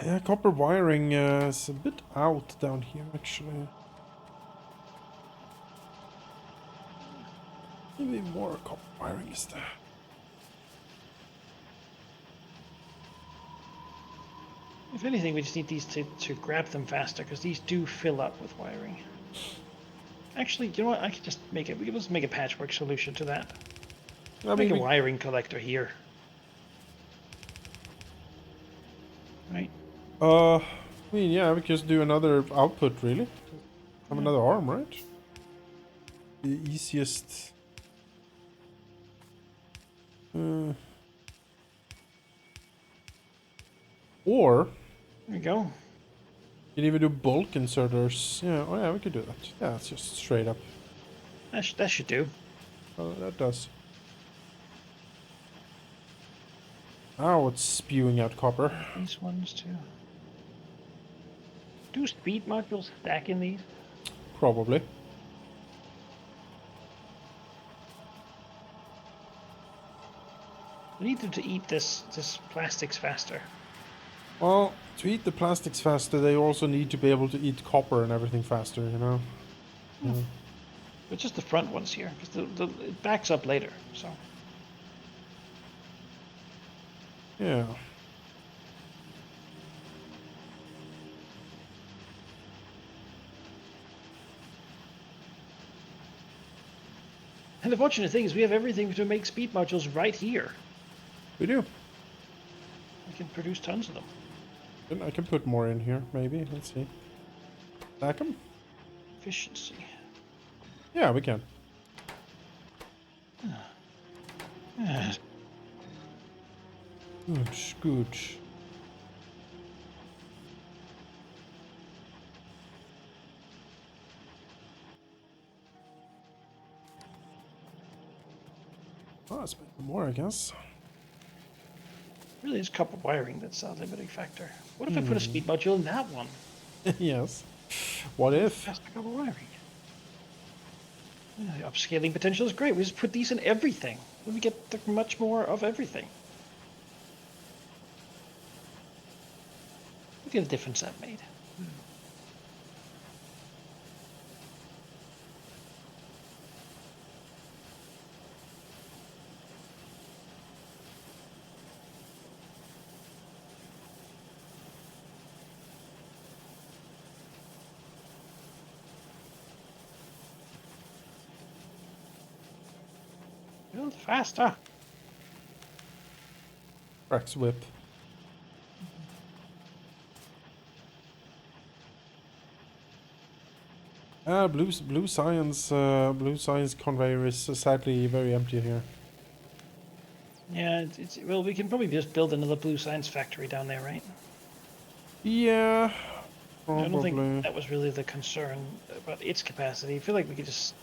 Yeah, copper wiring is a bit out down here, actually. Maybe more copper wiring is there. If anything, we just need these to grab them faster, because these do fill up with wiring. Actually, you know what? I could just make it. We can just make a patchwork solution to that. I Make mean, a wiring collector here. Right? I mean, yeah, we just do another output, really. Have another arm, right? The easiest. Uh, or There we go. you can even do bulk inserters. Yeah, oh yeah, we could do that. Yeah, it's just straight up. That should do. Oh, that does. Now it's spewing out copper. These ones too. Do speed modules stack in these? Probably. We need them to eat this plastics faster. Well, to eat the plastics faster, they also need to be able to eat copper and everything faster, you know? Yeah. But just the front ones here, because it backs up later. So Yeah. and the fortunate thing is we have everything to make speed modules right here. We do. We can produce tons of them. Then I can put more in here, maybe. Let's see. Stack them? Efficiency. Yeah, we can. Good, good. Oh, let's make more, I guess. Really is copper wiring that's a limiting factor. What if I put a speed module in that one? Yes. What if? Faster copper wiring. Yeah, the upscaling potential is great. We just put these in everything. Then we get much more of everything. Look at the difference that made. Build faster. Rex whip. Blue science conveyor is sadly very empty here. Yeah, well, we can probably just build another blue science factory down there, right? Yeah, I don't probably. think that was really the concern about its capacity. I feel like we could just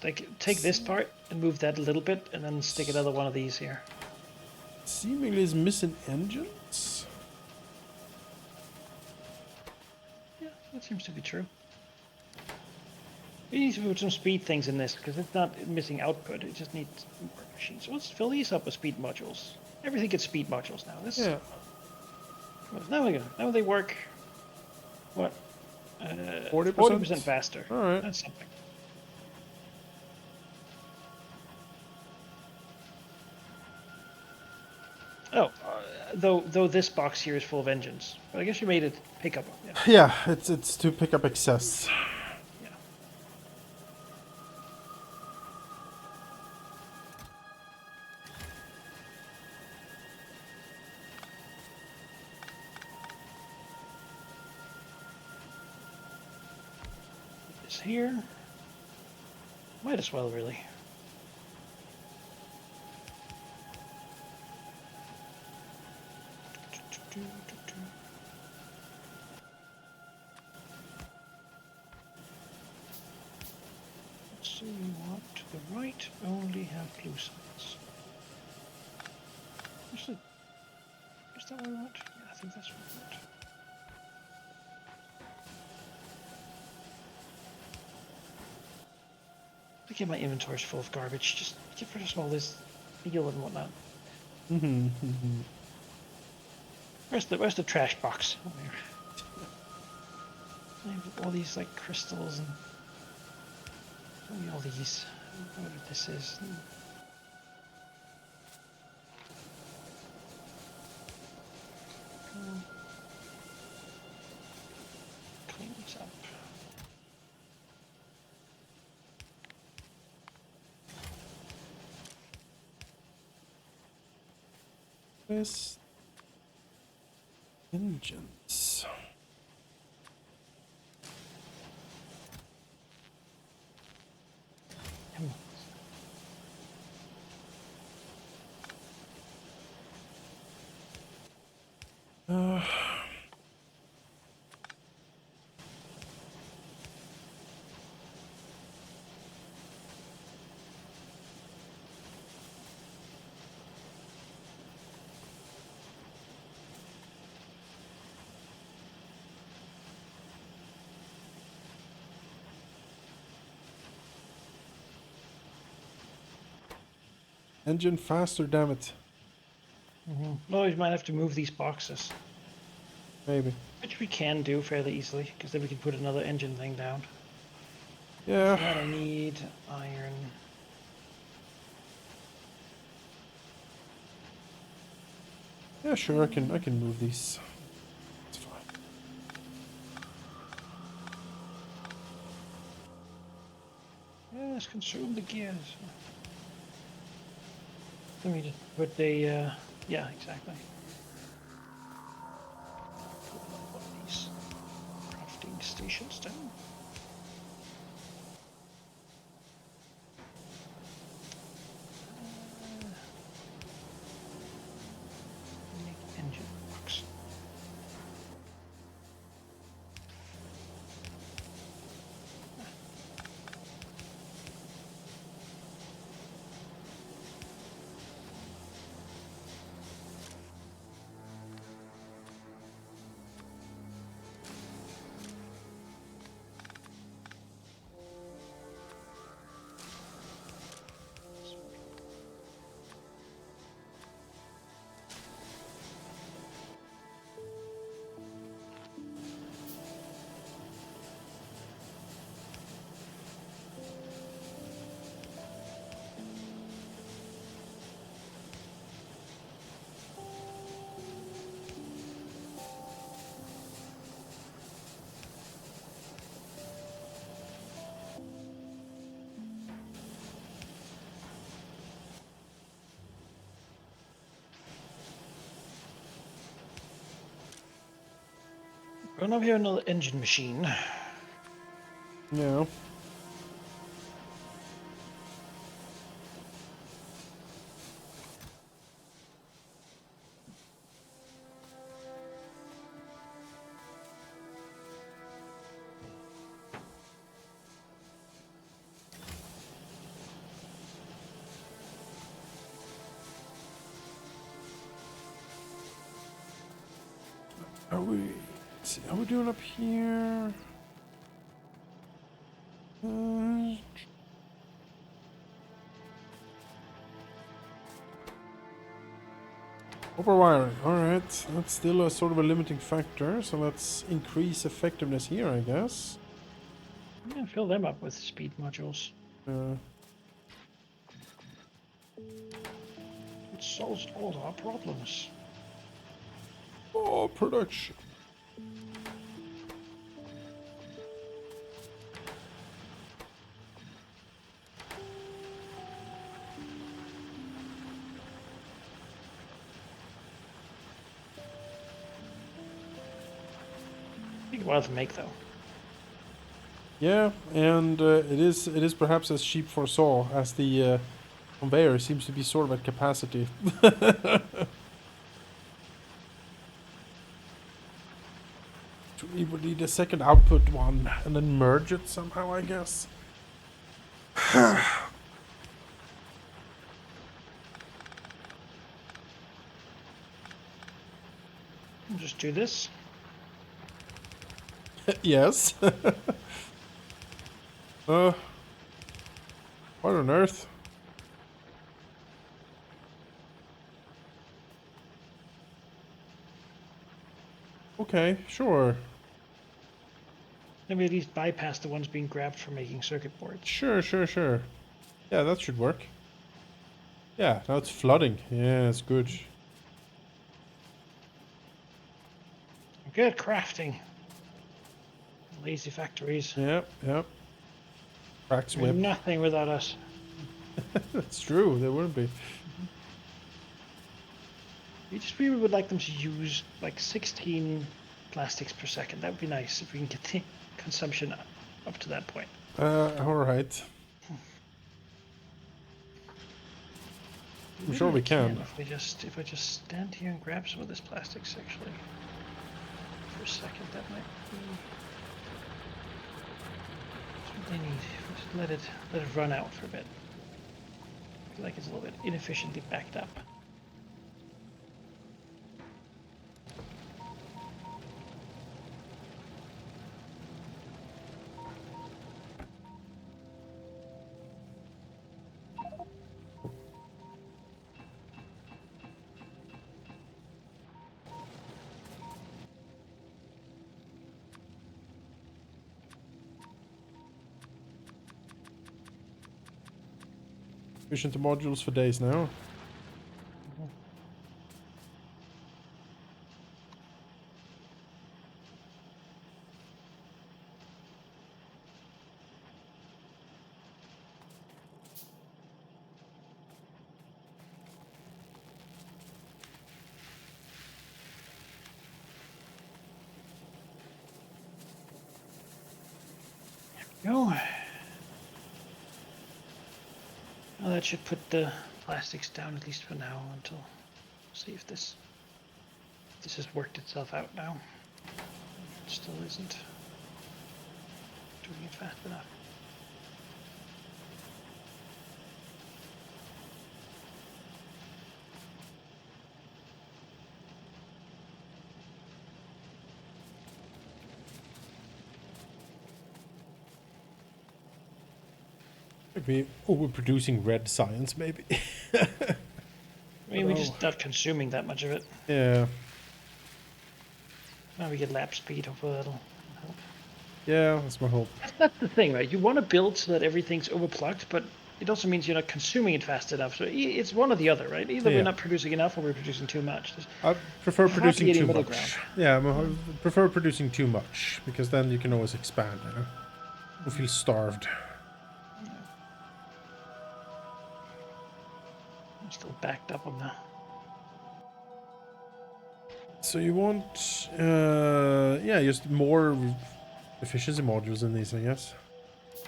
take this part and move that a little bit, and then stick another one of these here. Seemingly is missing engines. Yeah, that seems to be true. We need to put some speed things in this, because it's not missing output, it just needs more machines. So let's fill these up with speed modules. Everything gets speed modules now. Yeah. Now we go. Now they work, what? 40%? Faster. Alright. That's something. Oh, though this box here is full of engines. But I guess you made it pick up. Yeah. Yeah, it's to pick up excess. Yeah. Put this here. Might as well, really. Let's see what to the right only have blue sides. Is that what I want? Yeah, I think that's what I want. I think my inventory's full of garbage. Just get rid of all this steel and whatnot. Where's the trash box? Oh, here. I have all these like crystals and all these. I don't know what this is. Clean this up. This engines. Engine faster, damn it. No, we might have to move these boxes. Maybe. Which we can do fairly easily, because then we can put another engine thing down. Yeah. For that I need iron. Yeah, sure, I can move these. It's fine. Yes, consume the gears. Let me just put the, yeah, exactly. Put one of these crafting stations down. Make engine box. Well, now we have another engine machine. Yeah. Let's see, how are we doing up here? Copper wiring. Alright, that's still a sort of a limiting factor, so let's increase effectiveness here, I guess. Yeah, fill them up with speed modules. It solves all our problems. Oh, production. Take a while to make, though. Yeah, and it is perhaps as sheep foresaw, as the conveyor seems to be sort of at capacity. We would need a second output one and then merge it somehow, I guess. Just do this. Yes. What on earth? Okay, sure. Then we at least bypass the ones being grabbed for making circuit boards. Sure. Yeah, that should work. Yeah, now it's flooding. Yeah, it's good. Good crafting. Lazy factories. Yep. Cracks They're whip. nothing without us. That's true, there wouldn't be. We just really would like them to use like 16 plastics per second. That would be nice if we can get the consumption up to that point. Alright. I'm sure we can. If I just stand here and grab some of this plastics actually. For a second, that might be what they need. Just let it run out for a bit. I feel like it's a little bit inefficiently backed up. Efficient modules for days now. Go. Well, that should put the plastics down at least for now until see if this has worked itself out now. It still isn't doing it fast enough. Maybe overproducing red science, maybe. I mean, we're just not consuming that much of it. Yeah. Now we get lap speed, hopefully that'll help. Yeah, that's my hope. That's the thing, right? You want to build so that everything's overclocked, but it also means you're not consuming it fast enough. So it's one or the other, right? Either we're not producing enough or we're producing too much. I prefer producing too much. Ground. Yeah, I prefer producing too much, because then you can always expand, you know? You feel starved. I'm still backed up on the... So you want, yeah, just more efficiency modules in these, I guess.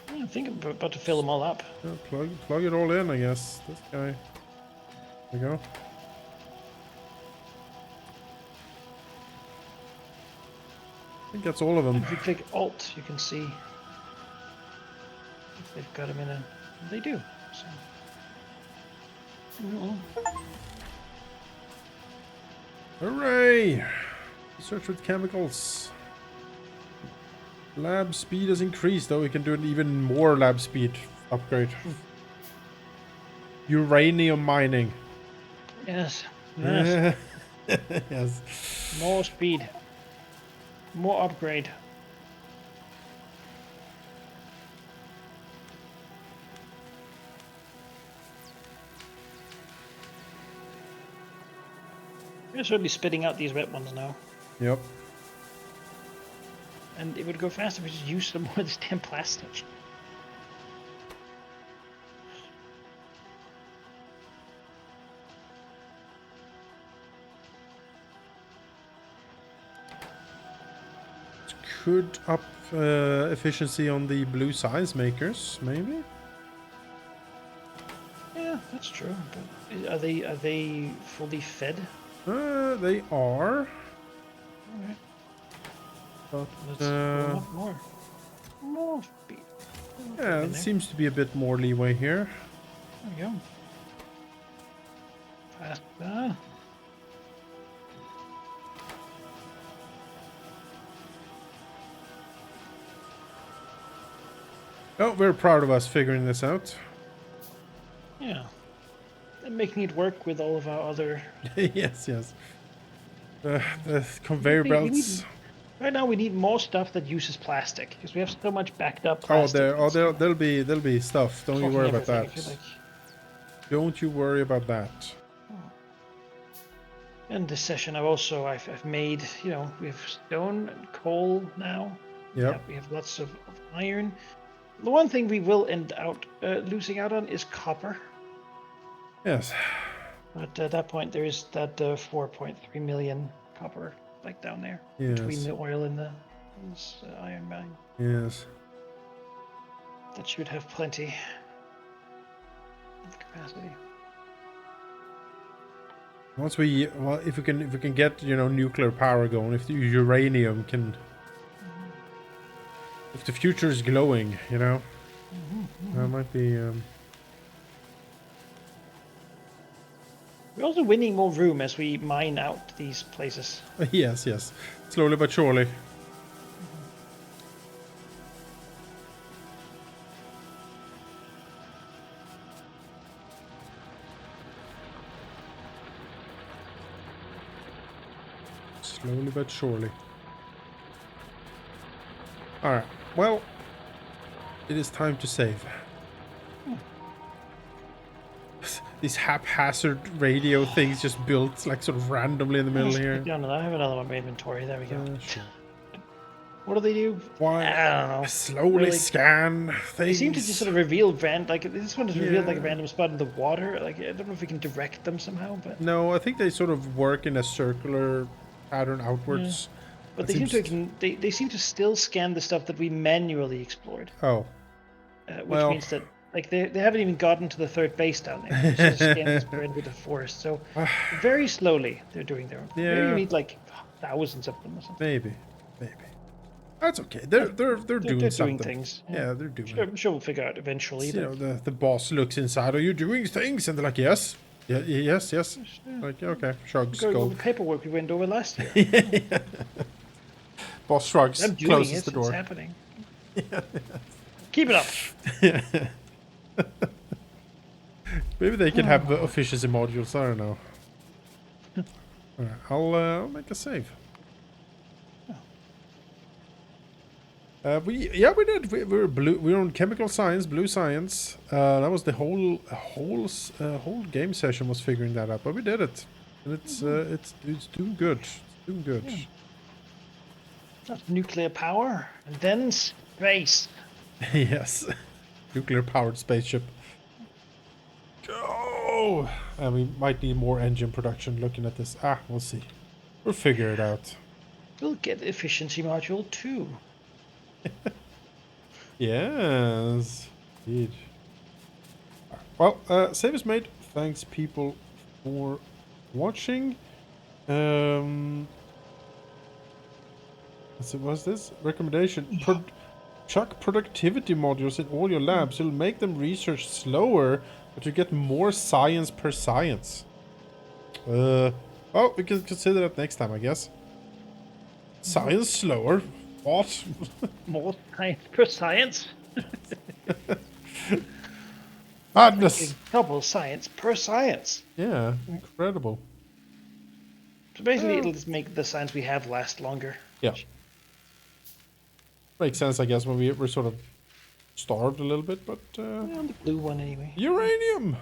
I think I'm about to fill them all up. Yeah, plug it all in, I guess. This guy. There we go. I think that's all of them. If you click Alt, you can see if they've got them in a... They do. So. Hooray! Research with chemicals. Lab speed has increased, though we can do an even more lab speed upgrade. Uranium mining. Yes. Yes. More speed. More upgrade. We're certainly spitting out these wet ones now. Yep. And it would go faster if we just used some more of this damn plastic. It's could up efficiency on the blue science makers, maybe. Yeah, that's true. But are they fully fed? They are. All right. But Let's warm up more. More speed. yeah, there seems to be a bit more leeway here. There we go. Faster. Oh, we're proud of us figuring this out. Yeah. And making it work with all of our other. Yes, yes. The conveyor belts. Right now, we need more stuff that uses plastic because we have so much backed up Oh, plastic. there'll be stuff. Don't you worry about that. I feel like. Don't you worry about that. In this session, I've made, we have stone and coal now. Yep. We have lots of iron. The one thing we will end out losing out on is copper. Yes. But at that point, there is that 4.3 million copper like down there between the oil and the iron mine. Yes. That should have plenty of capacity. Once if we can get nuclear power going, if the uranium can, if the future is glowing, that might be. We're also winning more room as we mine out these places. Yes, yes, slowly but surely. Slowly but surely. Alright, well, it is time to save. These haphazard radio things just built like sort of randomly in the middle here. I have another one in my inventory. There we go. Sure. What do they do? Why? I don't know. Slowly scan things. They seem to just sort of reveal this one is revealed like a random spot in the water. Like, I don't know if we can direct them somehow, but no, I think they sort of work in a circular pattern outwards. Yeah. But they seem to still scan the stuff that we manually explored. Oh, which means that they haven't even gotten to the third base down there. They just scan this end with the forest. So very slowly they're doing their own. Yeah. Maybe you need like thousands of them or something. Maybe. That's okay. They're doing things. Yeah, they're doing. I'm sure we'll figure out eventually. The boss looks inside. Are you doing things? And they're like, yes. Yeah, yes. Yeah. Like, okay, shrugs. Go. The paperwork we went over last year. Boss shrugs. I'm doing closes it. the door. It's happening. Keep it up. Maybe they can have efficiency modules. I don't know. All right, I'll make a save. We did. We were blue. We were on chemical science, blue science. That was the whole game session was figuring that out, but we did it, and it's doing good. It's doing good. Yeah. That's nuclear power, and then space. Yes, nuclear powered spaceship. Go! And we might need more engine production. Looking at this, we'll see. We'll figure it out. We'll get the efficiency module too. Yes, indeed. Well, save is made. Thanks, people, for watching. What's this? Recommendation. Chuck productivity modules in all your labs. You'll make them research slower, but you get more science per science. We can consider that next time, I guess. Science slower. What? More science per science? Madness! Double science per science. Yeah, incredible. So basically, it'll just make the science we have last longer. Yeah. Makes sense, I guess, when we're sort of starved a little bit, but... on the blue one, anyway. Uranium!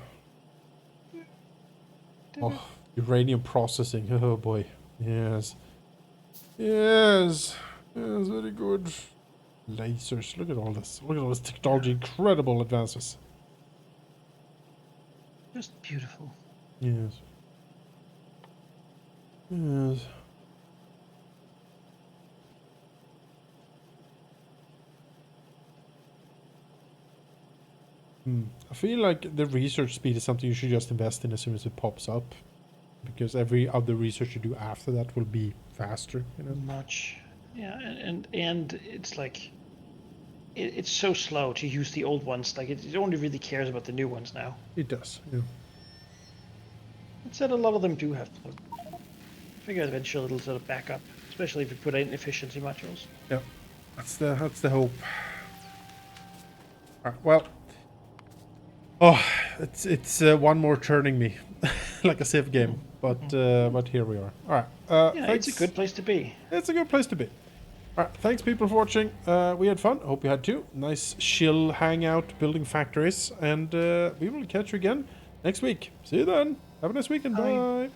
Oh, uranium processing. Oh, boy. Yes. Yes. Yes, very good. Lasers. Look at all this. Look at all this technology. Incredible advances. Just beautiful. Yes. Yes. I feel like the research speed is something you should just invest in as soon as it pops up, because every other research you do after that will be faster. You know. Much. Yeah, and it's like it's so slow to use the old ones. Like it only really cares about the new ones now. It does. Yeah. That said, a lot of them do have to figure eventually it'll sort of back up, especially if you put in efficiency modules. Yeah. That's the hope. Well. Oh, it's one more turning me, like a Civ game, but here we are. All right. Yeah, thanks. it's a good place to be. It's a good place to be. All right. Thanks, people, for watching. We had fun. Hope you had too. Nice chill hangout building factories, and we will catch you again next week. See you then. Have a nice weekend. Bye.